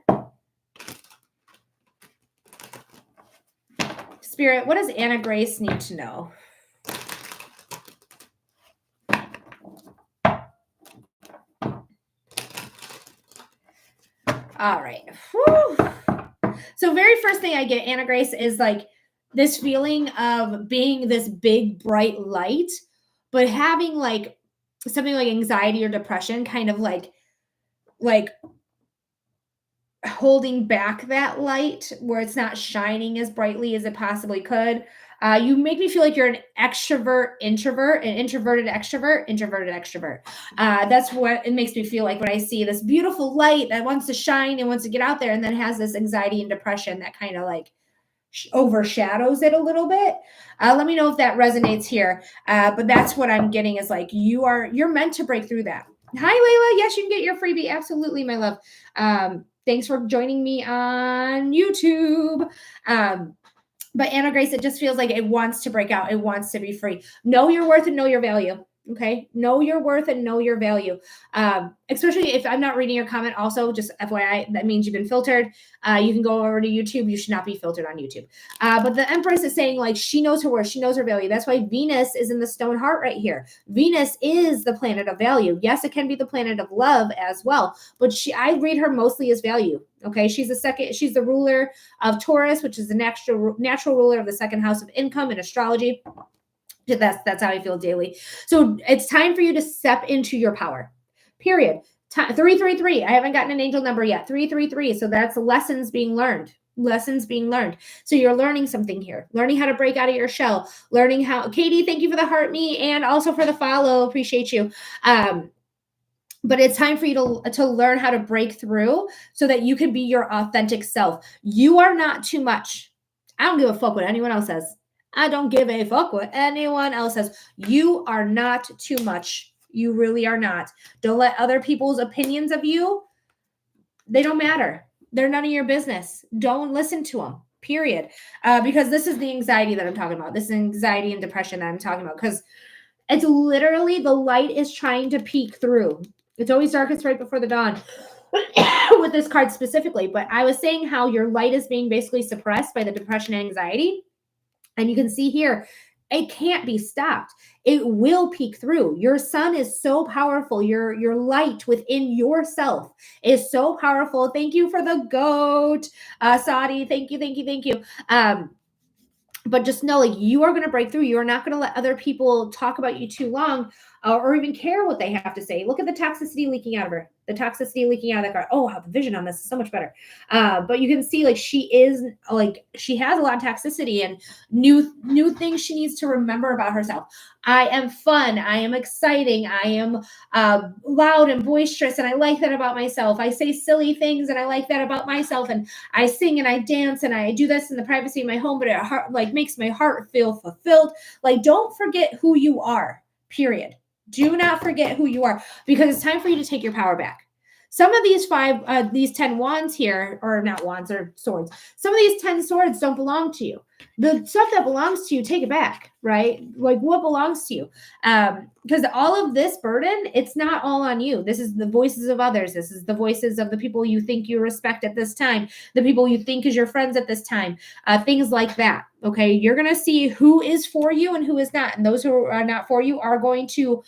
Spirit, what does Anna Grace need to know? All right. Whew. So very first thing I get, Anna Grace, is like this feeling of being this big, bright light, but having like something like anxiety or depression kind of like holding back that light where it's not shining as brightly as it possibly could. You make me feel like you're an extrovert, introvert, an introverted extrovert, introverted extrovert. That's what it makes me feel like when I see this beautiful light that wants to shine and wants to get out there, and then has this anxiety and depression that kind of like overshadows it a little bit. Let me know if that resonates here. But that's what I'm getting is like you're meant to break through that. Hi, Layla. Yes, you can get your freebie. Absolutely, my love. Thanks for joining me on YouTube. But Anna Grace, it just feels like it wants to break out. It wants to be free. Know your worth and know your value. Okay. Know your worth and know your value. Especially if I'm not reading your comment, also just FYI, that means you've been filtered. You can go over to YouTube. You should not be filtered on YouTube. But the Empress is saying like, she knows her worth. She knows her value. That's why Venus is in the stone heart right here. Venus is the planet of value. Yes, it can be the planet of love as well, but I read her mostly as value. Okay. She's the ruler of Taurus, which is the natural ruler of the second house of income in astrology. That's how I feel daily. So it's time for you to step into your power. Period. 333. I haven't gotten an angel number yet. 333. So that's lessons being learned. Lessons being learned. So you're learning something here. Learning how to break out of your shell. Learning how. Katie, thank you for the heart me and also for the follow. Appreciate you. But it's time for you to learn how to break through so that you can be your authentic self. You are not too much. I don't give a fuck what anyone else says. I don't give a fuck what anyone else says. You are not too much. You really are not. Don't let other people's opinions of you, they don't matter. They're none of your business. Don't listen to them, period. Because this is the anxiety that I'm talking about. This is anxiety and depression that I'm talking about. Because it's literally the light is trying to peek through. It's always darkest right before the dawn. With this card specifically. But I was saying how your light is being basically suppressed by the depression and anxiety. And you can see here, it can't be stopped. It will peek through. Your sun is so powerful. Your light within yourself is so powerful. Thank you for the goat, Sadi. Thank you. But just know, like, you are going to break through. You are not going to let other people talk about you too long or even care what they have to say. Look at the toxicity leaking out of her. The toxicity leaking out of that card. Oh, the vision on this is so much better. But you can see, like, she has a lot of toxicity and new things she needs to remember about herself. I am fun. I am exciting. I am loud and boisterous, and I like that about myself. I say silly things, and I like that about myself. And I sing and I dance, and I do this in the privacy of my home, but it makes my heart feel fulfilled. Like, don't forget who you are. Period. Do not forget who you are, because it's time for you to take your power back. Some of these 10 wands here, or not wands, or swords. Some of these 10 swords don't belong to you. The stuff that belongs to you, take it back, right? Like, what belongs to you? Because all of this burden, it's not all on you. This is the voices of others. This is the voices of the people you think you respect at this time, the people you think is your friends at this time, things like that. Okay, you're going to see who is for you and who is not. And those who are not for you are going to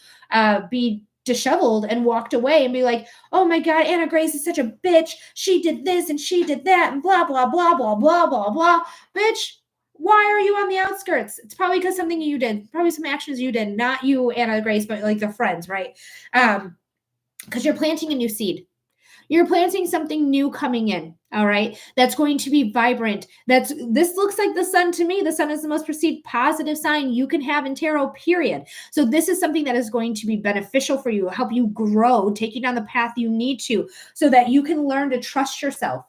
be disheveled and walked away and be like, oh my God, Anna Grace is such a bitch. She did this and she did that and blah, blah, blah, blah, blah, blah, blah. Bitch, why are you on the outskirts? It's probably because something you did, probably some actions you did, not you, Anna Grace, but like the friends, right? Because you're planting a new seed. You're planting something new coming in, all right? That's going to be vibrant. This looks like the sun to me. The sun is the most perceived positive sign you can have in tarot, period. So this is something that is going to be beneficial for you, help you grow, take you down the path you need to, so that you can learn to trust yourself.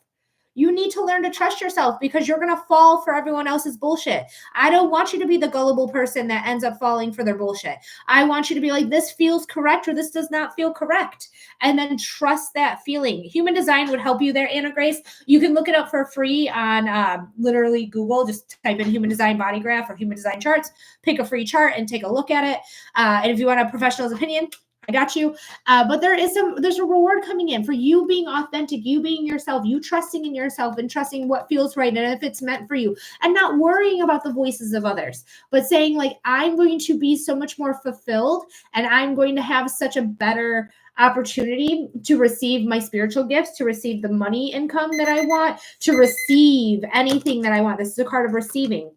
You need to learn to trust yourself because you're going to fall for everyone else's bullshit. I don't want you to be the gullible person that ends up falling for their bullshit. I want you to be like, this feels correct or this does not feel correct. And then trust that feeling. Human design would help you there, Anna Grace. You can look it up for free on literally Google. Just type in human design body graph or human design charts, pick a free chart and take a look at it. And if you want a professional's opinion, I got you. But there's a reward coming in for you being authentic, you being yourself, you trusting in yourself and trusting what feels right and if it's meant for you and not worrying about the voices of others, but saying like, I'm going to be so much more fulfilled and I'm going to have such a better opportunity to receive my spiritual gifts, to receive the money income that I want, to receive anything that I want. This is a card of receiving.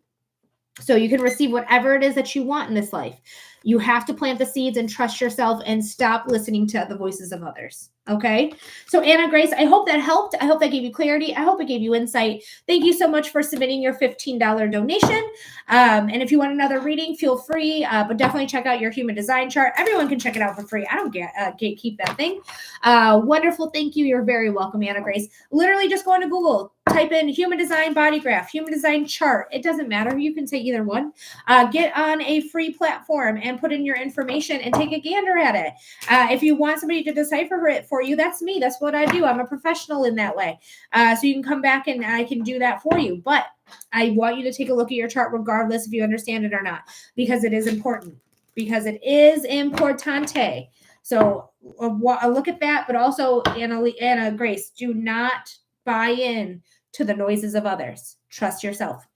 So you can receive whatever it is that you want in this life. You have to plant the seeds and trust yourself and stop listening to the voices of others. Okay. So Anna Grace, I hope that helped. I hope that gave you clarity. I hope it gave you insight. Thank you so much for submitting your $15 donation. And if you want another reading, feel free, but definitely check out your human design chart. Everyone can check it out for free. I don't gatekeep that thing. Wonderful. Thank you. You're very welcome, Anna Grace. Literally just go into Google, type in human design body graph, human design chart. It doesn't matter. You can say either one. Get on a free platform and put in your information and take a gander at it. If you want somebody to decipher it for you, that's me. That's what I do. I'm a professional in that way. So you can come back and I can do that for you. But I want you to take a look at your chart regardless if you understand it or not, because it is important. Because it is importante. So look at that. But also, Anna Grace, do not buy in to the noises of others. Trust yourself.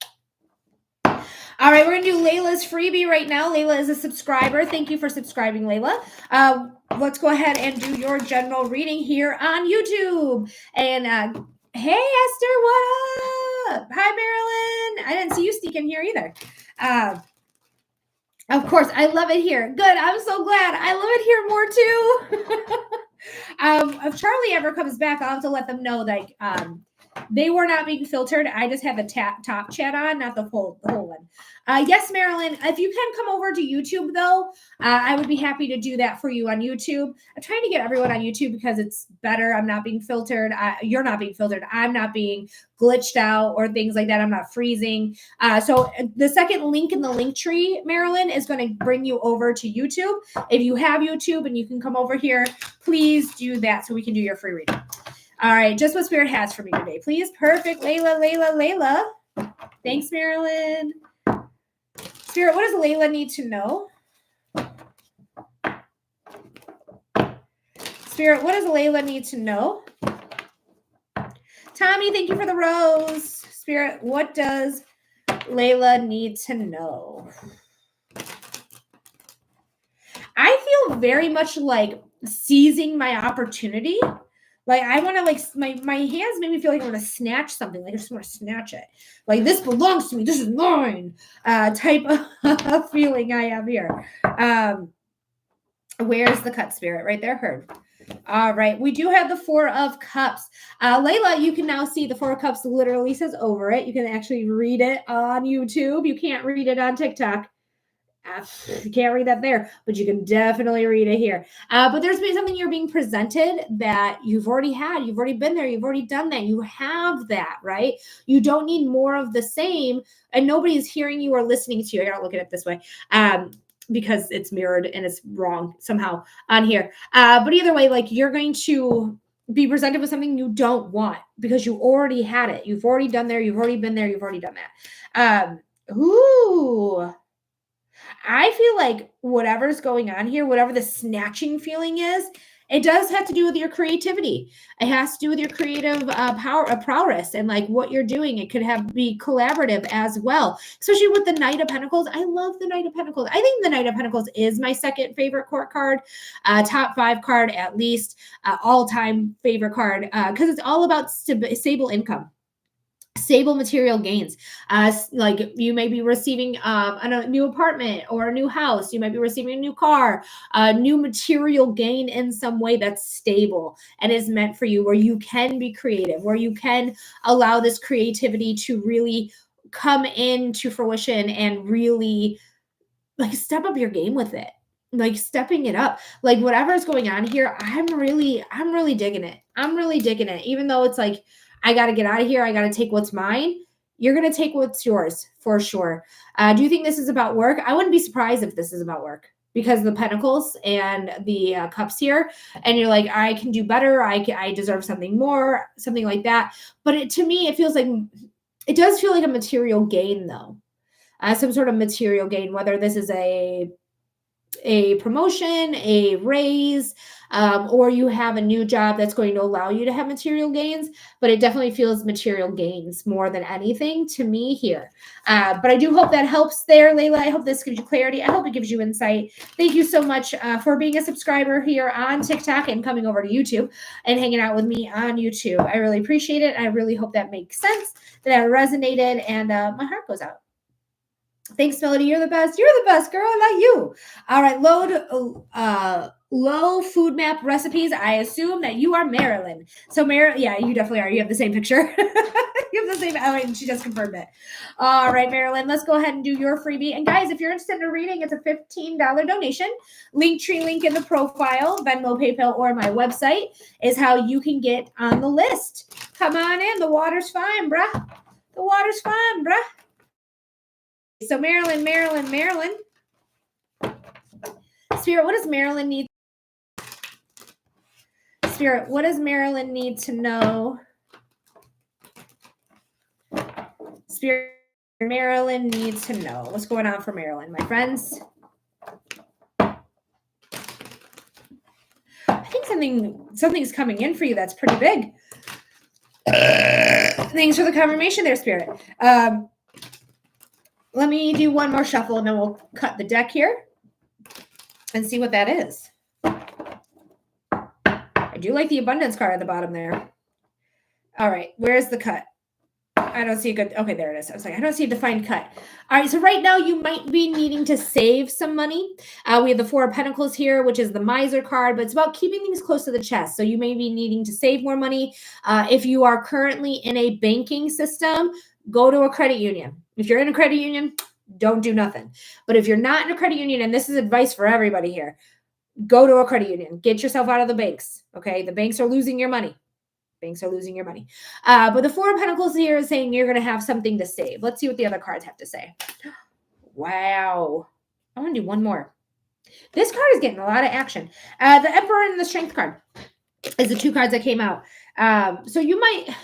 All right, we're going to do Layla's freebie right now. Layla is a subscriber. Thank you for subscribing, Layla. Let's go ahead and do your general reading here on YouTube. And hey, Esther, what up? Hi, Marilyn. I didn't see you sneak in here either. Of course, I love it here. Good. I'm so glad. I love it here more too. If Charlie ever comes back, I'll have to let them know that they were not being filtered. I just had the top chat on, not the whole one. Yes, Marilyn, if you can come over to YouTube, though, I would be happy to do that for you on YouTube. I'm trying to get everyone on YouTube because it's better. I'm not being filtered. You're not being filtered. I'm not being glitched out or things like that. I'm not freezing. So the second link in the link tree, Marilyn, is going to bring you over to YouTube. If you have YouTube and you can come over here, please do that so we can do your free reading. All right, just what Spirit has for me today, please. Perfect. Layla. Thanks, Marilyn. Spirit, what does Layla need to know? Spirit, what does Layla need to know? Tommy, thank you for the rose. Spirit, what does Layla need to know? I feel very much like seizing my opportunity. Like I want to my hands make me feel like I want to snatch something. Like I just want to snatch it. Like this belongs to me. This is mine. Type of feeling I have here. Where's the cut, Spirit? Right there, heard. All right. We do have the Four of Cups. Layla, you can now see the Four of Cups literally says over it. You can actually read it on YouTube. You can't read it on TikTok. You can't read that there, but you can definitely read it here. But there's been something you're being presented that you've already had. You've already been there. You've already done that. You have that, right? You don't need more of the same, and nobody's hearing you or listening to you. I gotta look at it this way. Because it's mirrored and it's wrong somehow on here. But either way, like you're going to be presented with something you don't want because you already had it. You've already done there. You've already been there. You've already done that. I feel like whatever's going on here, whatever the snatching feeling is, it does have to do with your creativity. It has to do with your creative prowess and like what you're doing. It could be collaborative as well, especially with the Knight of Pentacles. I love the Knight of Pentacles. I think the Knight of Pentacles is my second favorite court card, top 5 card at least, all-time favorite card because it's all about stable income. Stable material gains. Like you may be receiving a new apartment or a new house. You might be receiving a new car, a new material gain in some way that's stable and is meant for you, where you can be creative, where you can allow this creativity to really come into fruition and really like step up your game with it. Like stepping it up, like whatever's going on here, I'm really digging it. I'm really digging it, even though it's like, I got to get out of here. I got to take what's mine. You're going to take what's yours for sure. Do you think this is about work? I wouldn't be surprised if this is about work because of the pentacles and the cups here. And you're like, I can do better. I deserve something more, something like that. But to me, it feels like, it does feel like a material gain though. Some sort of material gain, whether this is a promotion, a raise, or you have a new job that's going to allow you to have material gains, but it definitely feels material gains more than anything to me here. But I do hope that helps there, Layla. I hope this gives you clarity. I hope it gives you insight. Thank you so much for being a subscriber here on TikTok and coming over to YouTube and hanging out with me on YouTube. I really appreciate it. I really hope that makes sense, that it resonated, and my heart goes out. Thanks, Melody. You're the best. You're the best, girl. I like you. All right. Low food map recipes. I assume that you are Marilyn. So yeah, you definitely are. You have the same picture. You have the same. Oh, she just confirmed it. All right, Marilyn, let's go ahead and do your freebie. And guys, if you're interested in a reading, it's a $15 donation. Linktree link in the profile, Venmo, PayPal, or my website is how you can get on the list. Come on in. The water's fine, bruh. The water's fine, bruh. So Marilyn. Spirit, what does Marilyn need? Spirit, what does Marilyn need to know? Spirit, Marilyn needs to know. What's going on for Marilyn, my friends? I think something's coming in for you that's pretty big. Thanks for the confirmation there, Spirit. Let me do one more shuffle and then we'll cut the deck here and see what that is. I do like the abundance card at the bottom there. All right, where's the cut? I don't see a good, okay, there it is. I was like, I don't see a defined cut. All right, so right now you might be needing to save some money. We have the Four of Pentacles here, which is the miser card, but it's about keeping things close to the chest. So you may be needing to save more money. If you are currently in a banking system, go to a credit union. If you're in a credit union, don't do nothing. But if you're not in a credit union, and this is advice for everybody here, go to a credit union. Get yourself out of the banks, okay? The banks are losing your money. Banks are losing your money. But the Four of Pentacles here is saying you're going to have something to save. Let's see what the other cards have to say. Wow. I want to do one more. This card is getting a lot of action. The Emperor and the Strength card is the two cards that came out. So you might...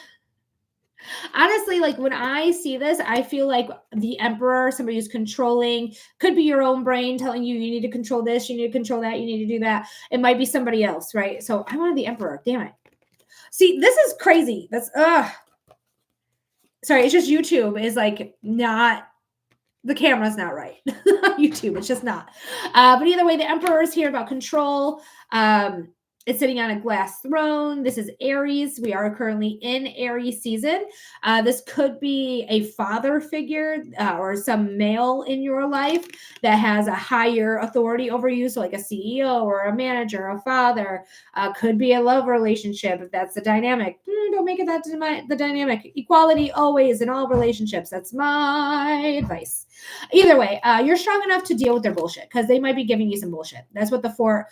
Honestly, like when I see this, I feel like the Emperor, somebody who's controlling, could be your own brain telling you, you need to control this, you need to control that, you need to do that. It might be somebody else, right? So I wanted the Emperor. Damn it. See, this is crazy. That's, sorry, it's just YouTube is like not, the camera's not right. YouTube, it's just not. But either way, the Emperor is here about control. It's sitting on a glass throne. This is Aries. We are currently in Aries season. This could be a father figure or some male in your life that has a higher authority over you. So like a CEO or a manager, a father. Could be a love relationship if that's the dynamic. Don't make it that the dynamic. Equality always in all relationships. That's my advice. Either way, you're strong enough to deal with their bullshit because they might be giving you some bullshit. That's what the Four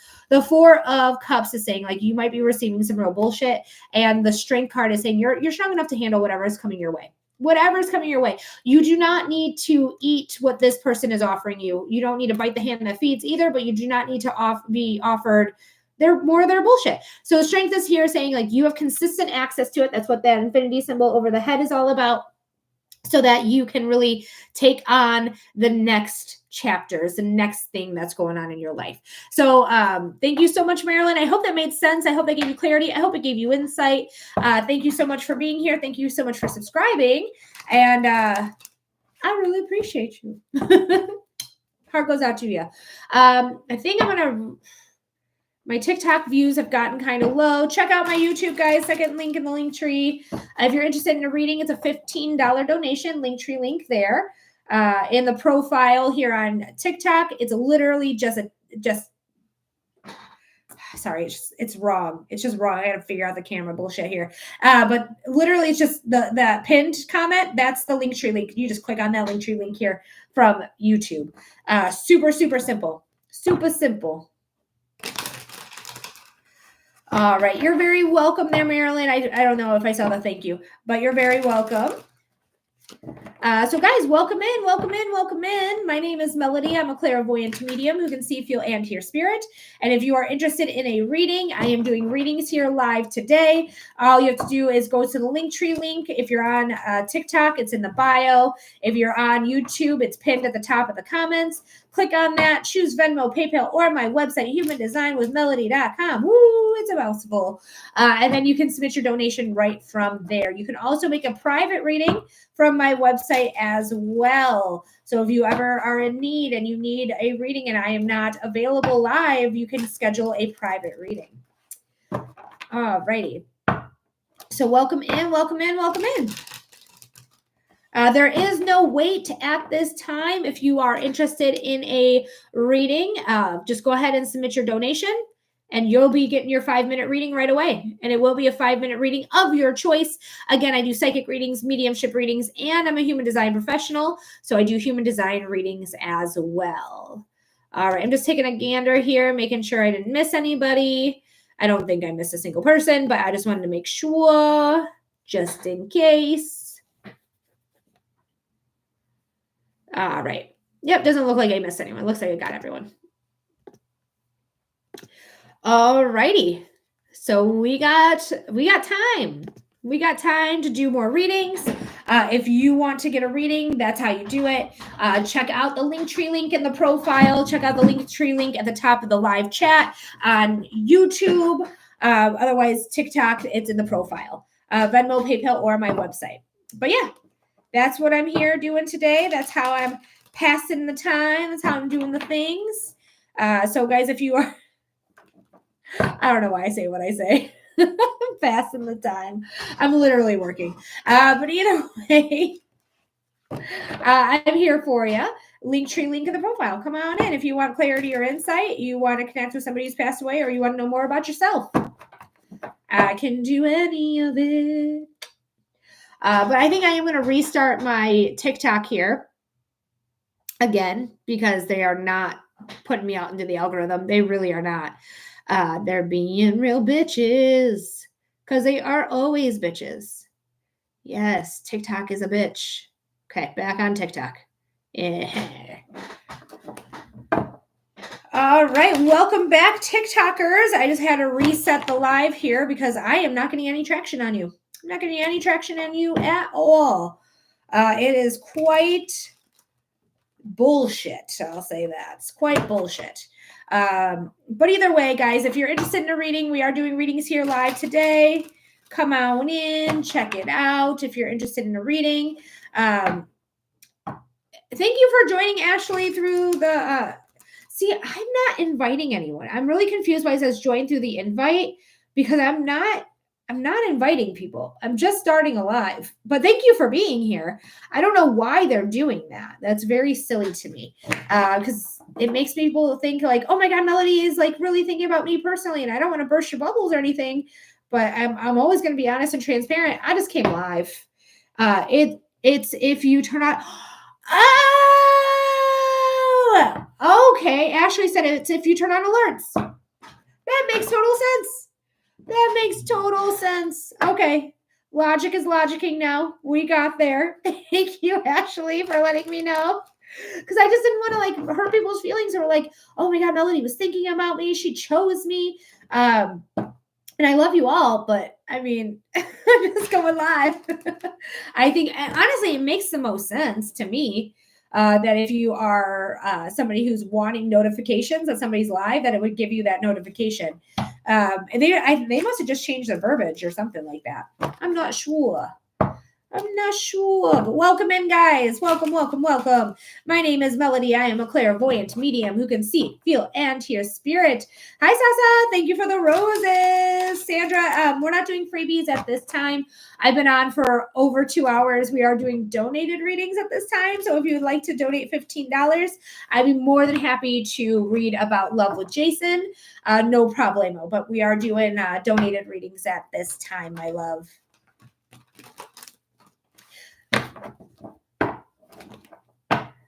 of Cups is saying. Like you might be receiving some real bullshit, and the Strength card is saying you're strong enough to handle whatever is coming your way. Whatever is coming your way. You do not need to eat what this person is offering you. You don't need to bite the hand that feeds either, but you do not need to be offered their bullshit. So the Strength is here saying like you have consistent access to it. That's what that infinity symbol over the head is all about. So that you can really take on the next chapters, the next thing that's going on in your life. So thank you so much, Marilyn. I hope that made sense. I hope that gave you clarity. I hope it gave you insight. Thank you so much for being here. Thank you so much for subscribing. And I really appreciate you. Heart goes out to you. I think I'm going to... My TikTok views have gotten kind of low. Check out my YouTube, guys. Second link in the link tree. If you're interested in a reading, it's a $15 donation. Linktree link there. In the profile here on TikTok, it's literally sorry, it's wrong. It's just wrong. I got to figure out the camera bullshit here. But literally, it's just the pinned comment. That's the Linktree link. You just click on that Linktree link here from YouTube. Super, super simple. Super simple. All right. You're very welcome there, Marilyn. I don't know if I saw the thank you, but you're very welcome. So guys, welcome in, welcome in, welcome in. My name is Melody. I'm a clairvoyant medium who can see, feel, and hear spirit. And if you are interested in a reading, I am doing readings here live today. All you have to do is go to the Linktree link. If you're on TikTok, it's in the bio. If you're on YouTube, it's pinned at the top of the comments. Click on that, choose Venmo, PayPal, or my website, humandesignwithmelody.com. Woo, it's a mouthful. And then you can submit your donation right from there. You can also make a private reading from my website as well. So if you ever are in need and you need a reading and I am not available live, you can schedule a private reading. All righty. So welcome in, welcome in, welcome in. There is no wait at this time. If you are interested in a reading, just go ahead and submit your donation and you'll be getting your 5-minute reading right away. And it will be a 5-minute reading of your choice. Again, I do psychic readings, mediumship readings, and I'm a human design professional. So I do human design readings as well. All right, I'm just taking a gander here, making sure I didn't miss anybody. I don't think I missed a single person, but I just wanted to make sure, just in case. All right. Yep, doesn't look like I missed anyone. Looks like I got everyone. All righty. So we got time. We got time to do more readings. If you want to get a reading, that's how you do it. Check out the Linktree link in the profile. Check out the Linktree link at the top of the live chat on YouTube. Otherwise, TikTok, it's in the profile. Venmo, PayPal, or my website. But yeah, that's what I'm here doing today. That's how I'm passing the time. That's how I'm doing the things. So guys, if you are, I don't know why I say what I say. Passing the time. I'm literally working. But either way, I'm here for you. Linktree link in the profile. Come on in. If you want clarity or insight, you want to connect with somebody who's passed away, or you want to know more about yourself, I can do any of it. But I think I am going to restart my TikTok here again because they are not putting me out into the algorithm. They really are not. They're being real bitches because they are always bitches. Yes, TikTok is a bitch. Okay, back on TikTok. Yeah. All right, welcome back, TikTokers. I just had to reset the live here because I am not getting any traction on you. I'm not getting any traction on you at all. It is quite bullshit. I'll say that. It's quite bullshit. But either way, guys, if you're interested in a reading, we are doing readings here live today. Come on in, check it out if you're interested in a reading. Thank you for joining Ashley through the... See, I'm not inviting anyone. I'm really confused why it says join through the invite because I'm not inviting people. I'm just starting a live. But thank you for being here. I don't know why they're doing that. That's very silly to me. Because it makes people think like, oh my God, Melody is like really thinking about me personally, and I don't want to burst your bubbles or anything. But I'm always going to be honest and transparent. I just came live. It's if you turn on. Oh, okay. Ashley said it's if you turn on alerts. That makes total sense. That makes total sense. Okay. Logic is logicking now. We got there. Thank you, Ashley, for letting me know. Because I just didn't want to like hurt people's feelings or like, oh my God, Melody was thinking about me. She chose me. And I love you all, but I mean, I'm just going live. I think, honestly, it makes the most sense to me that if you are somebody who's wanting notifications that somebody's live, that it would give you that notification. And they must have just changed the verbiage or something like that. I'm not sure. But welcome in, guys. Welcome, welcome, welcome. My name is Melody. I am a clairvoyant medium who can see, feel, and hear spirit. Hi, Sasa. Thank you for the roses. Sandra, we're not doing freebies at this time. I've been on for over 2 hours. We are doing donated readings at this time. So if you would like to donate $15, I'd be more than happy to read about Love with Jason. No problemo. But we are doing donated readings at this time, my love.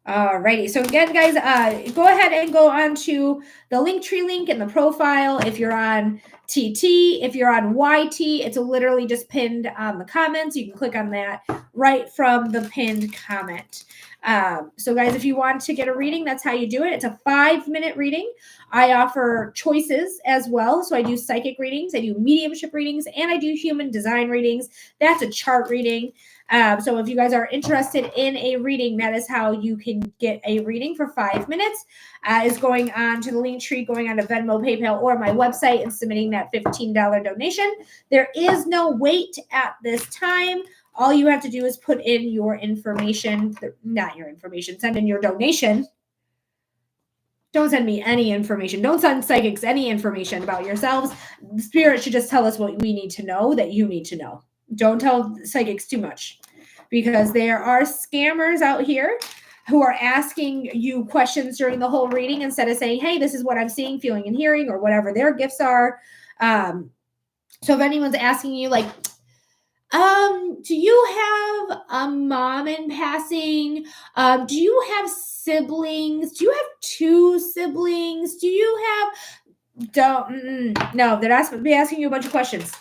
Alrighty, so again, guys, go ahead and go on to the Linktree link in the profile. If you're on TT. If you're on YT, it's literally just pinned on the comments. You can click on that right from the pinned comment. So guys, if you want to get a reading, that's how you do it. It's a 5-minute reading. I offer choices as well. So I do psychic readings, I do mediumship readings, and I do human design readings. That's a chart reading. So if you guys are interested in a reading, that is how you can get a reading for 5 minutes. Is going on to the link tree, going on to Venmo, PayPal, or my website and submitting that $15 donation. There is no wait at this time. All you have to do is put in your information, not your information, send in your donation. Don't send me any information. Don't send psychics any information about yourselves. The spirit should just tell us what we need to know that you need to know. Don't tell psychics too much, because there are scammers out here who are asking you questions during the whole reading instead of saying, hey, this is what I'm seeing, feeling, and hearing, or whatever their gifts are. So if anyone's asking you, like, do you have a mom in passing? Do you have siblings? Do you have 2 siblings? Do you have, no, they're not supposed to be asking you a bunch of questions.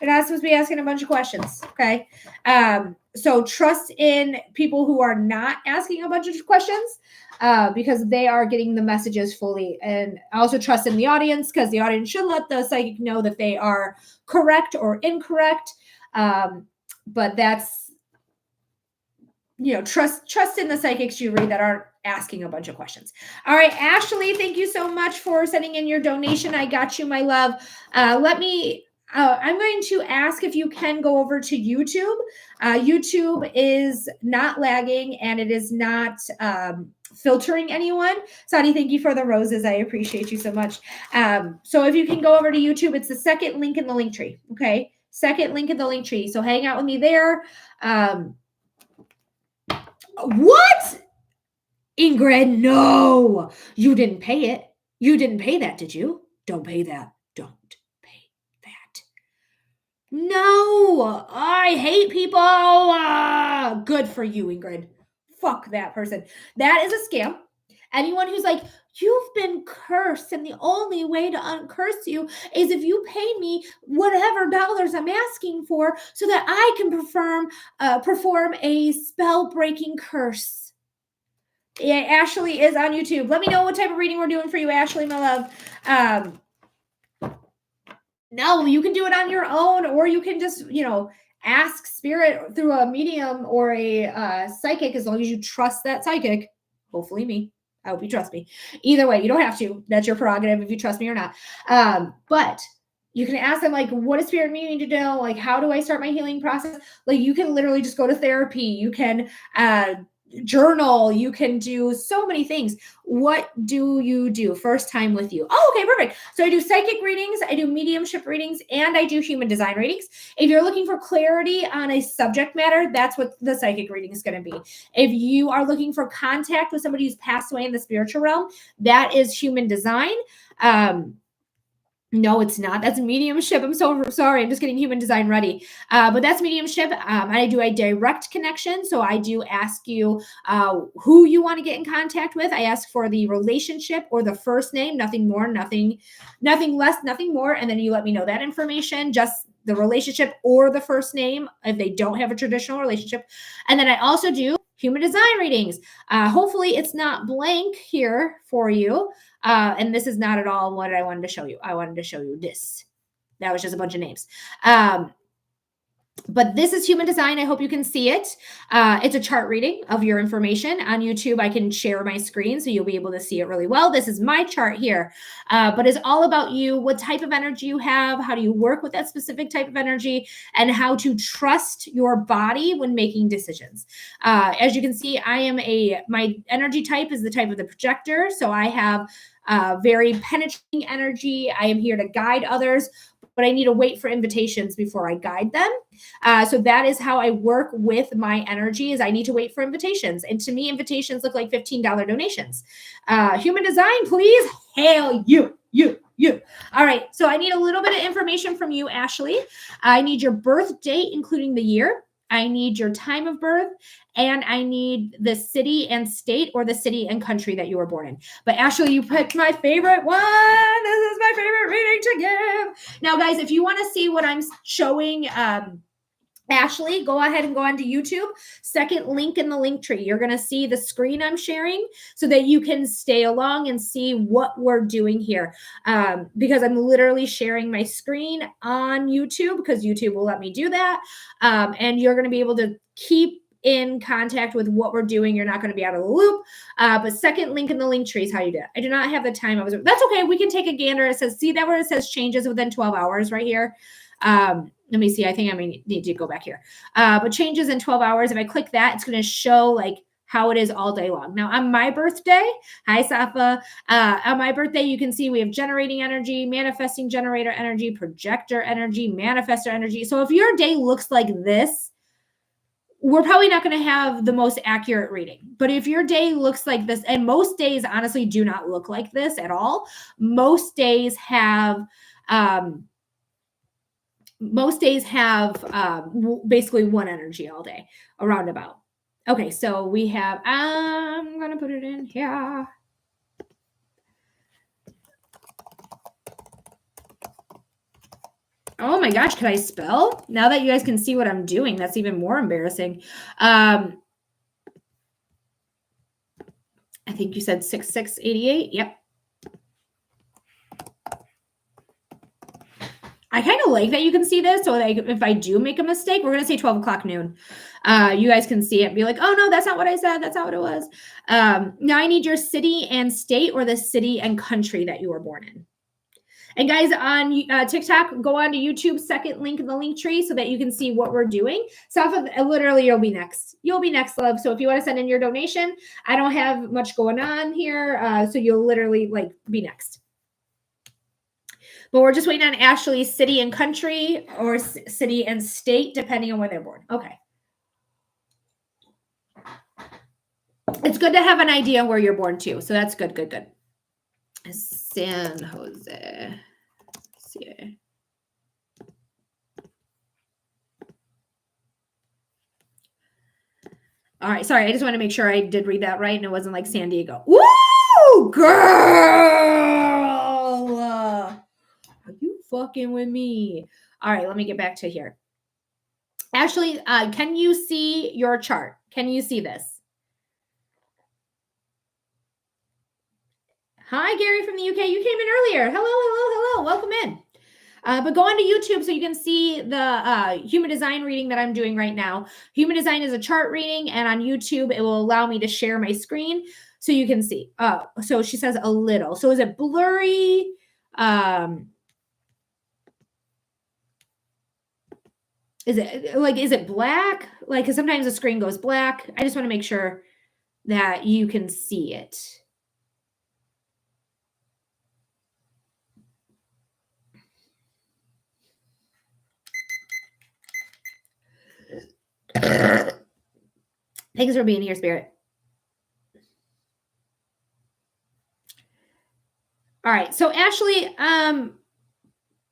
They're not supposed to be asking a bunch of questions. Okay. So trust in people who are not asking a bunch of questions, because they are getting the messages fully. And also trust in the audience, because the audience should let the psychic know that they are correct or incorrect. But that's, trust in the psychics you read that aren't asking a bunch of questions. All right, Ashley, thank you so much for sending in your donation. I got you, my love. I'm going to ask if you can go over to YouTube. YouTube is not lagging, and it is not filtering anyone. Sadi, thank you for the roses. I appreciate you so much. So if you can go over to YouTube, it's the second link in the link tree. Okay. Second link in the link tree. So hang out with me there. What? Ingrid, no, you didn't pay it. You didn't pay that, did you? Don't pay that. Don't pay that. No, I hate people. Good for you, Ingrid. Fuck that person. That is a scam. Anyone who's like, you've been cursed, and the only way to uncurse you is if you pay me whatever dollars I'm asking for so that I can perform a spell-breaking curse. Yeah, Ashley is on YouTube. Let me know what type of reading we're doing for you, Ashley, my love. No, you can do it on your own, or you can just, ask spirit through a medium or a psychic, as long as you trust that psychic. Hopefully me. I hope you trust me. Either way, you don't have to. That's your prerogative if you trust me or not. But you can ask them, like, what does spirit mean to know? Like, how do I start my healing process? Like, you can literally just go to therapy. You can journal. You can do so many things. What do you do first time with you? Oh, okay, perfect. So I do psychic readings, I do mediumship readings, and I do human design readings. If you're looking for clarity on a subject matter, that's what the psychic reading is going to be. If you are looking for contact with somebody who's passed away in the spiritual realm, that is human design. No, it's not. That's mediumship. I'm so sorry. I'm just getting human design ready. But that's mediumship. I do a direct connection. So I do ask you who you want to get in contact with. I ask for the relationship or the first name, nothing more, nothing less, nothing more. And then you let me know that information, just the relationship or the first name if they don't have a traditional relationship. And then I also do human design readings. Hopefully it's not blank here for you. And this is not at all what I wanted to show you. I wanted to show you this. That was just a bunch of names. But this is human design. I hope you can see it. It's a chart reading of your information. On YouTube, I can share my screen so you'll be able to see it really well. This is my chart here. But it's all about you, what type of energy you have, how do you work with that specific type of energy, and how to trust your body when making decisions. As you can see, my energy type is the type of the projector. So I have very penetrating energy. I am here to guide others, but I need to wait for invitations before I guide them. So that is how I work with my energy, is I need to wait for invitations. And to me, invitations look like $15 donations. Human design, please. Hail you. All right. So I need a little bit of information from you, Ashley. I need your birth date, including the year. I need your time of birth, and I need the city and state or the city and country that you were born in. But Ashley, you picked my favorite one. This is my favorite reading to give. Now, guys, if you want to see what I'm showing, Ashley, go ahead and go onto YouTube. Second link in the link tree. You're going to see the screen I'm sharing so that you can stay along and see what we're doing here. Because I'm literally sharing my screen on YouTube because YouTube will let me do that. And you're going to be able to keep in contact with what we're doing. You're not going to be out of the loop. But second link in the link tree is how you do it. I do not have the time. That's okay. We can take a gander. It says, see that where it says changes within 12 hours right here. Let me see. I think I may need to go back here. But changes in 12 hours. If I click that, it's going to show like how it is all day long. Now on my birthday, hi Safa. On my birthday, you can see we have generating energy, manifesting generator energy, projector energy, manifestor energy. So if your day looks like this, we're probably not going to have the most accurate reading. But if your day looks like this, and most days honestly do not look like this at all. Most days have, basically one energy all day, around about. Okay, so we have, I'm going to put it in here. Oh my gosh, can I spell? Now that you guys can see what I'm doing, that's even more embarrassing. I think you said 6688. Yep. I kind of like that you can see this. So like if I do make a mistake, we're going to say 12 o'clock noon. You guys can see it and be like, oh no, that's not what I said. That's not what it was. Now I need your city and state or the city and country that you were born in. And guys on TikTok, go on to YouTube, second link in the link tree so that you can see what we're doing. Safa, literally you'll be next. You'll be next, love. So if you want to send in your donation, I don't have much going on here. So you'll literally like be next. But we're just waiting on Ashley's city and country or city and state, depending on where they're born. Okay. It's good to have an idea where you're born too. So that's good, good, good. San Jose. CA. All right. Sorry. I just want to make sure I did read that right and it wasn't like San Diego. Woo! Girl! Are you fucking with me? All right. Let me get back to here. Ashley, can you see your chart? Can you see this? Hi, Gary from the UK. You came in earlier. Hello, hello, hello. Welcome in. But go on to YouTube so you can see the human design reading that I'm doing right now. Human design is a chart reading, and on YouTube, it will allow me to share my screen so you can see. So she says a little. So is it blurry? Is it black? Like, because sometimes the screen goes black. I just want to make sure that you can see it. Thanks for being here, Spirit. All right. So Ashley, I'm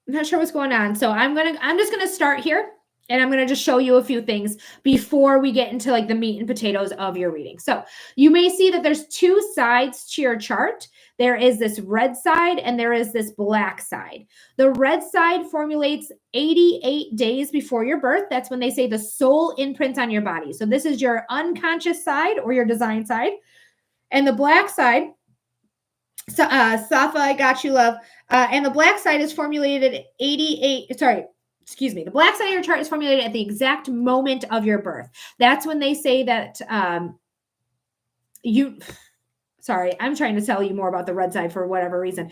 not sure what's going on. So I'm just gonna start here and I'm gonna just show you a few things before we get into like the meat and potatoes of your reading. So you may see that there's two sides to your chart. There is this red side and there is this black side. The red side formulates 88 days before your birth. That's when they say the soul imprints on your body. So this is your unconscious side or your design side. And the black side, Safa, I got you, love. And the black side is formulated at the black side of your chart is formulated at the exact moment of your birth. That's when they say that sorry, I'm trying to tell you more about the red side for whatever reason.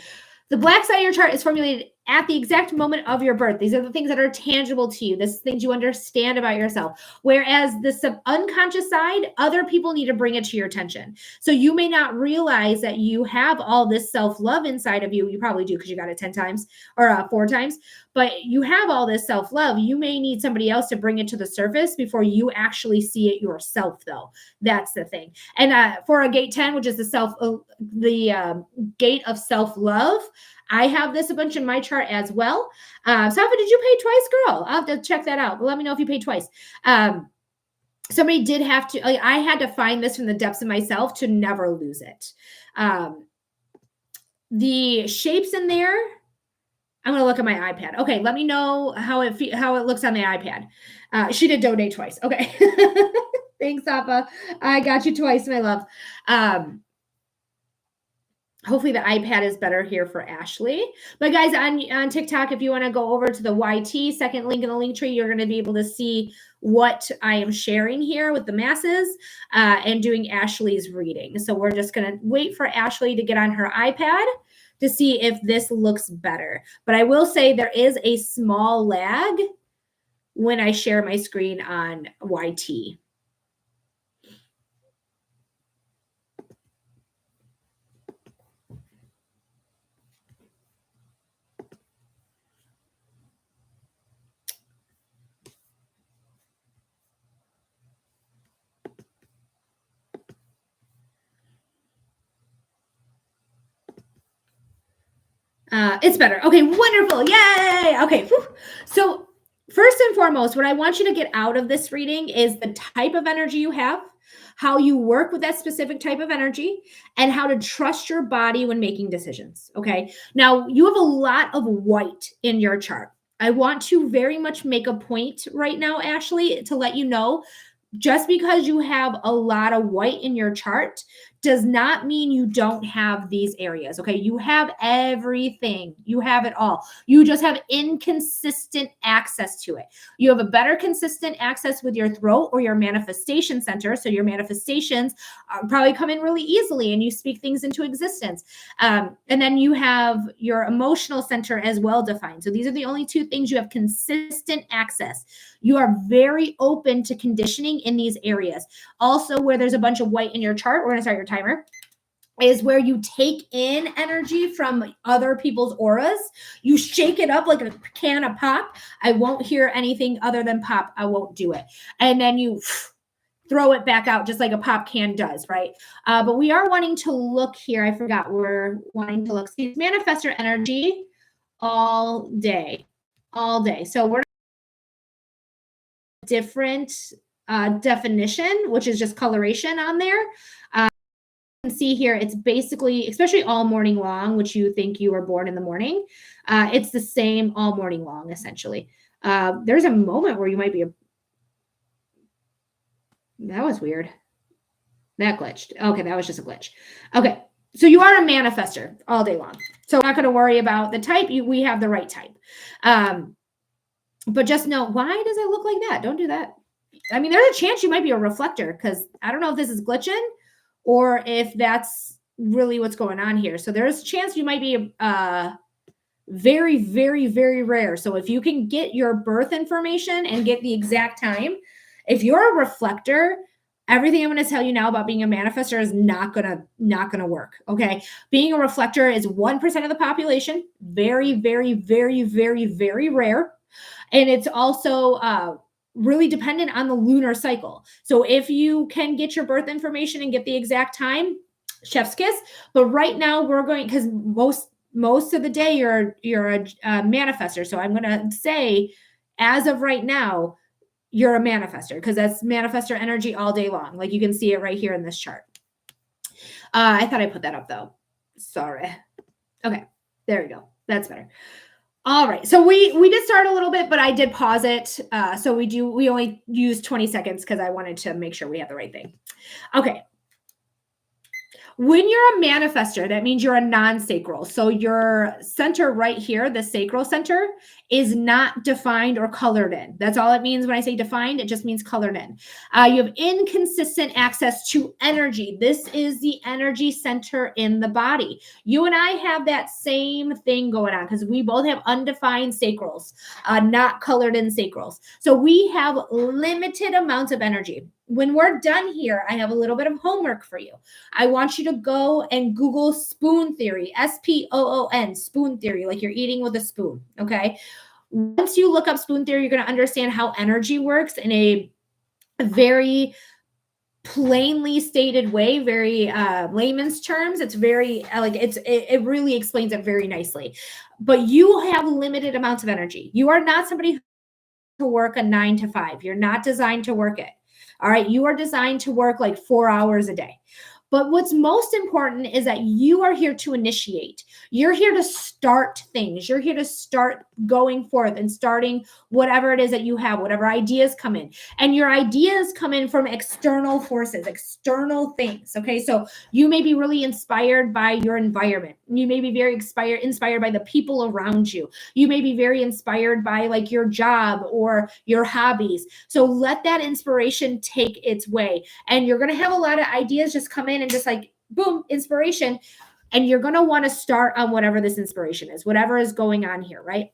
The black side of your chart is formulated at the exact moment of your birth. These are the things that are tangible to you. This is things you understand about yourself. Whereas the unconscious side, other people need to bring it to your attention. So you may not realize that you have all this self-love inside of you. You probably do because you got it 10 times or 4 times. But you have all this self-love. You may need somebody else to bring it to the surface before you actually see it yourself, though. That's the thing. And for a gate 10, which is the gate of self-love, I have this a bunch in my chart as well. Safa, did you pay twice, girl? I'll have to check that out. But let me know if you paid twice. somebody did have to, like, I had to find this from the depths of myself to never lose it. Um, the shapes in there, I'm gonna look at my iPad. Okay, let me know how it looks on the iPad. She did donate twice. Okay, thanks, Appa. I got you twice, my love. Um, Hopefully the iPad is better here for Ashley. But guys, on TikTok, if you want to go over to the YT second link in the link tree, you're going to be able to see what I am sharing here with the masses and doing Ashley's reading. So we're just going to wait for Ashley to get on her iPad to see if this looks better. But I will say there is a small lag when I share my screen on YT. It's better. Okay, wonderful. Yay. Okay. Whew. So, first and foremost, what I want you to get out of this reading is the type of energy you have, how you work with that specific type of energy, and how to trust your body when making decisions. Okay. Now, you have a lot of white in your chart. I want to very much make a point right now, Ashley, to let you know just because you have a lot of white in your chart does not mean you don't have these areas. Okay. You have everything, you have it all. You just have inconsistent access to it. You have a better consistent access with your throat or your manifestation center. So your manifestations probably come in really easily and you speak things into existence. And then you have your emotional center as well defined. So these are the only two things you have consistent access. You are very open to conditioning in these areas. Also, where there's a bunch of white in your chart, we're going to start your timer, is where you take in energy from other people's auras. You shake it up like a can of pop. I won't hear anything other than pop. I won't do it. And then you throw it back out just like a pop can does, right? But we are wanting to look here. I forgot. We're wanting to look. See, manifestor energy all day. All day. So we're different definition, which is just coloration on there. You can see here, it's basically, especially all morning long, which you think you were born in the morning. It's the same all morning long, essentially. There's a moment where you might be that was weird. That glitched. Okay, that was just a glitch. Okay, so you are a manifester all day long. So I'm not going to worry about the type. We have the right type. But just know, why does it look like that? Don't do that. I mean, there's a chance you might be a reflector because I don't know if this is glitching or if that's really what's going on here. So there's a chance you might be very, very, very rare. So if you can get your birth information and get the exact time, if you're a reflector, everything I'm going to tell you now about being a manifestor is not gonna work. Okay, being a reflector is 1% of the population. Very, very, very, very, very rare. And it's also really dependent on the lunar cycle. So if you can get your birth information and get the exact time, chef's kiss. But right now we're going, because most of the day you're a manifestor. So I'm going to say, as of right now, you're a manifestor because that's manifestor energy all day long. Like you can see it right here in this chart. I thought I put that up though. Sorry. Okay, there we go. That's better. All right. So we did start a little bit, but I did pause it. So we only used 20 seconds because I wanted to make sure we had the right thing. Okay. When you're a manifestor, that means you're a non-sacral. So your center right here, the sacral center, is not defined or colored in. That's all it means when I say defined. It just means colored in. You have inconsistent access to energy. This is the energy center in the body. You and I have that same thing going on because we both have undefined sacrals, not colored in sacrals. So we have limited amounts of energy. When we're done here, I have a little bit of homework for you. I want you to go and Google spoon theory, SPOON, spoon theory, like you're eating with a spoon, okay? Once you look up spoon theory, you're going to understand how energy works in a very plainly stated way, very layman's terms. It's very like it really explains it very nicely. But you have limited amounts of energy. You are not somebody who work a 9 to 5. You're not designed to work it. All right. You are designed to work like 4 hours a day. But what's most important is that you are here to initiate. You're here to start things. You're here to start going forth and starting whatever it is that you have, whatever ideas come in. And your ideas come in from external forces, external things. Okay. So you may be really inspired by your environment. You may be very inspired by the people around you. You may be very inspired by like your job or your hobbies. So let that inspiration take its way. And you're going to have a lot of ideas just come in and just like, boom, inspiration. And you're going to want to start on whatever this inspiration is, whatever is going on here, right?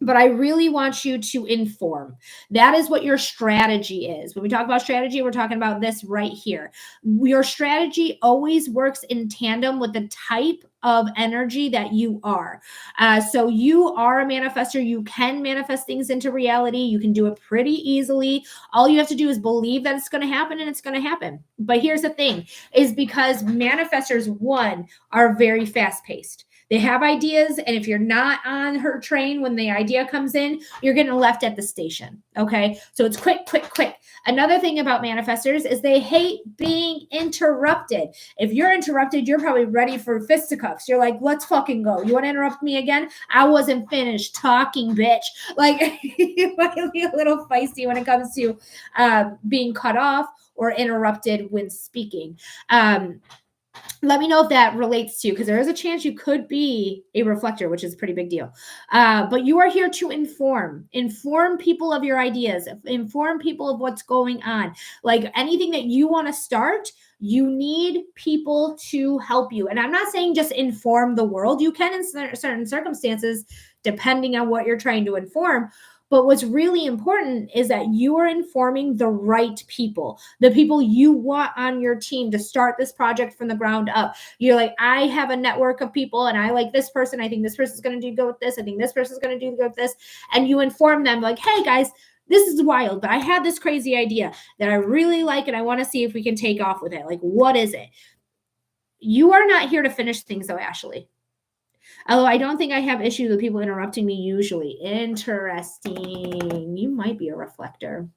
But I really want you to inform. That is what your strategy is. When we talk about strategy, we're talking about this right here. Your strategy always works in tandem with the type of energy that you are. So you are a manifestor. You can manifest things into reality. You can do it pretty easily. All you have to do is believe that it's going to happen, and it's going to happen. But here's the thing, is because manifestors, one, are very fast paced. They have ideas, and if you're not on her train when the idea comes in, you're getting left at the station. Okay. So it's quick, quick, quick. Another thing about manifestors is they hate being interrupted. If you're interrupted, you're probably ready for fisticuffs. You're like, let's fucking go. You want to interrupt me again? I wasn't finished talking, bitch. Like, you might be a little feisty when it comes to being cut off or interrupted when speaking. Let me know if that relates to you, because there is a chance you could be a reflector, which is a pretty big deal. But you are here to inform people of your ideas, inform people of what's going on. Like anything that you want to start, you need people to help you. And I'm not saying just inform the world. You can in certain circumstances, depending on what you're trying to inform. But what's really important is that you are informing the right people, the people you want on your team to start this project from the ground up. You're like, I have a network of people and I like this person. I think this person's going to do good with this. I think this person's going to do good with this. And you inform them like, hey guys, this is wild, but I had this crazy idea that I really like and I want to see if we can take off with it. Like, what is it? You are not here to finish things though, Ashley. Although I don't think I have issues with people interrupting me usually. Interesting. You might be a reflector.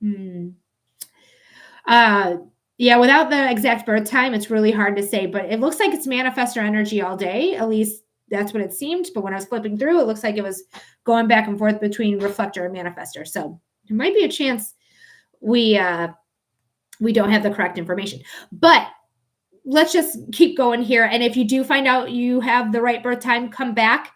Yeah, without the exact birth time, it's really hard to say, but it looks like it's manifestor energy all day. At least that's what it seemed. But when I was flipping through, it looks like it was going back and forth between reflector and manifestor. So there might be a chance we don't have the correct information. But let's just keep going here. And if you do find out you have the right birth time, come back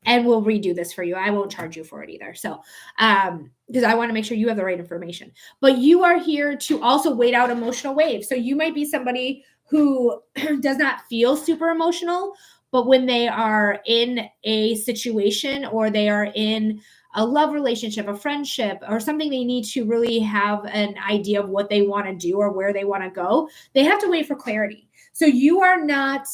and we'll redo this for you. I won't charge you for it either. So, because I want to make sure you have the right information. But you are here to also wait out emotional waves. So you might be somebody who does not feel super emotional, but when they are in a situation or they are in a love relationship, a friendship, or something they need to really have an idea of what they want to do or where they want to go, they have to wait for clarity. So you are not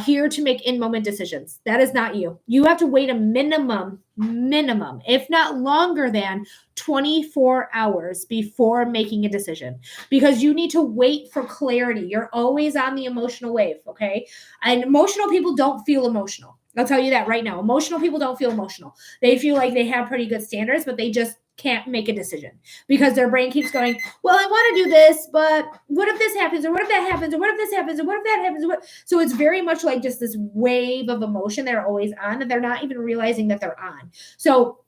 here to make in-moment decisions. That is not you. You have to wait a minimum, if not longer than 24 hours before making a decision, because you need to wait for clarity. You're always on the emotional wave, okay? And emotional people don't feel emotional. I'll tell you that right now. Emotional people don't feel emotional. They feel like they have pretty good standards, but they just can't make a decision because their brain keeps going, well, I want to do this, but what if this happens? Or what if that happens? Or what if this happens? Or what if that happens? So it's very much like just this wave of emotion they're always on, and they're not even realizing that they're on. So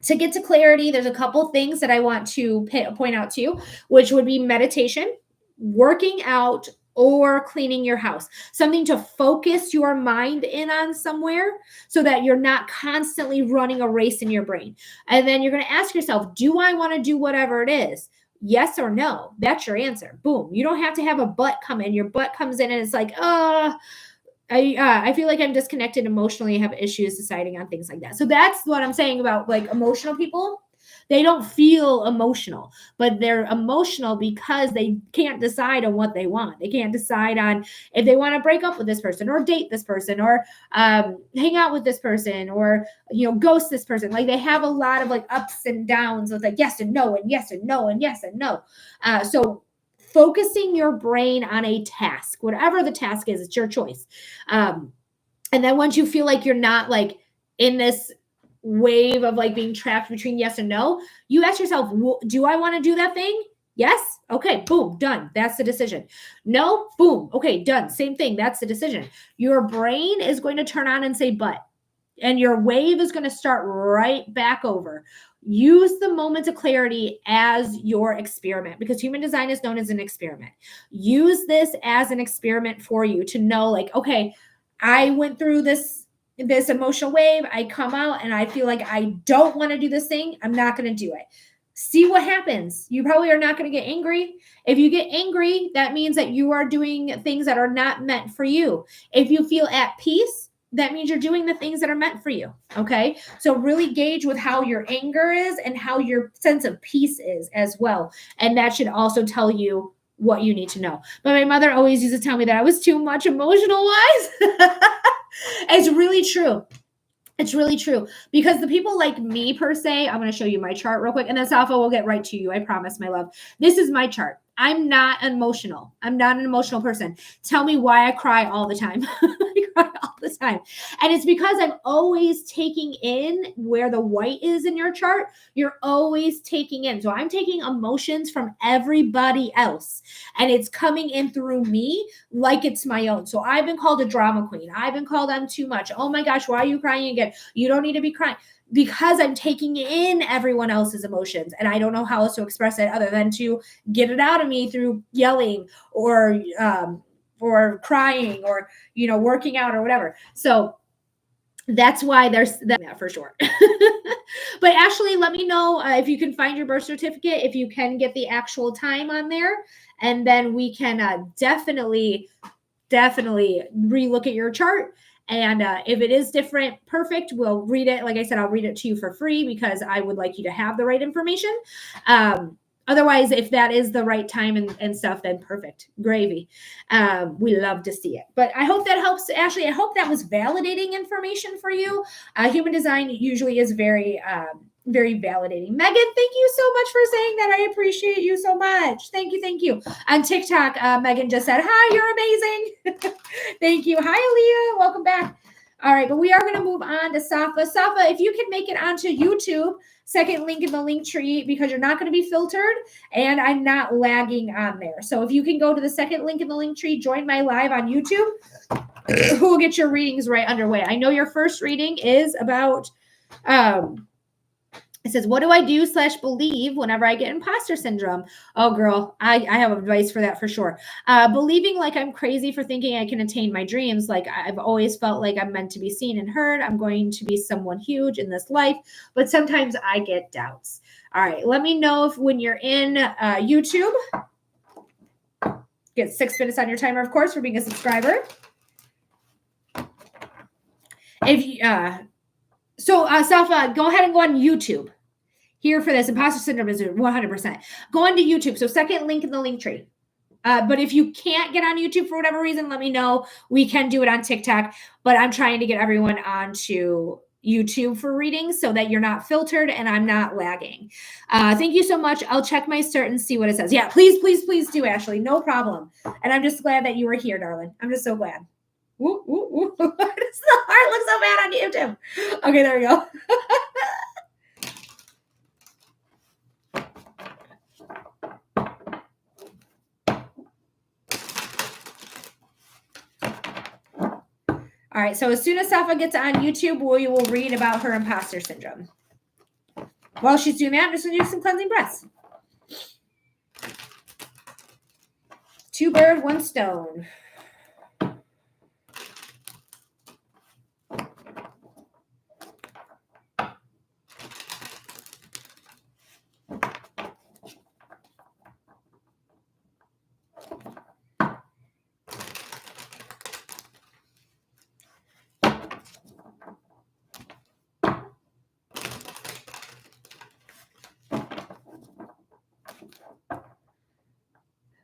to get to clarity, there's a couple things that I want to point out to you, which would be meditation, working out, or cleaning your house, something to focus your mind in on somewhere so that you're not constantly running a race in your brain. And then you're going to ask yourself, do I want to do whatever it is? Yes or no? That's your answer. Boom. You don't have to have a but come in. Your but comes in and it's like, I feel like I'm disconnected emotionally. I have issues deciding on things like that. So that's what I'm saying about like emotional people. They don't feel emotional, but they're emotional because they can't decide on what they want. They can't decide on if they want to break up with this person or date this person or hang out with this person or, ghost this person. Like they have a lot of like ups and downs with like yes and no and yes and no and yes and no. So focusing your brain on a task, whatever the task is, it's your choice. And then once you feel like you're not like in this wave of like being trapped between yes and no, you ask yourself, do I want to do that thing? Yes? Okay, boom, done. That's the decision. No? Boom. Okay, done. Same thing. That's the decision. Your brain is going to turn on and say, but. And your wave is going to start right back over. Use the moments of clarity as your experiment, because human design is known as an experiment. Use this as an experiment for you to know, like, okay, I went through this emotional wave. I come out and I feel like I don't want to do this thing. I'm not going to do it. See what happens. You probably are not going to get angry. If you get angry, that means that you are doing things that are not meant for you. If you feel at peace, that means you're doing the things that are meant for you. Okay. So really gauge with how your anger is and how your sense of peace is as well. And that should also tell you what you need to know. But my mother always used to tell me that I was too much emotional wise. It's really true. It's really true, because the people like me per se, I'm going to show you my chart real quick, and then Safa will get right to you. I promise, my love. This is my chart. I'm not emotional. I'm not an emotional person. Tell me why I cry all the time. I cry all the time. And it's because I'm always taking in where the white is in your chart. You're always taking in. So I'm taking emotions from everybody else, and it's coming in through me like it's my own. So I've been called a drama queen. I've been called I'm too much. Oh my gosh, why are you crying again? You don't need to be crying. Because I'm taking in everyone else's emotions, and I don't know how else to express it other than to get it out of me through yelling or crying or, working out or whatever. So that's why there's that for sure. But Ashley, let me know if you can find your birth certificate, if you can get the actual time on there, and then we can definitely relook at your chart. And if it is different, perfect. We'll read it. Like I said, I'll read it to you for free because I would like you to have the right information. Otherwise, if that is the right time and stuff, then perfect. Gravy. We love to see it. But I hope that helps, Ashley. I hope that was validating information for you. Human design usually is very validating. Megan, thank you so much for saying that. I appreciate you so much. Thank you. Thank you. On TikTok, Megan just said, hi, you're amazing. Thank you. Hi, Aaliyah. Welcome back. All right, but we are going to move on to Safa. Safa, if you can make it onto YouTube, second link in the link tree, because you're not going to be filtered and I'm not lagging on there. So if you can go to the second link in the link tree, join my live on YouTube, who will get your readings right underway. I know your first reading is about it says, what do I do / believe whenever I get imposter syndrome? Oh, girl, I have advice for that for sure. Believing like I'm crazy for thinking I can attain my dreams. Like I've always felt like I'm meant to be seen and heard. I'm going to be someone huge in this life, but sometimes I get doubts. All right, let me know if when you're in YouTube, get 6 minutes on your timer, of course, for being a subscriber. If you, Safa, go ahead and go on YouTube. Here for this, imposter syndrome is 100%. Go on to YouTube. So second link in the link tree. But if you can't get on YouTube for whatever reason, let me know. We can do it on TikTok, but I'm trying to get everyone onto YouTube for readings so that you're not filtered and I'm not lagging. Thank you so much. I'll check my cert and see what it says. Yeah, please do, Ashley. No problem. And I'm just glad that you were here, darling. I'm just so glad. Woo, woo, woo. The heart looks so bad on YouTube. Okay, there we go. All right, so as soon as Safa gets on YouTube, we will read about her imposter syndrome. While she's doing that, I'm just going to do some cleansing breaths. 2 birds, 1 stone.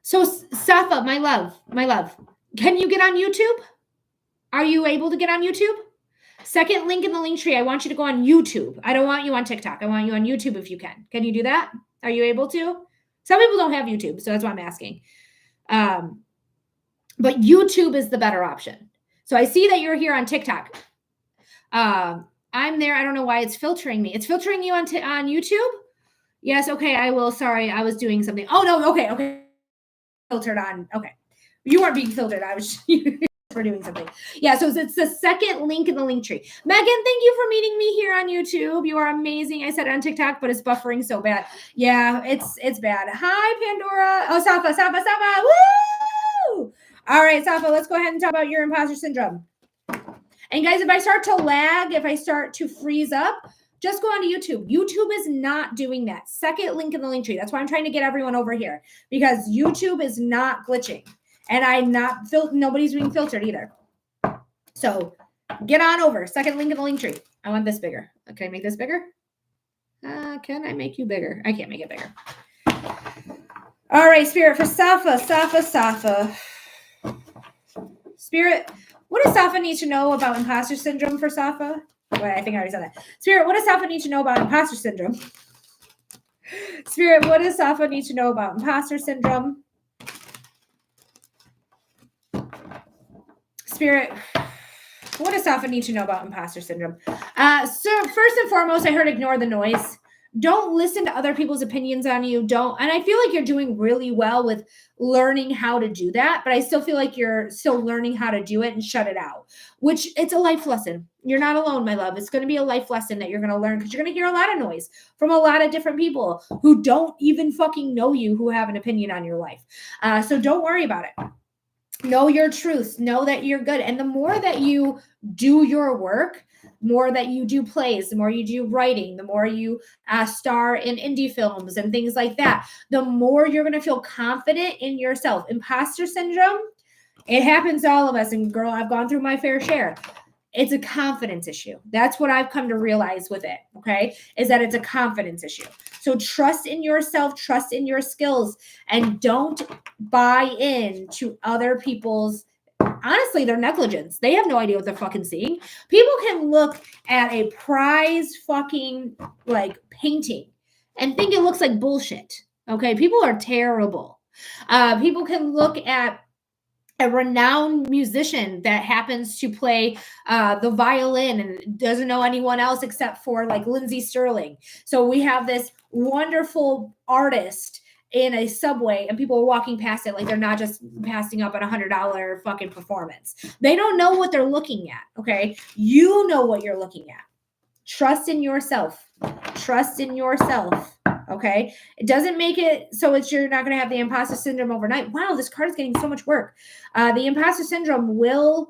So Safa, my love, can you get on YouTube? Are you able to get on YouTube? Second link in the link tree. I want you to go on YouTube. I don't want you on TikTok. I want you on YouTube if you can. Can you do that? Are you able to? Some people don't have YouTube, so that's why I'm asking. But YouTube is the better option. So I see that you're here on TikTok. I'm there. I don't know why it's filtering me. It's filtering you on YouTube? Yes, okay, I will. Sorry, I was doing something. Oh no, okay. Filtered on. Okay. You weren't being filtered. I was for doing something. Yeah, so it's the second link in the link tree. Megan, thank you for meeting me here on YouTube. You are amazing. I said it on TikTok, but it's buffering so bad. Yeah, it's bad. Hi, Pandora. Oh, Safa. Woo! All right, Safa, let's go ahead and talk about your imposter syndrome. And guys, if I start to lag, if I start to freeze up, just go on to YouTube. YouTube is not doing that. Second link in the link tree. That's why I'm trying to get everyone over here, because YouTube is not glitching, and nobody's being filtered either. So get on over. Second link in the link tree. I want this bigger. Can I make this bigger? Can I make you bigger? I can't make it bigger. All right, Spirit, for Safa. Spirit, what does Safa need to know about imposter syndrome for Safa? Wait, I think I already said that. Spirit, what does Safa need to know about imposter syndrome? Spirit, what does Safa need to know about imposter syndrome? Spirit, what does Safa need to know about imposter syndrome? So first and foremost, I heard ignore the noise. Don't listen to other people's opinions on you. And I feel like you're doing really well with learning how to do that, but I still feel like you're still learning how to do it and shut it out, which it's a life lesson. You're not alone, my love. It's going to be a life lesson that you're going to learn, because you're going to hear a lot of noise from a lot of different people who don't even fucking know you, who have an opinion on your life. So don't worry about it. Know your truth. Know that you're good. And the more that you do your work, more that you do plays, the more you do writing, the more you star in indie films and things like that, the more you're going to feel confident in yourself. Imposter syndrome, it happens to all of us. And girl, I've gone through my fair share. It's a confidence issue. That's what I've come to realize with it, okay, is that it's a confidence issue. So trust in yourself, trust in your skills, and don't buy into other people's, honestly, their negligence. They have no idea what they're fucking seeing. People can look at a prize fucking like painting and think it looks like bullshit, okay? People are terrible. People can look at a renowned musician that happens to play the violin and doesn't know anyone else except for like Lindsey Sterling. So we have this wonderful artist in a subway and people are walking past it like they're not just passing up at $100 fucking performance. They don't know what they're looking at, okay? You know what you're looking at. Trust in yourself. Trust in yourself. Okay. It doesn't make it so you're not going to have the imposter syndrome overnight. Wow, this card is getting so much work. The imposter syndrome will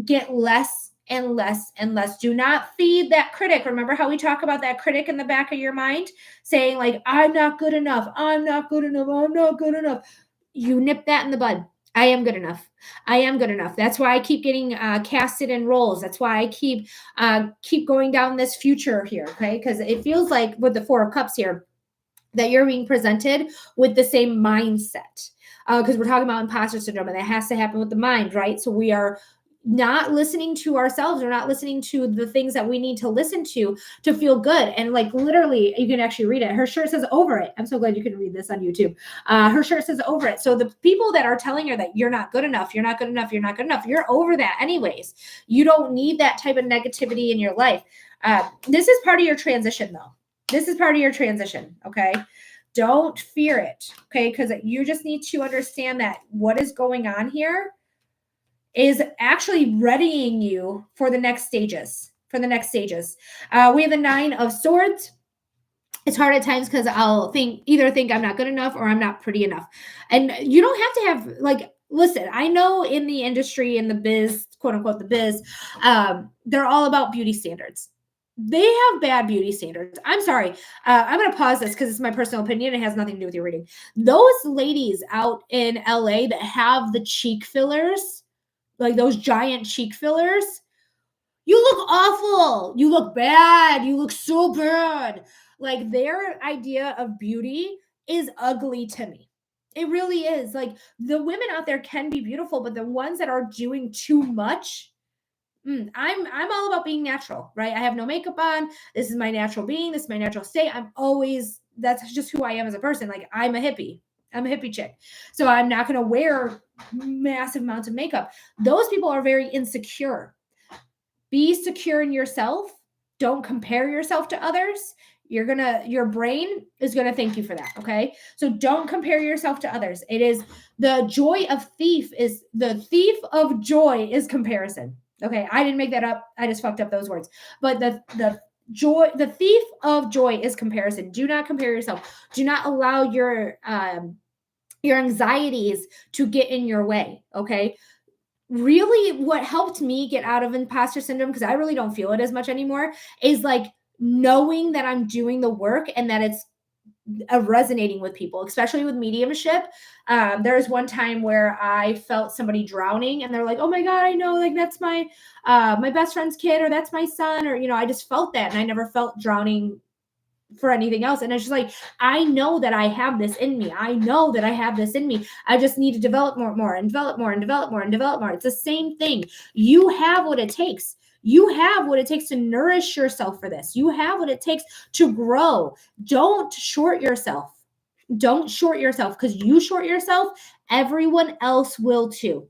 get less and less and less. Do not feed that critic. Remember how we talk about that critic in the back of your mind saying like, I'm not good enough. I'm not good enough. I'm not good enough. You nip that in the bud. I am good enough. I am good enough. That's why I keep getting casted in roles. That's why I keep going down this future here, okay? Because it feels like with the Four of Cups here that you're being presented with the same mindset. Because we're talking about imposter syndrome, and that has to happen with the mind, right? So we are not listening to ourselves. We're not listening to the things that we need to listen to feel good. And like literally, you can actually read it. Her shirt says over it. I'm so glad you can read this on YouTube. Her shirt says over it. So the people that are telling her that you're not good enough, you're not good enough, you're not good enough, you're over that anyways. You don't need that type of negativity in your life. This is part of your transition though. This is part of your transition, okay? Don't fear it, okay? Because you just need to understand that what is going on here is actually readying you for the next stages. We have the 9 of Swords. It's hard at times because I'll either think I'm not good enough or I'm not pretty enough. And you don't have to have like, listen, I know in the industry, in the biz, quote unquote, the biz, they're all about beauty standards. They have bad beauty standards. I'm sorry. I'm going to pause this because it's my personal opinion. It has nothing to do with your reading. Those ladies out in LA that have the cheek fillers, like those giant cheek fillers, you look awful. You look bad. You look so bad. Like their idea of beauty is ugly to me. It really is. Like the women out there can be beautiful, but the ones that are doing too much, I'm all about being natural, right? I have no makeup on. This is my natural being. This is my natural state. That's just who I am as a person. Like I'm a hippie. I'm a hippie chick. So I'm not going to wear massive amounts of makeup. Those people are very insecure. Be secure in yourself. Don't compare yourself to others. your brain is going to thank you for that. Okay. So don't compare yourself to others. It is the thief of joy is comparison. Okay. I didn't make that up. I just fucked up those words. But the thief of joy is comparison. Do not compare yourself. Do not allow your anxieties to get in your way. Okay. Really, what helped me get out of imposter syndrome, because I really don't feel it as much anymore, is like knowing that I'm doing the work and that it's resonating with people, especially with mediumship. There was one time where I felt somebody drowning and they're like, oh my God, I know, like that's my best friend's kid, or that's my son, or, I just felt that. And I never felt drowning for anything else. And it's just like, I know that I have this in me. I know that I have this in me. I just need to develop more and develop more and develop more and develop more. It's the same thing. You have what it takes. You have what it takes to nourish yourself for this. You have what it takes to grow. Don't short yourself. Don't short yourself, because you short yourself, everyone else will too.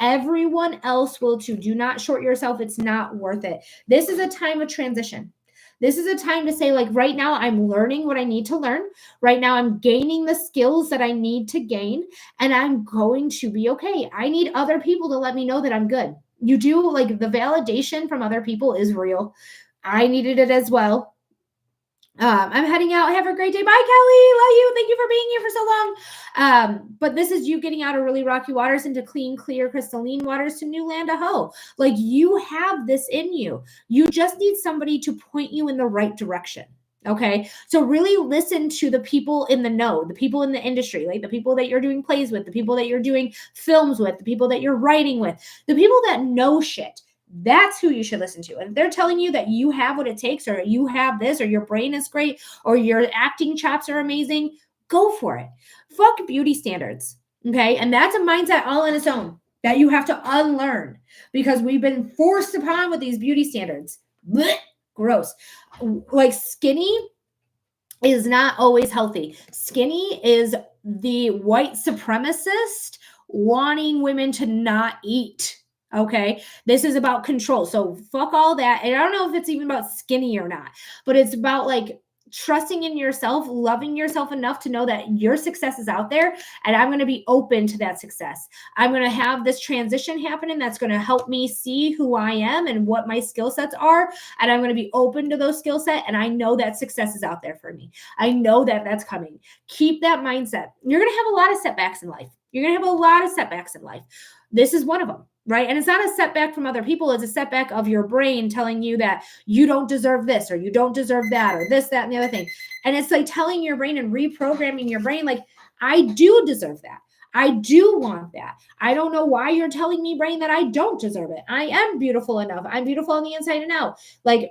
Everyone else will too. Do not short yourself. It's not worth it. This is a time of transition. This is a time to say, like, right now I'm learning what I need to learn. Right now I'm gaining the skills that I need to gain, and I'm going to be okay. I need other people to let me know that I'm good. You do, like, the validation from other people is real. I needed it as well. I'm heading out. Have a great day. Bye, Kelly. Love you. Thank you for being here for so long. But this is you getting out of really rocky waters into clean, clear, crystalline waters to new land of ho. Like, you have this in you. You just need somebody to point you in the right direction. Okay. So really listen to the people in the know, the people in the industry, like the people that you're doing plays with, the people that you're doing films with, the people that you're writing with, the people that know shit. That's who you should listen to. And if they're telling you that you have what it takes, or you have this, or your brain is great, or your acting chops are amazing, go for it. Fuck beauty standards. Okay. And that's a mindset all on its own that you have to unlearn, because we've been forced upon with these beauty standards. Blech, gross. Like, skinny is not always healthy. Skinny is the white supremacist wanting women to not eat. Okay. This is about control. So fuck all that. And I don't know if it's even about skinny or not, but it's about like trusting in yourself, loving yourself enough to know that your success is out there, and I'm going to be open to that success. I'm going to have this transition happening that's going to help me see who I am and what my skill sets are. And I'm going to be open to those skill set. And I know that success is out there for me. I know that that's coming. Keep that mindset. You're going to have a lot of setbacks in life. You're going to have a lot of setbacks in life. This is one of them. Right. And it's not a setback from other people. It's a setback of your brain telling you that you don't deserve this, or you don't deserve that, or this, that, and the other thing. And it's like telling your brain and reprogramming your brain, like, I do deserve that. I do want that. I don't know why you're telling me, brain, that I don't deserve it. I am beautiful enough. I'm beautiful on the inside and out. Like,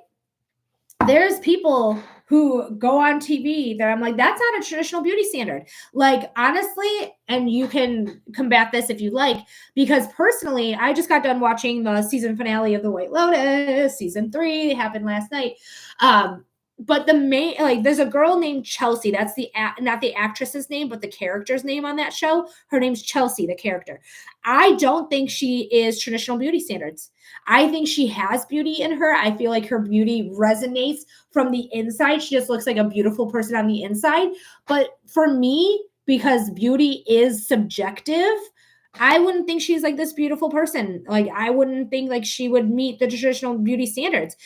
there's people who go on TV that I'm like, that's not a traditional beauty standard. Like, honestly, and you can combat this if you like, because personally, I just got done watching the season finale of The White Lotus, season 3. It happened last night. But the main, like, there's a girl named Chelsea. That's not the actress's name, but the character's name on that show. Her name's Chelsea, the character. I don't think she is traditional beauty standards. I think she has beauty in her. I feel like her beauty resonates from the inside. She just looks like a beautiful person on the inside. But for me, because beauty is subjective, I wouldn't think she's like this beautiful person. Like, I wouldn't think like she would meet the traditional beauty standards.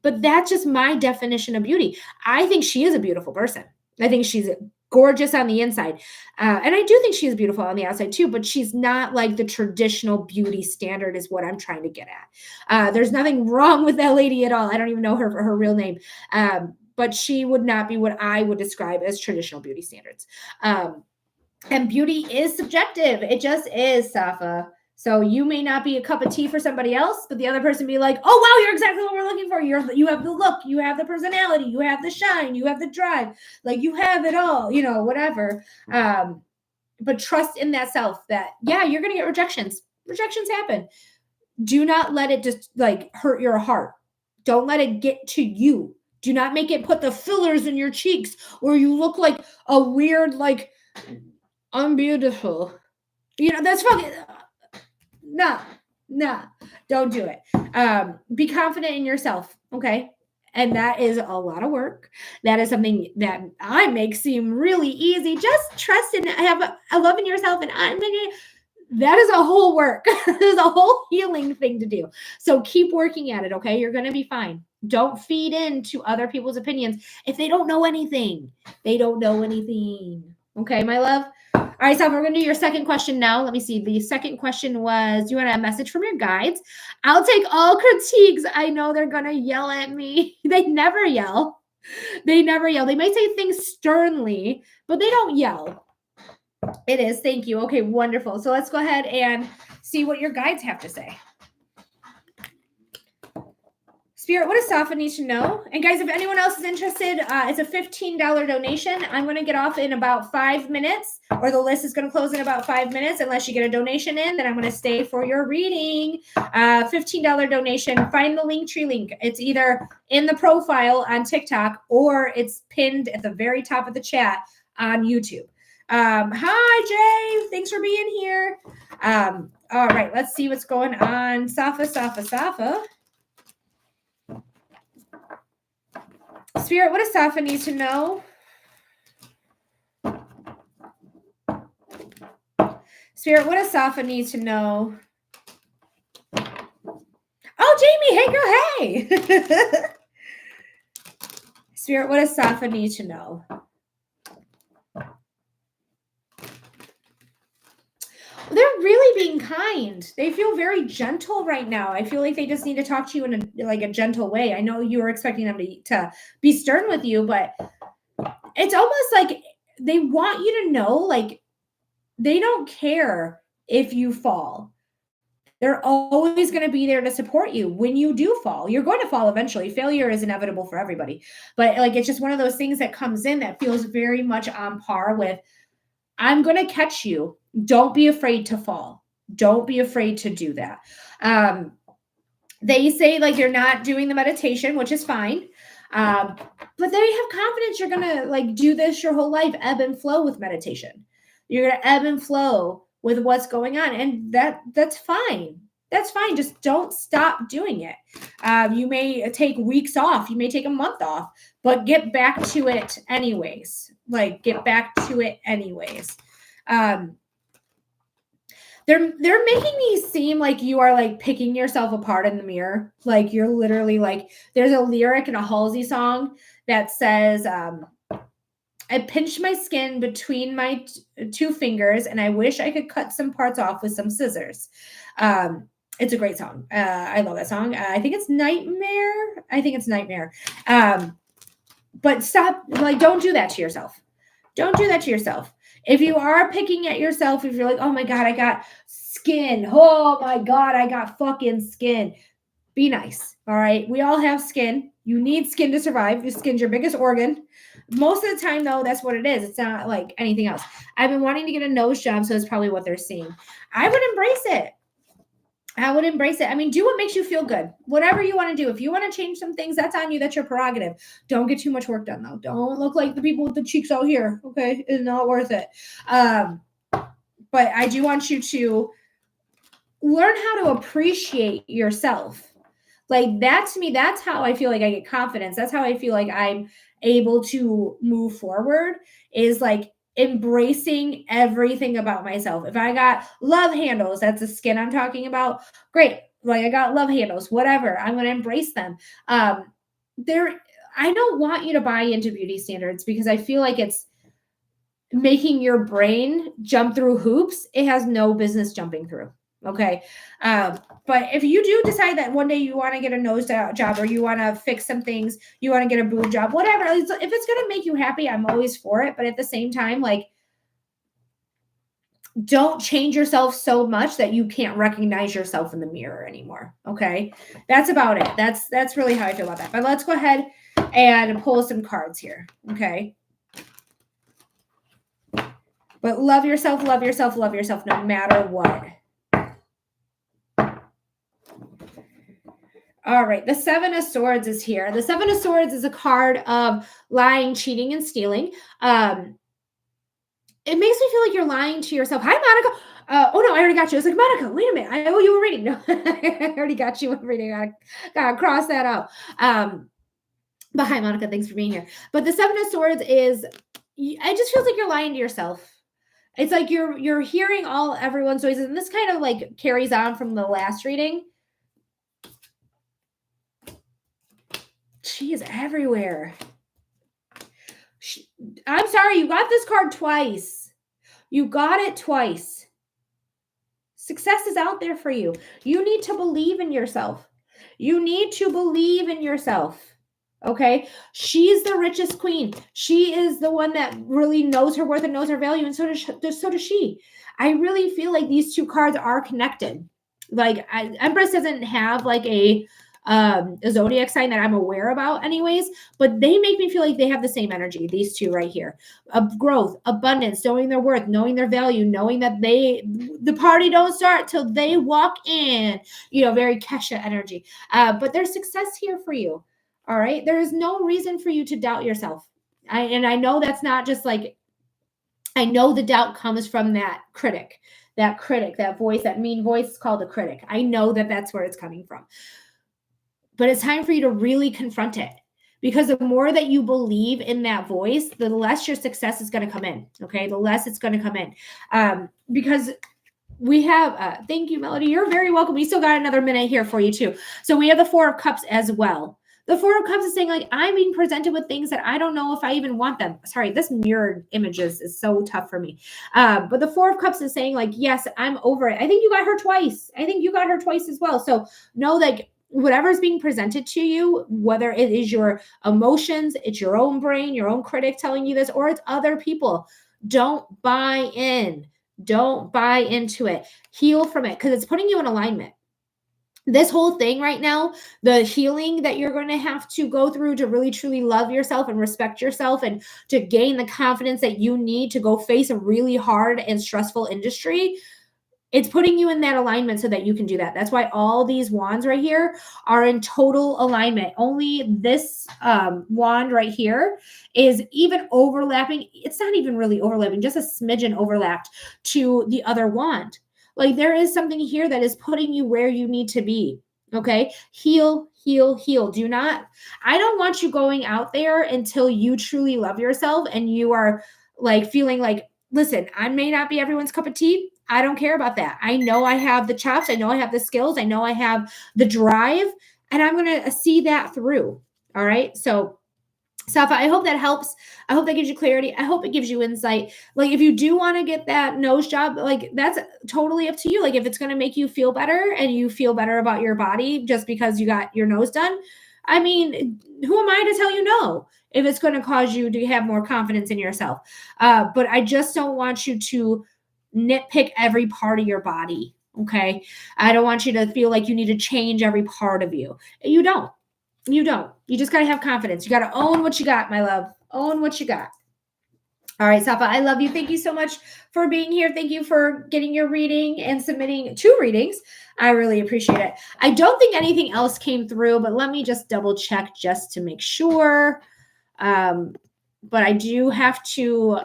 But that's just my definition of beauty. I think she is a beautiful person. I think she's gorgeous on the inside. And I do think she's beautiful on the outside too, but she's not like the traditional beauty standard is what I'm trying to get at. There's nothing wrong with that lady at all. I don't even know her real name. But she would not be what I would describe as traditional beauty standards. And beauty is subjective. It just is, Safa. So you may not be a cup of tea for somebody else, but the other person be like, oh, wow, you're exactly what we're looking for. You have the look, you have the personality, you have the shine, you have the drive, like you have it all, whatever. But trust in that self that, yeah, you're going to get rejections. Rejections happen. Do not let it just like hurt your heart. Don't let it get to you. Do not make it put the fillers in your cheeks or you look like a weird, like, I'm beautiful. That's fucking... No, don't do it. Be confident in yourself, okay? And that is a lot of work. That is something that I make seem really easy. Just trust and have a love in yourself. And that is a whole work. There's a whole healing thing to do. So keep working at it. Okay. You're going to be fine. Don't feed into other people's opinions if they don't know anything. They don't know anything. Okay, my love. All right, so we're going to do your second question now. Let me see. The second question was, do you want a message from your guides? I'll take all critiques. I know they're going to yell at me. They never yell. They never yell. They might say things sternly, but they don't yell. It is. Thank you. Okay, wonderful. So let's go ahead and see what your guides have to say. Spirit, what does Safa need to know? And guys, if anyone else is interested, it's a $15 donation. I'm going to get off in about 5 minutes, or the list is going to close in about 5 minutes. Unless you get a donation in, then I'm going to stay for your reading. $15 donation. Find the Linktree link. It's either in the profile on TikTok or it's pinned at the very top of the chat on YouTube. Hi, Jay. Thanks for being here. All right, let's see what's going on. Safa. Spirit, what does Safa need to know? Spirit, what does Safa need to know? Oh, Jamie, hey, girl, hey. Spirit, what does Safa need to know? They're really being kind. They feel very gentle right now. I feel like they just need to talk to you in a gentle way. I know you were expecting them to be stern with you, but it's almost like they want you to know, like, they don't care if you fall. They're always going to be there to support you when you do fall. You're going to fall eventually. Failure is inevitable for everybody. But like, it's just one of those things that comes in that feels very much on par with, I'm going to catch you. Don't be afraid to fall. Don't be afraid to do that. They say like you're not doing the meditation, which is fine. But they have confidence you're going to like do this your whole life, ebb and flow with meditation. You're going to ebb and flow with what's going on. And that's fine. That's fine. Just don't stop doing it. You may take weeks off. You may take a month off, but get back to it anyways. Like, get back to it anyways. They're making me seem like you are like picking yourself apart in the mirror. Like you're literally like, there's a lyric in a Halsey song that says, I pinched my skin between my two fingers and I wish I could cut some parts off with some scissors. It's a great song. I love that song. I think it's Nightmare. But stop, like, don't do that to yourself. Don't do that to yourself. If you are picking at yourself, if you're like, oh my God, I got skin. Oh my God, I got fucking skin. Be nice. All right. We all have skin. You need skin to survive. Your skin's your biggest organ. Most of the time, though, that's what it is. It's not like anything else. I've been wanting to get a nose job, so it's probably what they're seeing. I would embrace it. I mean, do what makes you feel good. Whatever you want to do. If you want to change some things, that's on you. That's your prerogative. Don't get too much work done, though. Don't look like the people with the cheeks out here. Okay? It's not worth it. But I do want you to learn how to appreciate yourself. Like, that to me, that's how I feel like I get confidence. That's how I feel like I'm able to move forward, is like embracing everything about myself. If I got love handles, that's the skin I'm talking about. Great. Like, I got love handles, whatever. I'm going to embrace them. I don't want you to buy into beauty standards because I feel like it's making your brain jump through hoops it has no business jumping through. Okay. But if you do decide that one day you want to get a nose job or you want to fix some things, you want to get a boob job, whatever, if it's going to make you happy, I'm always for it. But at the same time, like, don't change yourself so much that you can't recognize yourself in the mirror anymore. Okay. That's about it. That's really how I feel about that. But let's go ahead and pull some cards here. Okay. But love yourself, love yourself, love yourself, no matter what. All right, the Seven of Swords is here. The Seven of Swords is a card of lying, cheating, and stealing. It makes me feel like you're lying to yourself. Hi, Monica. Oh, no, I already got you. I was like, Monica, wait a minute. I owe you a reading. No, I already got you a reading. I got to cross that out. But hi, Monica. Thanks for being here. But the Seven of Swords is, it just feels like you're lying to yourself. It's like you're hearing everyone's voices, and this kind of like carries on from the last reading. She is everywhere. I'm sorry, you got this card twice. You got it twice. Success is out there for you. You need to believe in yourself. You need to believe in yourself. Okay. She's the richest queen. She is the one that really knows her worth and knows her value. And so does she. I really feel like these two cards are connected. Like Empress doesn't have like a zodiac sign that I'm aware about anyways, but they make me feel like they have the same energy, these two right here, of growth, abundance, knowing their worth, knowing their value, knowing that the party don't start till they walk in, very Kesha energy. But there's success here for you. All right. There is no reason for you to doubt yourself. I know that's not just like, I know the doubt comes from that critic, that voice, that mean voice called a critic. I know that that's where it's coming from. But it's time for you to really confront it, because the more that you believe in that voice, the less your success is going to come in. Okay. The less it's going to come in. Because we have, thank you, Melody. You're very welcome. We still got another minute here for you too. So we have the Four of Cups as well. The Four of Cups is saying, like, I'm being presented with things that I don't know if I even want them. Sorry, this mirrored images is so tough for me. But the Four of Cups is saying, like, yes, I'm over it. I think you got her twice. I think you got her twice as well. So know that whatever's being presented to you, whether it is your emotions, it's your own brain, your own critic telling you this, or it's other people, don't buy in. Don't buy into it. Heal from it, because it's putting you in alignment. This whole thing right now, the healing that you're going to have to go through to really truly love yourself and respect yourself, and to gain the confidence that you need to go face a really hard and stressful industry, it's putting you in that alignment so that you can do that. That's why all these wands right here are in total alignment. Only this wand right here is even overlapping. It's not even really overlapping, just a smidgen overlapped to the other wand. Like, there is something here that is putting you where you need to be. Okay. Heal, heal, heal. I don't want you going out there until you truly love yourself and you are like feeling like, listen, I may not be everyone's cup of tea. I don't care about that. I know I have the chops. I know I have the skills. I know I have the drive, and I'm going to see that through. All right. So, Safa, I hope that helps. I hope that gives you clarity. I hope it gives you insight. Like, if you do want to get that nose job, like, that's totally up to you. Like, if it's going to make you feel better and you feel better about your body just because you got your nose done, I mean, who am I to tell you no? If it's going to cause you to have more confidence in yourself. But I just don't want you to nitpick every part of your body. Okay. I don't want you to feel like you need to change every part of you. You don't. You just got to have confidence. You got to own what you got, my love. Own what you got. All right, Safa, I love you. Thank you so much for being here. Thank you for getting your reading and submitting 2 readings. I really appreciate it. I don't think anything else came through, but let me just double check just to make sure. But I do have to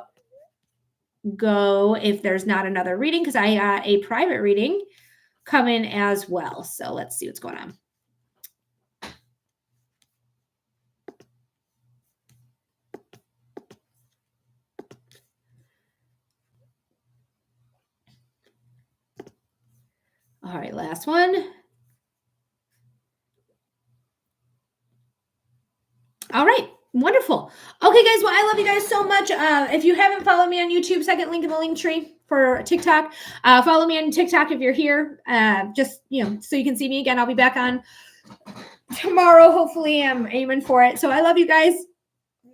go if there's not another reading, because I got a private reading come in as well. So let's see what's going on. All right, last one. All right, wonderful. Okay, guys, well, I love you guys so much. If you haven't followed me on YouTube, second link in the link tree for TikTok. Follow me on TikTok if you're here. Just, so you can see me again. I'll be back on tomorrow. Hopefully, I'm aiming for it. So I love you guys.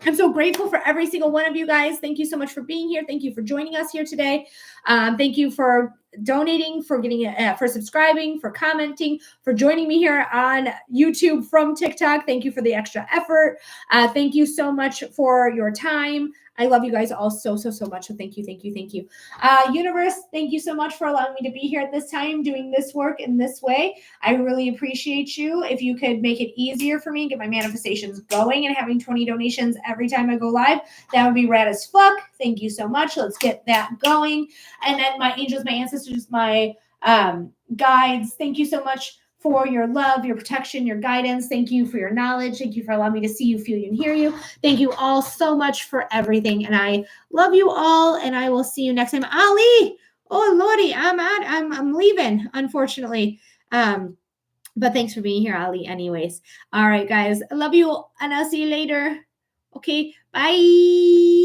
I'm so grateful for every single one of you guys. Thank you so much for being here. Thank you for joining us here today. Thank you for donating, for getting for subscribing, for commenting, for joining me here on YouTube from TikTok. Thank you for the extra effort. Thank you so much for your time. I love you guys all so much. So thank you. Universe, thank you so much for allowing me to be here at this time, doing this work in this way. I really appreciate you. If you could make it easier for me and get my manifestations going and having 20 donations every time I go live, that would be rad as fuck. Thank you so much. Let's get that going. And then my angels, my ancestors, my guides, thank you so much for your love, your protection, your guidance. Thank you for your knowledge. Thank you for allowing me to see you, feel you, and hear you. Thank you all so much for everything. And I love you all. And I will see you next time. Ali, oh Lordy, I'm leaving, unfortunately. But thanks for being here, Ali. Anyways. All right, guys. I love you, and I'll see you later. Okay, bye.